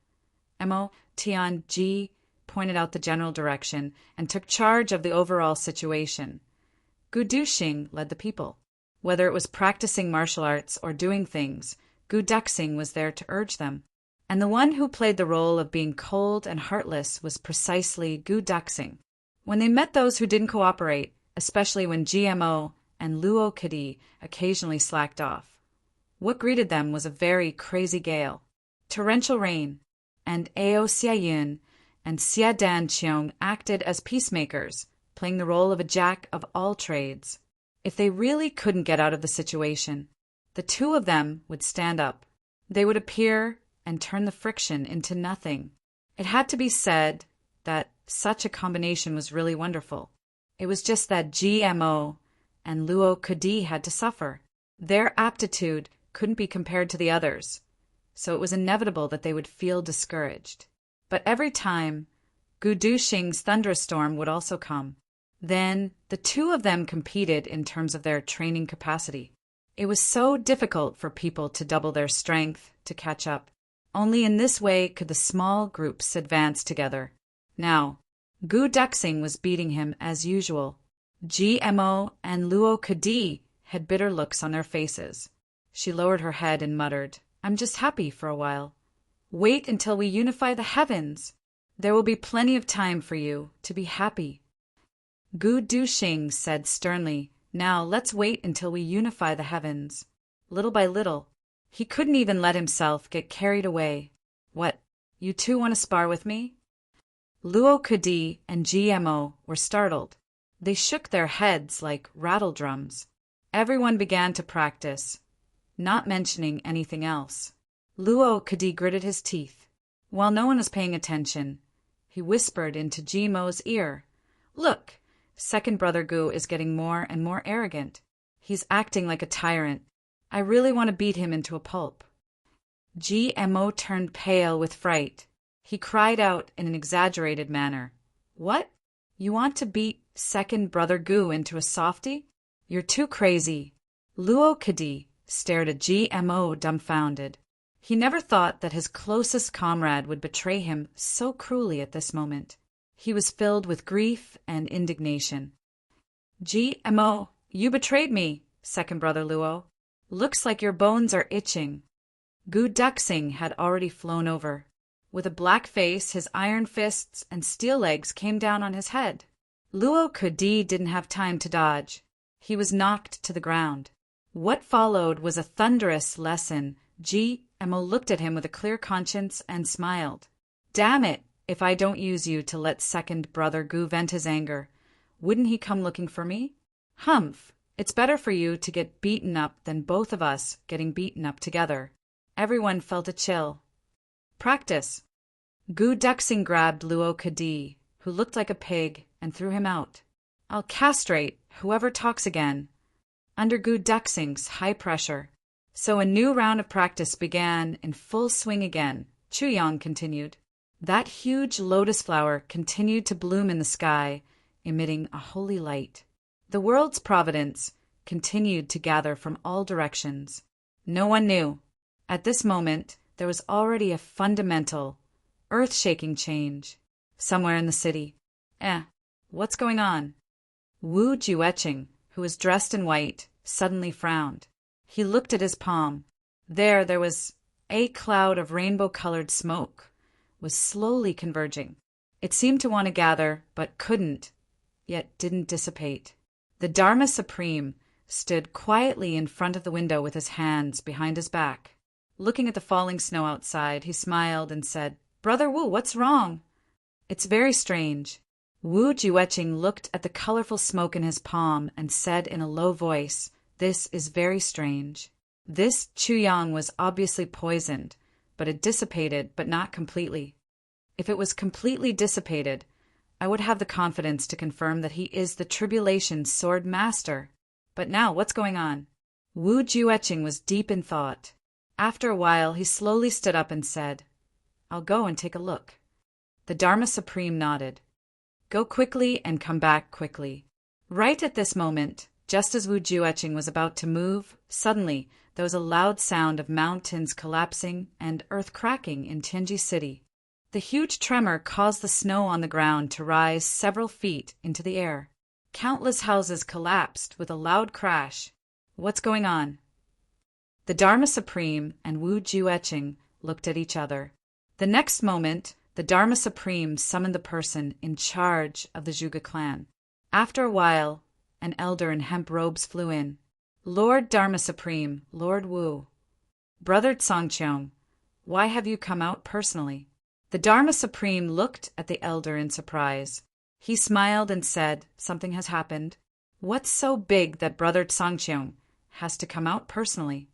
Mo Tianji pointed out the general direction and took charge of the overall situation. Gu Duxing led the people. Whether it was practicing martial arts or doing things, Gu Duxing was there to urge them. And the one who played the role of being cold and heartless was precisely Gu Duxing. When they met those who didn't cooperate, especially when GMO and Luo Kadi occasionally slacked off, what greeted them was a very crazy gale, torrential rain, and Ao Seyin and Xia Danqiong acted as peacemakers, playing the role of a jack of all trades. If they really couldn't get out of the situation, the 2 of them would stand up. They would appear and turn the friction into nothing. It had to be said that such a combination was really wonderful. It was just that GMO and Luo Kadi had to suffer. Their aptitude couldn't be compared to the others, so it was inevitable that they would feel discouraged. But every time, Gu Duxing's thunderstorm would also come. Then the 2 of them competed in terms of their training capacity. It was so difficult for people to double their strength to catch up. Only in this way could the small groups advance together. Now, Gu Duxing was beating him as usual. GMO and Luo Kadi had bitter looks on their faces. She lowered her head and muttered, "I'm just happy for a while. Wait until we unify the heavens. There will be plenty of time for you to be happy." Gu Duxing said sternly, "Now let's wait until we unify the heavens." Little by little, he couldn't even let himself get carried away. "What, you two want to spar with me?" Luo Kadi and GMO were startled. They shook their heads like rattle drums. Everyone began to practice, not mentioning anything else. Luo Kadi gritted his teeth. While no one was paying attention, he whispered into GMO's ear, "Look, second brother Gu is getting more and more arrogant. He's acting like a tyrant. I really want to beat him into a pulp." GMO turned pale with fright. He cried out in an exaggerated manner, "What? You want to beat second brother Gu into a softie? You're too crazy." Luo Kadi stared at GMO dumbfounded. He never thought that his closest comrade would betray him so cruelly at this moment. He was filled with grief and indignation. "GMO, you betrayed me, second brother Luo. Looks like your bones are itching." Gu Duxing had already flown over. With a black face, his iron fists and steel legs came down on his head. Luo Kadi didn't have time to dodge. He was knocked to the ground. What followed was a thunderous lesson. GMO looked at him with a clear conscience and smiled. "Damn it, if I don't use you to let second brother Gu vent his anger, wouldn't he come looking for me? Humph, it's better for you to get beaten up than both of us getting beaten up together." Everyone felt a chill. "Practice." Gu Duxing grabbed Luo Kadi, who looked like a pig, and threw him out. "I'll castrate whoever talks again." Under Gu Duxing's high pressure. So a new round of practice began in full swing again. Chuyang continued. That huge lotus flower continued to bloom in the sky, emitting a holy light. The world's providence continued to gather from all directions. No one knew. At this moment, there was already a fundamental, earth-shaking change. Somewhere in the city. What's going on? Wu Jueqing, who was dressed in white, suddenly frowned. He looked at his palm. There was a cloud of rainbow-colored smoke, was slowly converging. It seemed to want to gather, but couldn't, yet didn't dissipate. The Dharma Supreme stood quietly in front of the window with his hands behind his back. Looking at the falling snow outside, he smiled and said, "Brother Wu, what's wrong?" "It's very strange." Wu Jueqing looked at the colorful smoke in his palm and said in a low voice, "This is very strange." This Chuyang was obviously poisoned, but it dissipated, but not completely. If it was completely dissipated, I would have the confidence to confirm that he is the tribulation sword master. But now, what's going on? Wu Jueqing was deep in thought. After a while, he slowly stood up and said, "I'll go and take a look." The Dharma Supreme nodded. "Go quickly and come back quickly." Right at this moment, just as Wu Jueqing was about to move, suddenly there was a loud sound of mountains collapsing and earth cracking in Tianji City. The huge tremor caused the snow on the ground to rise several feet into the air. Countless houses collapsed with a loud crash. What's going on? The Dharma Supreme and Wu Jueqing looked at each other. The next moment, the Dharma Supreme summoned the person in charge of the Zhuge clan. After a while, an elder in hemp robes flew in. "Lord Dharma Supreme, Lord Wu." "Brother Tsongcheong, why have you come out personally?" The Dharma Supreme looked at the elder in surprise. He smiled and said, "Something has happened." "What's so big that Brother Tsongcheong has to come out personally?"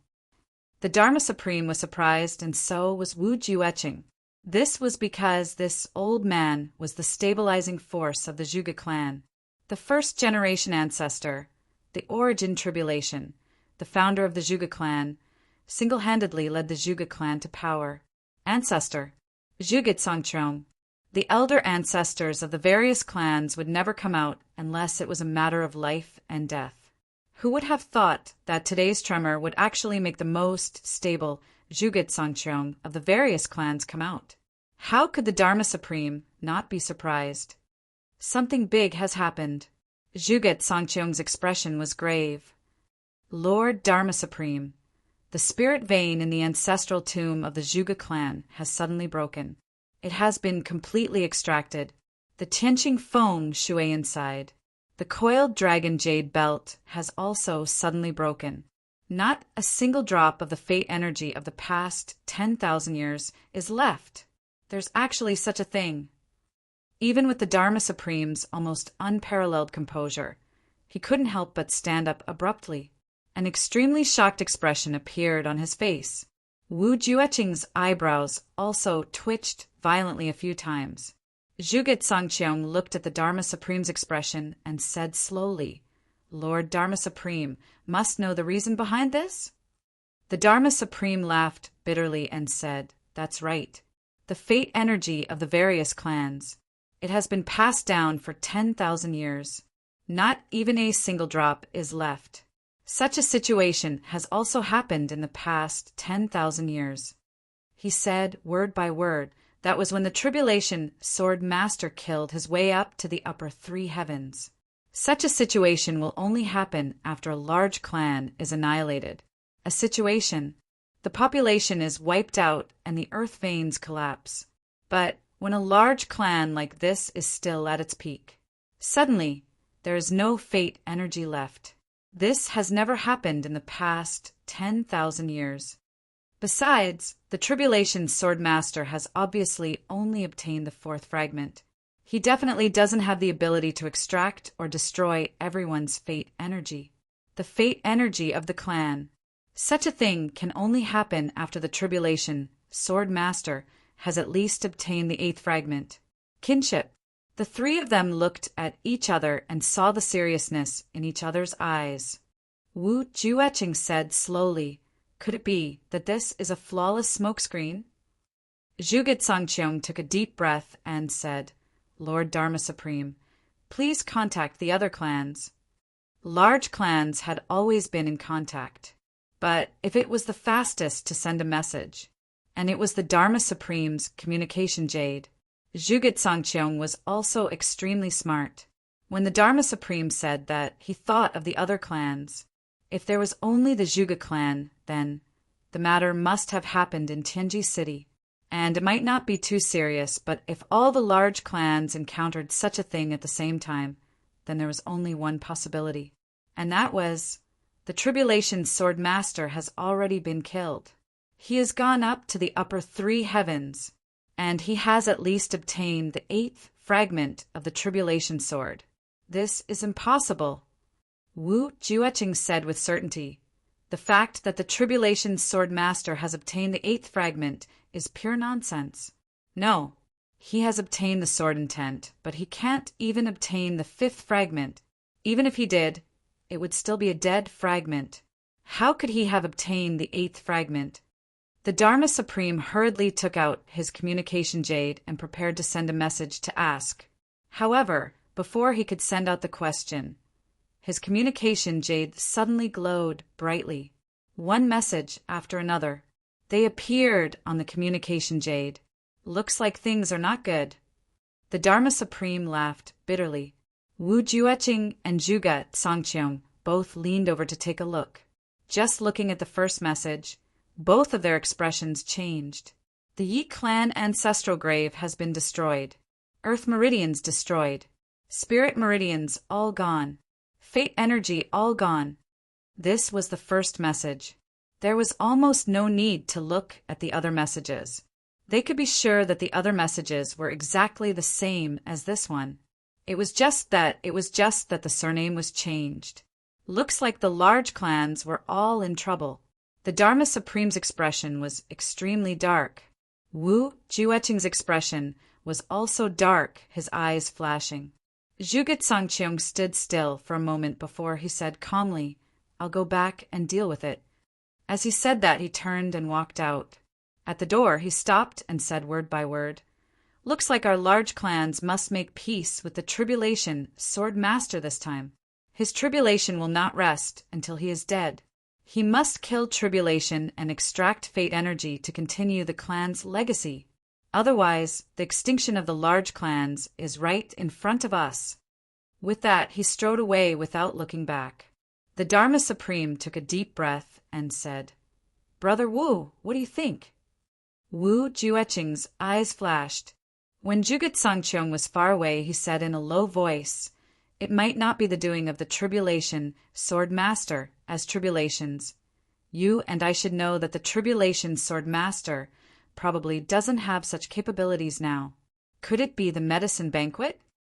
The Dharma Supreme was surprised, and so was Wu Jueqing. This was because this old man was the stabilizing force of the Zhuge clan, the first-generation ancestor, the origin tribulation, the founder of the Zhuge clan, single-handedly led the Zhuge clan to power. Ancestor, Zhuge Tsongcheong. The elder ancestors of the various clans would never come out unless it was a matter of life and death. Who would have thought that today's tremor would actually make the most stable Zhuge Tsongcheong of the various clans come out? How could the Dharma Supreme not be surprised? Something big has happened. Zhuge Tsongcheong's expression was grave. "Lord Dharma Supreme, the spirit vein in the ancestral tomb of the Zhuge clan has suddenly broken. It has been completely extracted. The Tianqing foam shui inside. The coiled dragon jade belt has also suddenly broken. Not a single drop of the fate energy of the past 10,000 years is left. There's actually such a thing. Even with the Dharma Supreme's almost unparalleled composure, he couldn't help but stand up abruptly. An extremely shocked expression appeared on his face. Wu Jueqing's eyebrows also twitched violently a few times. Zhuge Sangqiang looked at the Dharma Supreme's expression and said slowly, "Lord Dharma Supreme must know the reason behind this?" The Dharma Supreme laughed bitterly and said, "That's right. The fate energy of the various clans. It has been passed down for 10,000 years. Not even a single drop is left. Such a situation has also happened in the past 10,000 years." He said, word by word, that was when the Tribulation Sword Master killed his way up to the upper three heavens. Such a situation will only happen after a large clan is annihilated. A situation. The population is wiped out and the earth veins collapse. But when a large clan like this is still at its peak, suddenly there is no fate energy left. This has never happened in the past 10,000 years. Besides, the Tribulation Sword Master has obviously only obtained the fourth fragment. He definitely doesn't have the ability to extract or destroy everyone's fate energy. The fate energy of the clan. Such a thing can only happen after the Tribulation Sword Master has at least obtained the eighth fragment. Kinship. The three of them looked at each other and saw the seriousness in each other's eyes. Wu Jueqing said slowly, "Could it be that this is a flawless smokescreen?" Zhuge Sangqiang took a deep breath and said, "Lord Dharma Supreme, please contact the other clans." Large clans had always been in contact. But if it was the fastest to send a message, and it was the Dharma Supreme's communication jade, Zhuge Sangqiang was also extremely smart. When the Dharma Supreme said that he thought of the other clans, if there was only the Zhuge clan, then the matter must have happened in Tianji City. And it might not be too serious, but if all the large clans encountered such a thing at the same time, then there was only one possibility. And that was, the Tribulation Sword Master has already been killed. He has gone up to the upper three heavens, and he has at least obtained the eighth fragment of the Tribulation Sword. This is impossible. Wu Jueqing said with certainty, "The fact that the Tribulation Sword Master has obtained the eighth fragment is pure nonsense. No, he has obtained the sword intent, but he can't even obtain the fifth fragment. Even if he did, it would still be a dead fragment. How could he have obtained the eighth fragment?" The Dharma Supreme hurriedly took out his communication jade and prepared to send a message to ask. However, before he could send out the question, his communication jade suddenly glowed brightly. One message after another. They appeared on the communication jade. "Looks like things are not good." The Dharma Supreme laughed bitterly. Wu Jueqing and Zhuge Sangqiang both leaned over to take a look. Just looking at the first message, both of their expressions changed. The Yi clan ancestral grave has been destroyed. Earth meridians destroyed. Spirit meridians all gone. Fate energy all gone. This was the first message. There was almost no need to look at the other messages. They could be sure that the other messages were exactly the same as this one. It was just that the surname was changed. Looks like the large clans were all in trouble. The Dharma Supreme's expression was extremely dark. Wu Jueqing's expression was also dark, his eyes flashing. Zhuge Sangqiang stood still for a moment before he said calmly, "I'll go back and deal with it." As he said that, he turned and walked out. At the door, he stopped and said word by word, "Looks like our large clans must make peace with the Tribulation Sword Master this time. His tribulation will not rest until he is dead. He must kill Tribulation and extract fate energy to continue the clan's legacy. Otherwise, the extinction of the large clans is right in front of us." With that, he strode away without looking back. The Dharma Supreme took a deep breath and said, "Brother Wu, what do you think?" Wu Jueqing's eyes flashed. When Zhuge Sangqiang was far away, he said in a low voice, It might not be the doing of the tribulation sword master as tribulations. You and I should know that the tribulation sword master probably doesn't have such capabilities now. Could it be the medicine banquet?